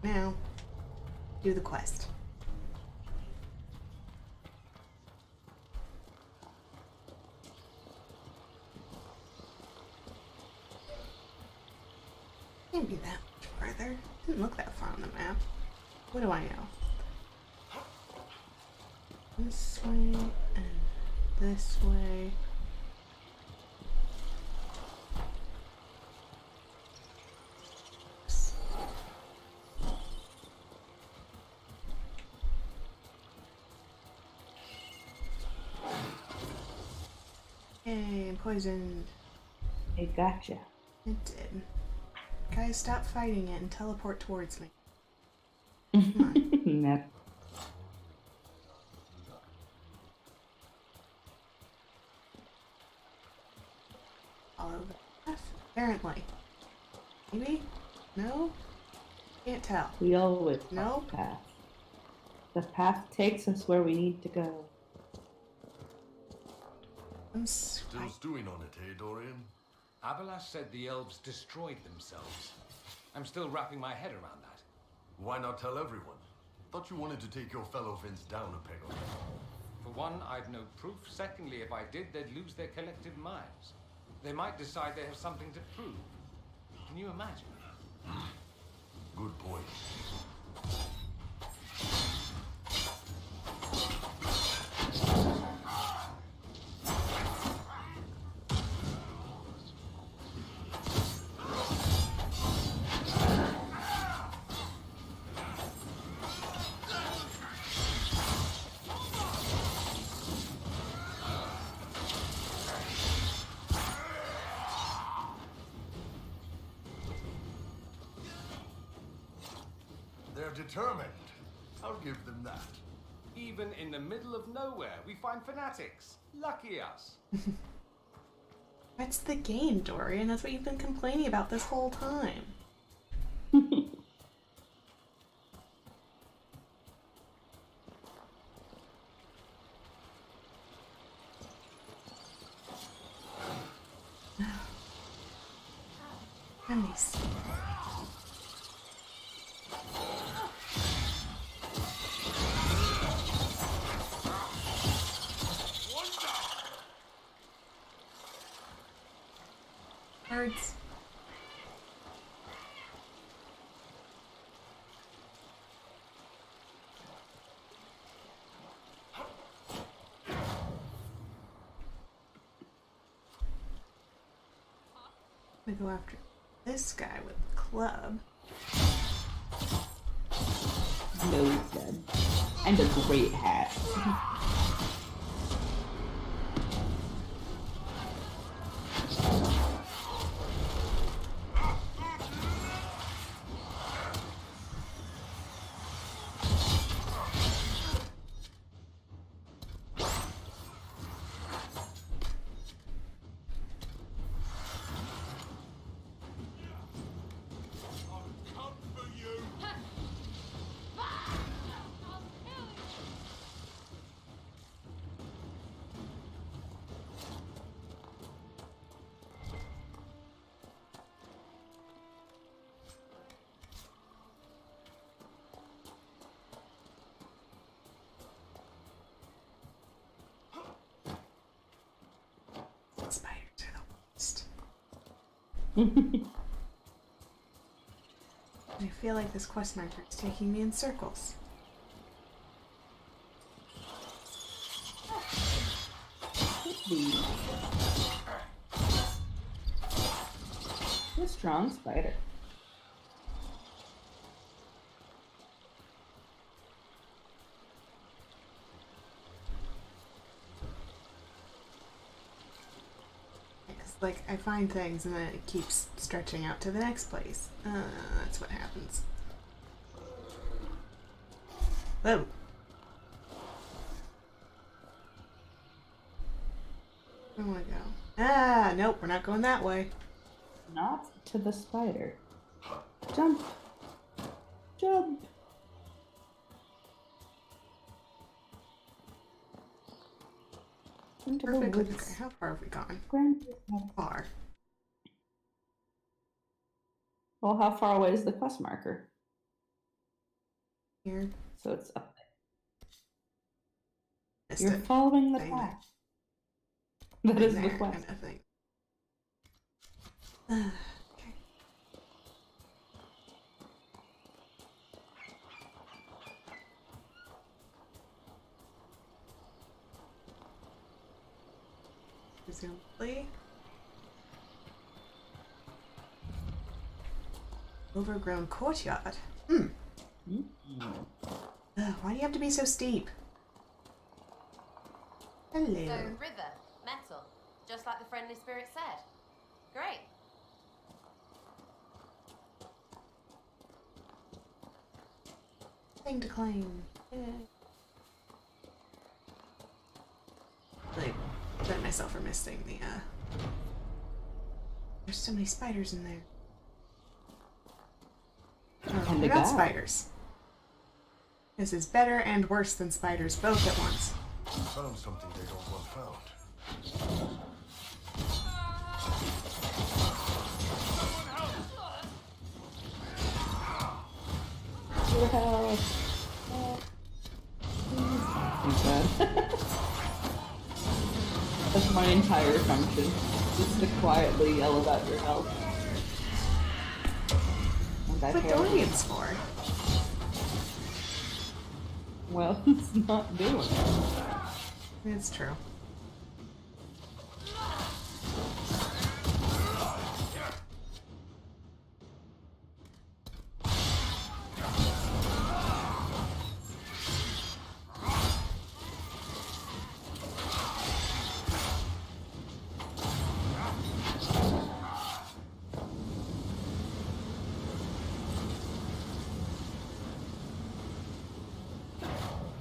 Now, do the quest. Can't be that much farther. Didn't look that far on the map. What do I know? This way and this way. Hey, I'm poisoned. It gotcha. It did. Guys, stop fighting it and teleport towards me. No. All over the path, apparently. Maybe? No? Can't tell. We always No? the path. The path takes us where we need to go. I'm Still stewing on it, eh, Dorian? Abelash said the elves destroyed themselves. I'm still wrapping my head around that. Why not tell everyone? Thought you wanted to take your fellow Finns down a peg or two. For one, I've no proof. Secondly, if I did, they'd lose their collective minds. They might decide they have something to prove. Can you imagine? Good point. They're determined. I'll give them that. Even in the middle of nowhere, we find fanatics. Lucky us. That's the game, Dorian. That's what you've been complaining about this whole time. Nice. Birds. I'm gonna go after this guy with the club. No, he's dead. And a great hat. Spiders are the worst. I feel like this quest marker is taking me in circles. A strong spider. Like, I find things and then it keeps stretching out to the next place. That's what happens. Whoa. I don't want to go. Ah, nope, we're not going that way. Not to the spider. Jump. Jump. Into the Perfectly. woods. Okay, how far have we gone? Far. Well, how far away is the quest marker? Here. So it's up Missed there. You're it. following the Dang path. it. That is the There, quest. kind of thing. Okay. Presumably. Overgrown courtyard. Why do you have to be so steep? Hello. So, river, metal, just like the friendly spirit said. Great. Thing to claim. Yeah. Like, prevent myself from missing the, There's so many spiders in there. Oh, they're not spiders. This is better and worse than spiders, both at once. Found something they don't want found. Your house. That's my entire function. Just to quietly yell about your health. That's what Dorian's for. Well, it's not doing it. It's true.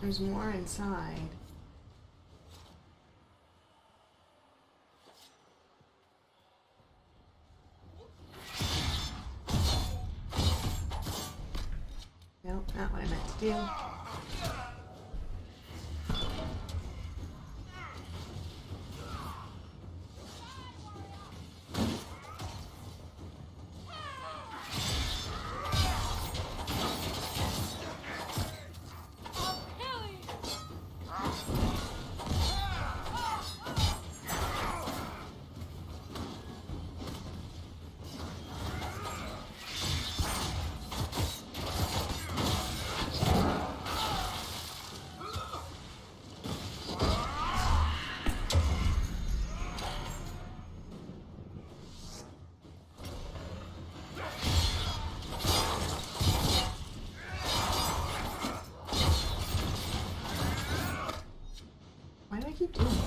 There's more inside. Nope, not what I meant to do. Why do I keep doing that?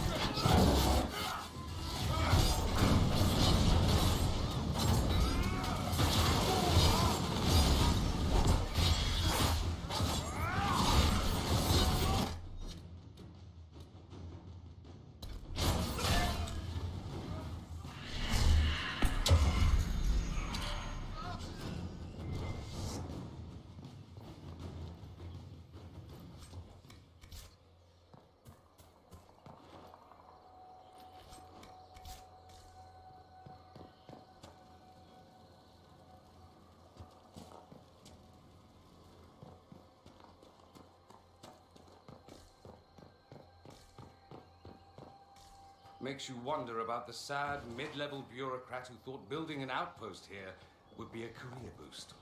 Makes you wonder about the sad, mid-level bureaucrat who thought building an outpost here would be a career boost.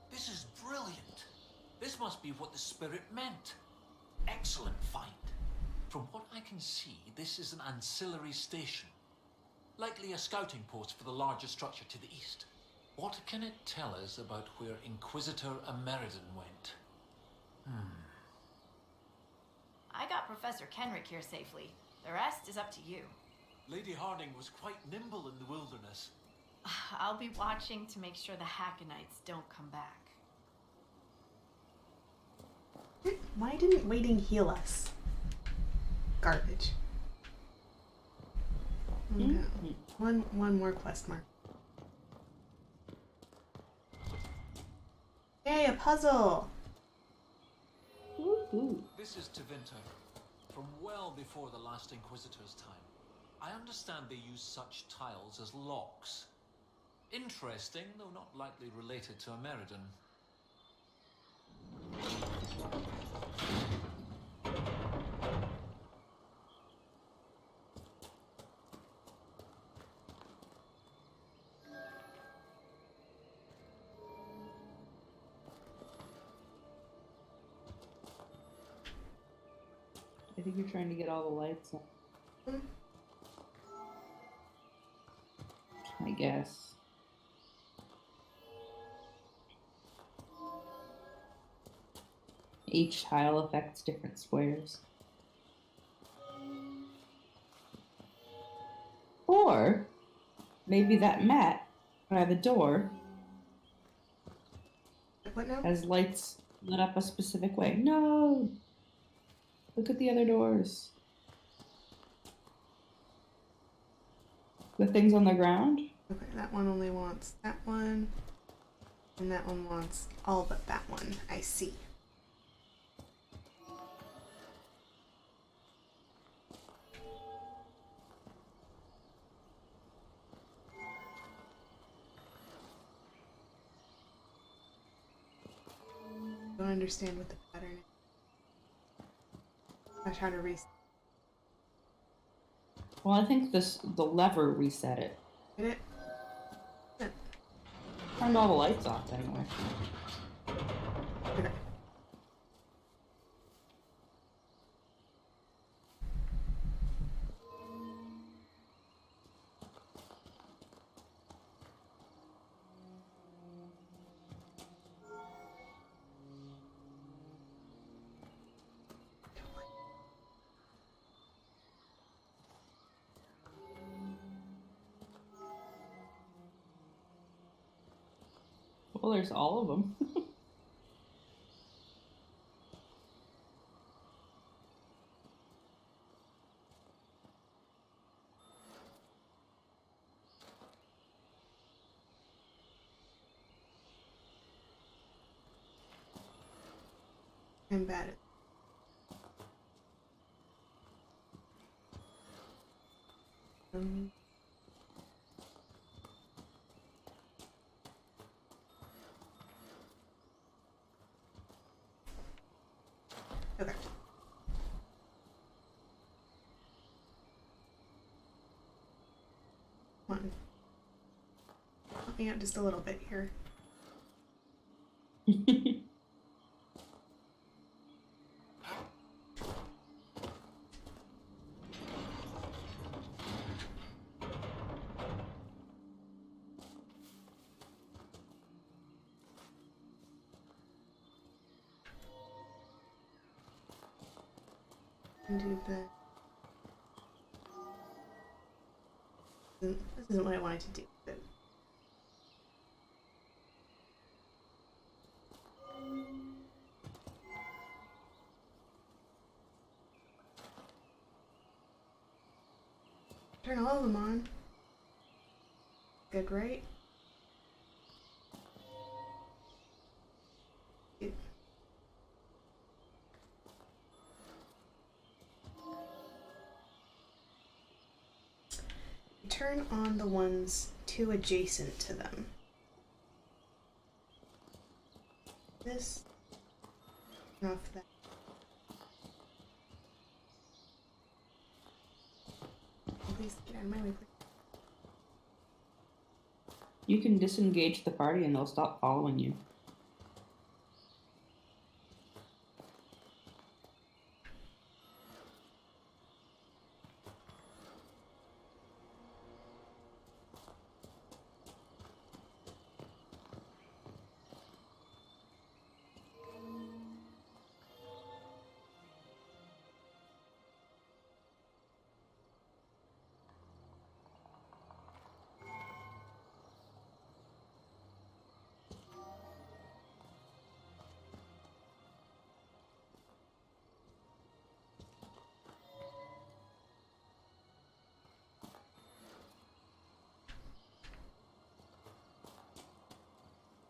This is brilliant. This must be what the spirit meant. Excellent find. From what I can see, this is an ancillary station. Likely a scouting post for the larger structure to the east. What can it tell us about where Inquisitor Ameridan went? I got Professor Kenrick here safely. The rest is up to you. Lady Harding was quite nimble in the wilderness. I'll be watching to make sure the Hakkonites don't come back. Why didn't waiting heal us? Garbage. Okay. One more quest mark. Yay, a puzzle! This is Tevinter, from well before the last Inquisitor's time. I understand they use such tiles as locks. Interesting, though not likely related to Ameridan. I think you're trying to get all the lights on. I guess. Each tile affects different squares. Or maybe that mat by the door What now? has lights lit up a specific way. No! Look at the other doors. The things on the ground? Okay, that one only wants that one. And that one wants all but that one. I see. Don't understand what the pattern is. I try to reset. Well, I think the lever reset it. Did it? Turned all the lights off anyway. Okay. Well, there's all of them. I'm bad at okay. Come on. Help me out just a little bit here. Do the. This isn't what I wanted to do. But... Turn all of them on. Good, right? It... Turn on the ones two adjacent to them. This. Off that. Please get out of my way, please. You can disengage the party and they'll stop following you.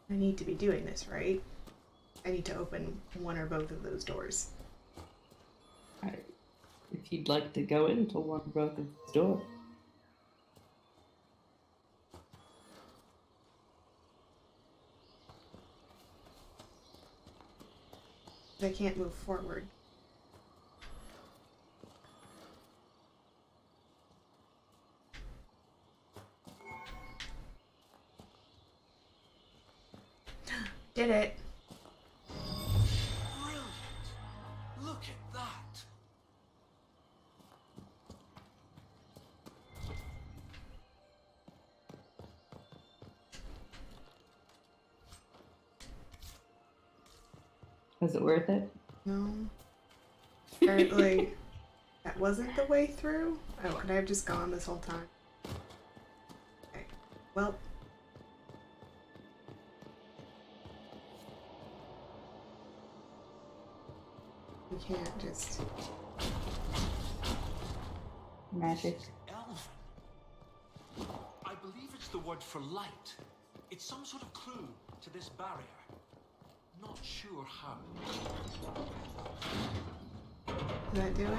I need to be doing this, right? I need to open one or both of those doors. If you'd like to go into one or both of the doors. I can't move forward. Did it. Brilliant! Look at that! Was it worth it? No. Apparently, that wasn't the way through? Oh, could I have just gone this whole time? Okay. Well. You can't just... Magic. Elven. I believe it's the word for light. It's some sort of clue to this barrier. Not sure how. Did that do it?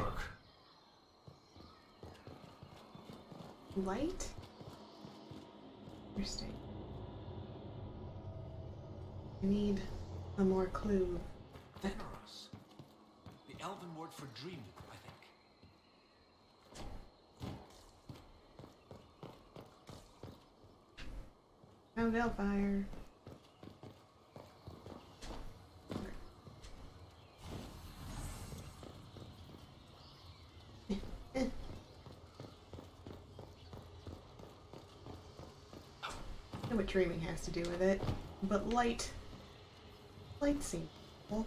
Light? Interesting. I need a more clue. Venerous. The elven word for dream, I think. Found Hellfire. I know what dreaming has to do with it, but light seems cool.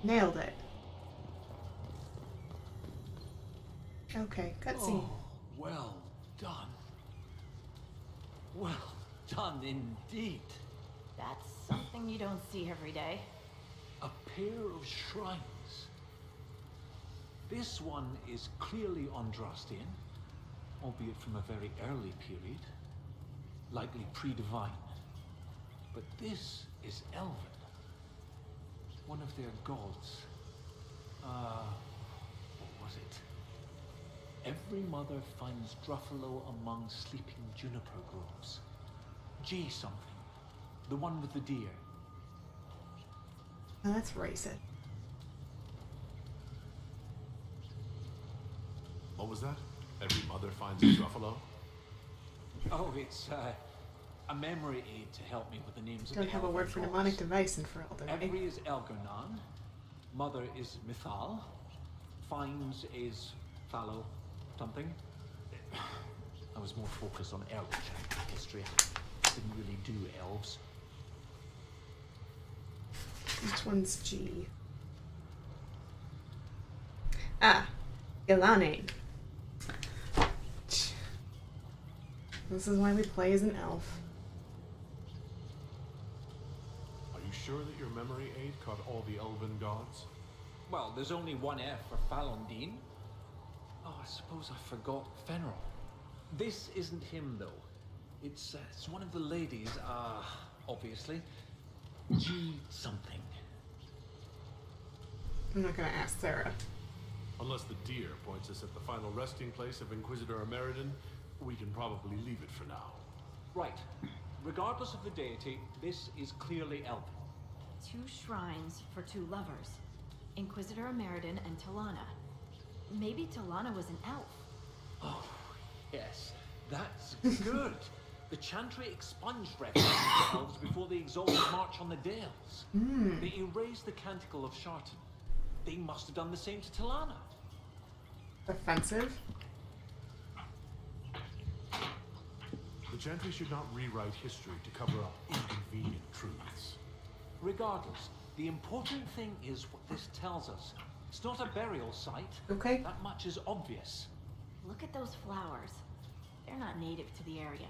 Nailed it. Okay, cutscene. Oh, well done. Well done indeed. That's something you don't see every day. A pair of shrines. This one is clearly Andrastian, albeit from a very early period, likely pre-divine. But this is elven. One of their gods. What was it? Every mother finds Druffalo among sleeping juniper groves. G something. The one with the deer. Oh, that's racist. What was that? Every mother finds a Druffalo? Oh, it's a memory aid to help me with the names of Don't the have a word for mnemonic device in Ferelden. Every is Elgernon. Mother is Mythal. Finds is Fallow something. I was more focused on Elvish history. Didn't really do elves. Which one's G? Ah, Ilane. This is why we play as an elf. Are you sure that your memory aid caught all the elven gods? Well, there's only one F for Falondine. Oh, I suppose I forgot Fenrir. This isn't him, though. It's one of the ladies, obviously. G something. I'm not gonna ask Sarah. Unless the deer points us at the final resting place of Inquisitor Ameridan, we can probably leave it for now. Right. Regardless of the deity, this is clearly elven. 2 shrines for 2 lovers. Inquisitor Ameridan and Talana. Maybe Talana was an elf. Oh, yes. That's good. The Chantry expunged references to elves before the Exalted March on the Dales. They erased the Canticle of Sharton. They must have done the same to Talana. Offensive? The Chantry should not rewrite history to cover up inconvenient truths. Regardless, the important thing is what this tells us. It's not a burial site. Okay. That much is obvious. Look at those flowers. They're not native to the area.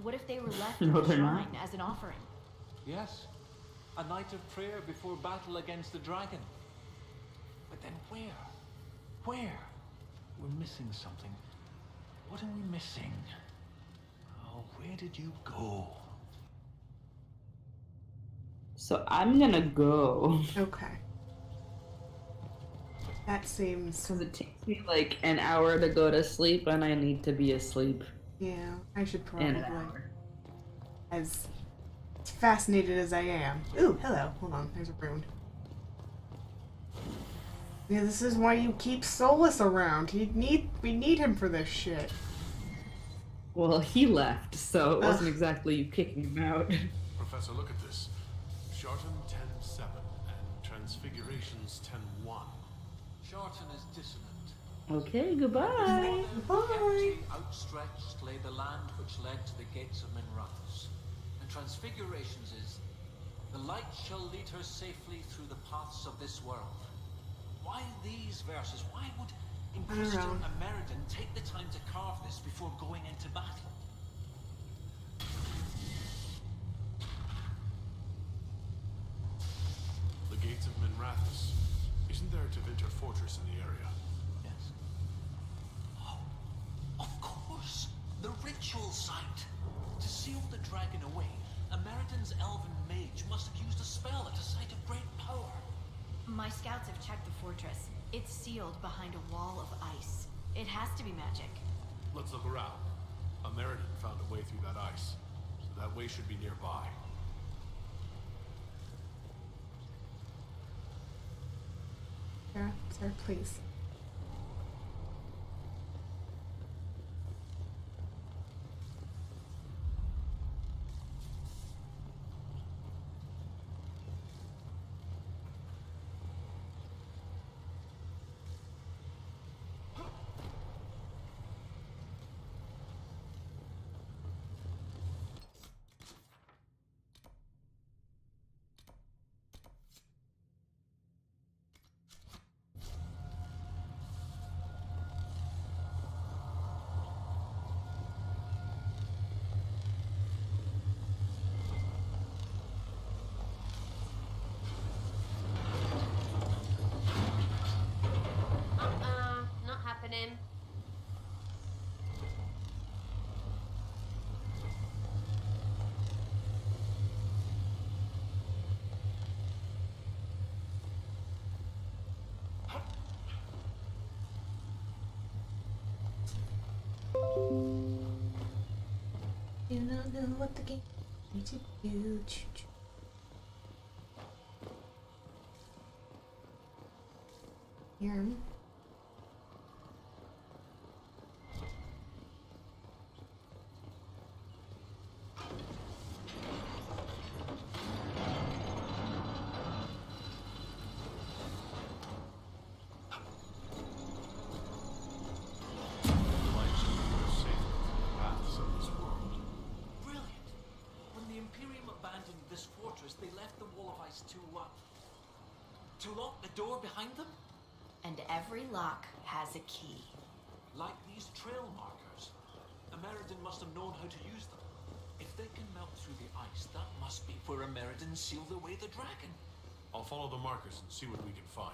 What if they were left No, in the they're shrine not. as an offering? Yes. A night of prayer before battle against the dragon. But then where? Where? We're missing something. What are we missing? Oh, where did you go? So I'm gonna go. Okay. That seems... Because it takes me like an hour to go to sleep and I need to be asleep. Yeah, I should In probably... an hour. As fascinated as I am. Ooh, hello. Hold on, there's a rune. Yeah, this is why you keep Solus around. We need him for this shit. Well, he left, so it wasn't exactly you kicking him out. Professor, look at this. Sharton 10-7 and Transfigurations 10-1. Sharton is dissonant. Okay, goodbye. Bye. Outstretched lay the land which led to the gates of Minrathus. and Transfigurations is, the light shall lead her safely through the paths of this world. Why these verses? Why would Inquisitor Ameridan take the time to carve this before going into battle? The gates of Minrathous. Isn't there a Tevinter fortress in the area? Yes. Oh, of course! The ritual site! To seal the dragon away, Ameridan's elven mage must have used a spell at a site of great power. My scouts have checked the fortress. It's sealed behind a wall of ice. It has to be magic. Let's look around. Ameridan found a way through that ice, so that way should be nearby. Sir, please. Not happening. You don't know what the game need to do. Here. Brilliant! When the Imperium abandoned this fortress, they left the wall of ice to lock the door behind them? And every lock has a key. Like these trail markers. Ameridan must have known how to use them. If they can melt through the ice, that must be where Ameridan sealed away the dragon. I'll follow the markers and see what we can find.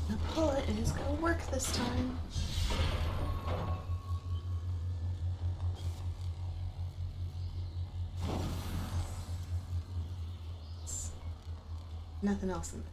The bullet is gonna work this time. Nothing else in there.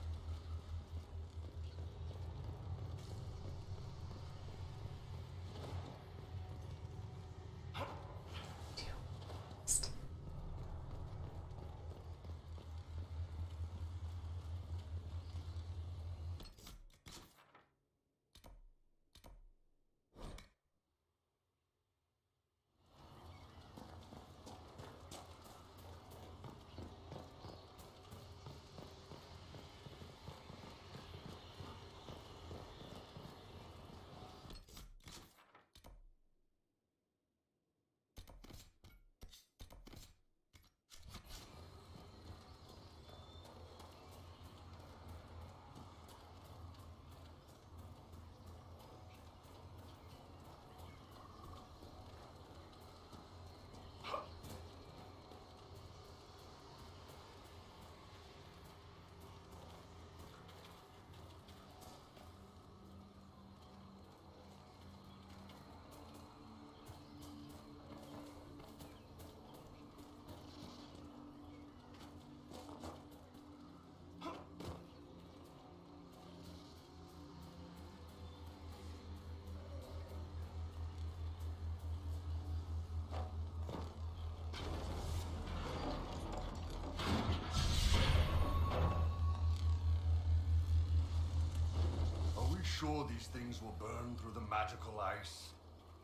sure these things will burn through the magical ice?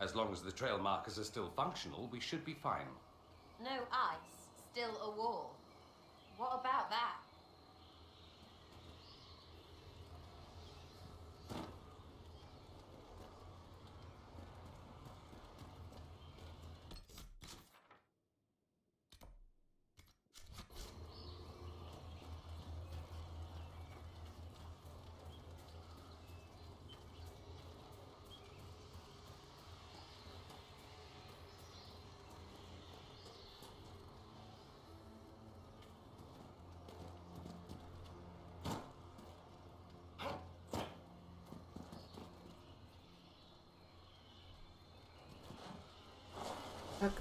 As long as the trail markers are still functional, we should be fine. No ice, still a wall. What about that? Fuck.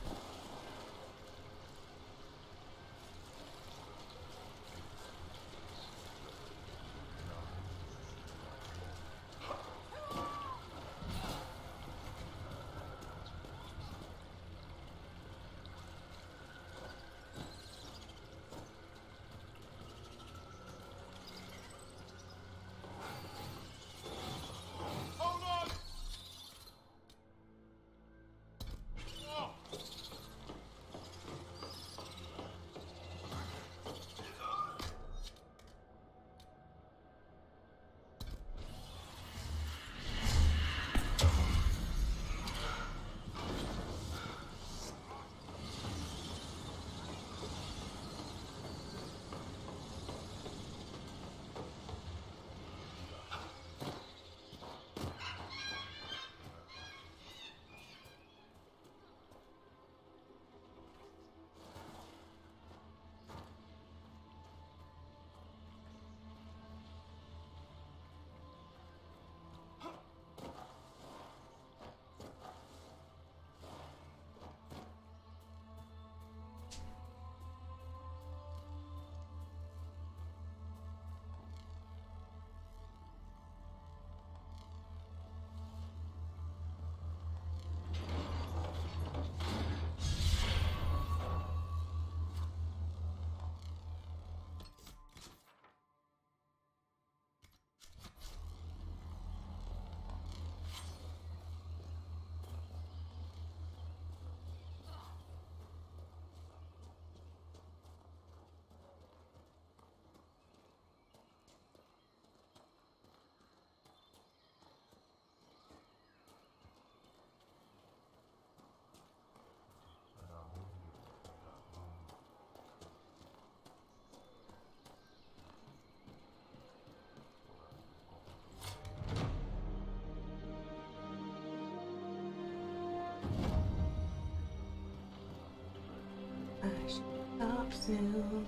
I should stop soon.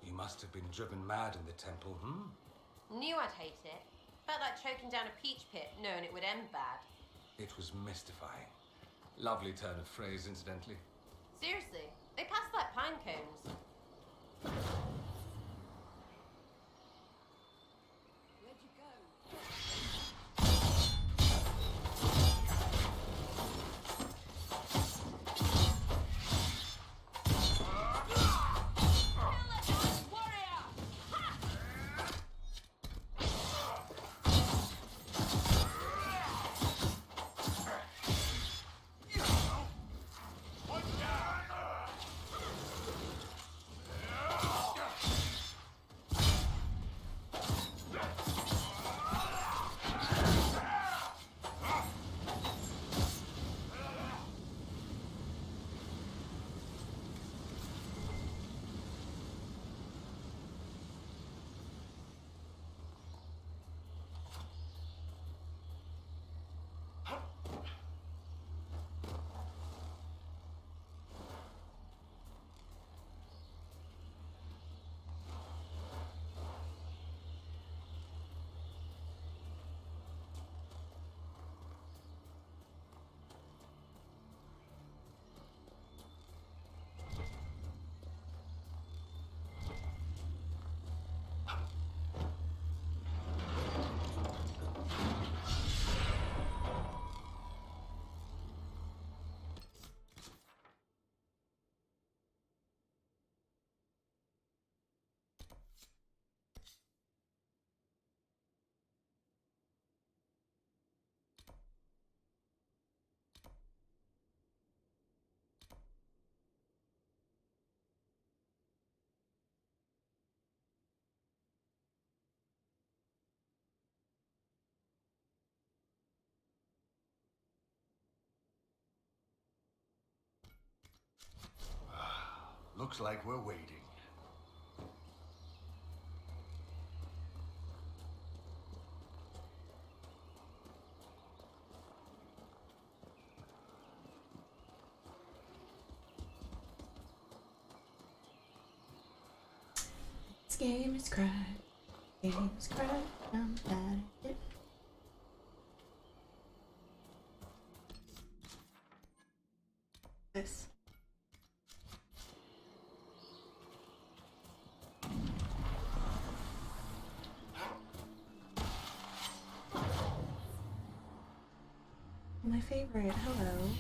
You must have been driven mad in the temple, Knew I'd hate it. Felt like choking down a peach pit, knowing it would end bad. It was mystifying. Lovely turn of phrase, incidentally. Seriously, they passed like pine cones. Where'd you go? Looks like we're waiting. This game is crap. Game is crap. I'm bad at it. This. My favorite. Hello.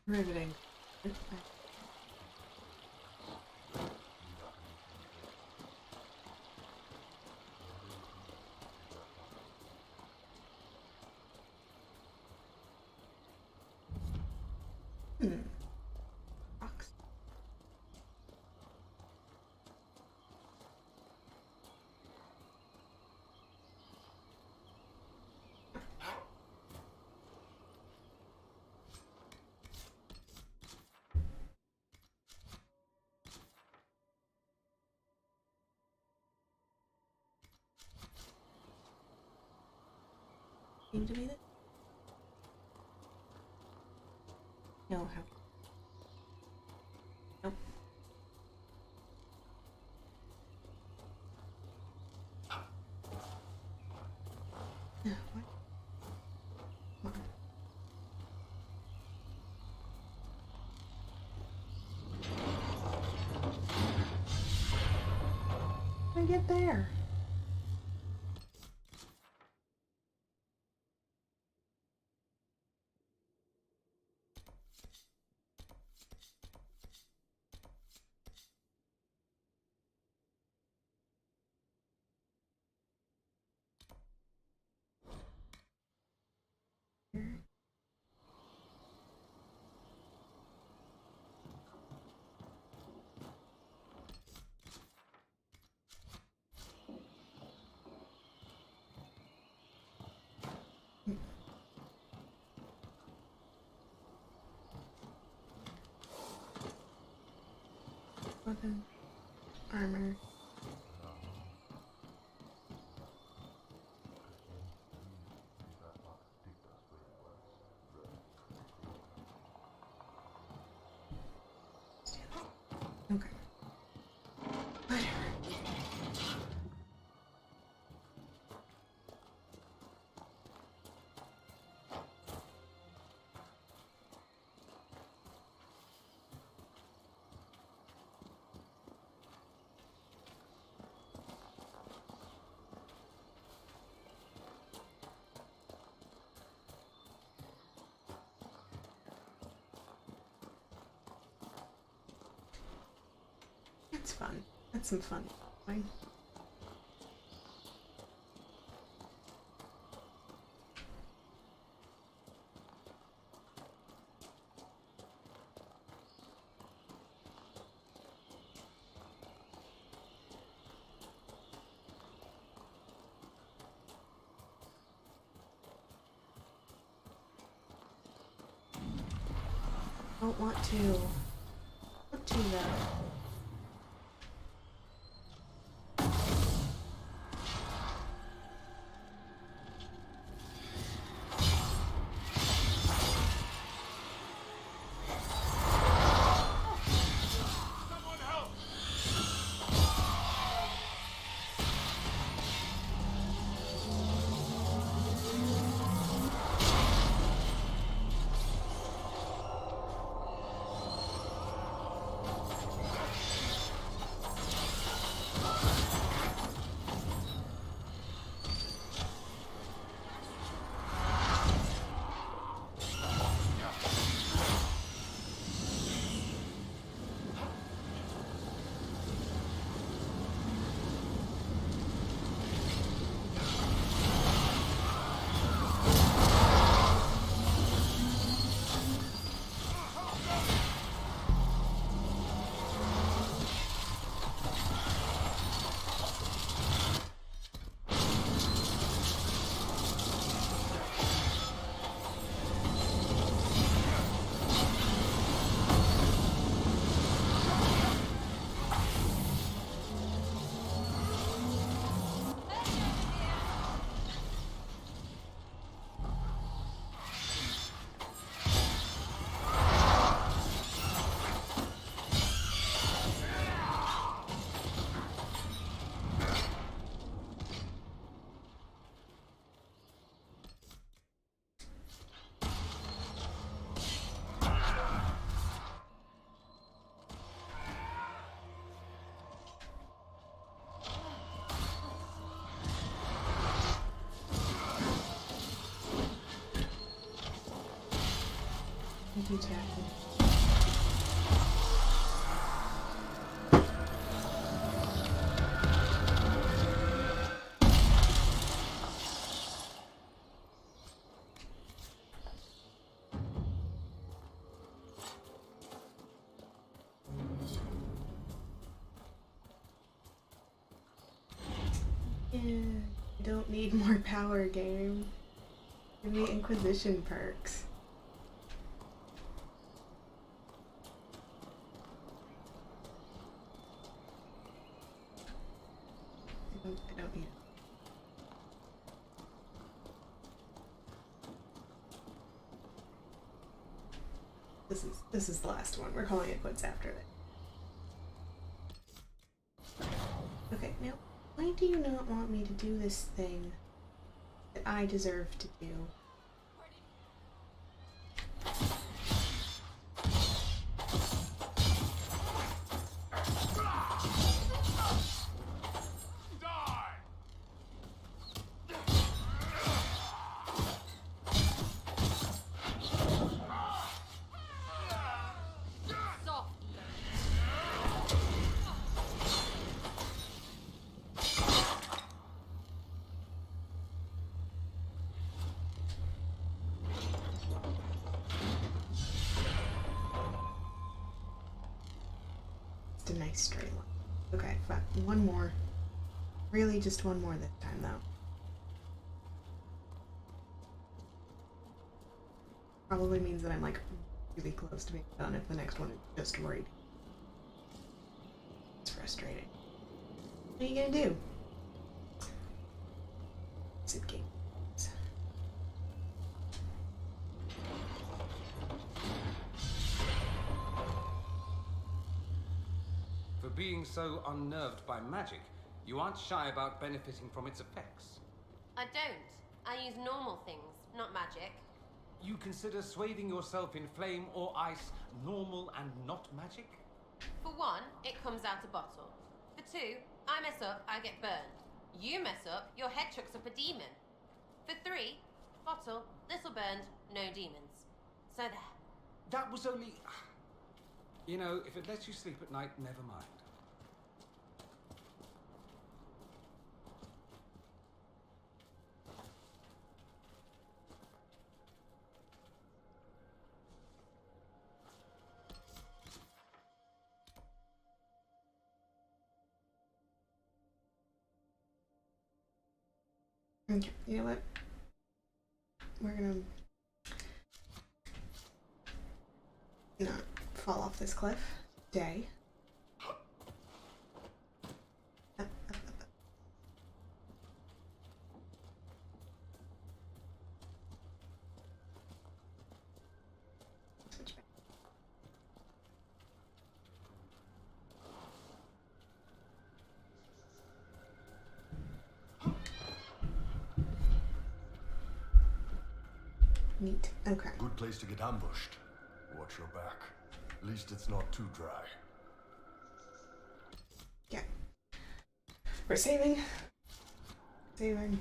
Riveting. Rocks. Seem to be that? No, how? Nope. What? Come on. How did I get there? Weapon, armor. Okay. Whatever. That's fun. That's some fun. Fine. Don't want to look too low. you, Jackie. I don't need more power, game. Give me Inquisition perks. I don't need it. This is the last one. We're calling it quits after it. Okay, now why do you not want me to do this thing that I deserve to do? A nice straight line. Okay, fine. One more. Really, just one more this time, though. Probably means that I'm like really close to being done if the next one is just right. It's frustrating. What are you gonna do? Zip game. For being so unnerved by magic, you aren't shy about benefiting from its effects. I don't. I use normal things, not magic. You consider swathing yourself in flame or ice normal and not magic? For one, it comes out a bottle. For two, I mess up, I get burned. You mess up, your head chucks up a demon. For three, bottle, little burned, no demons. So there. That was only... You know, if it lets you sleep at night, never mind. Okay, you know what? We're gonna not fall off this cliff today. Switch back. Neat. Okay. Good place to get ambushed. Watch your back. At least it's not too dry. Yeah. We're saving. Saving.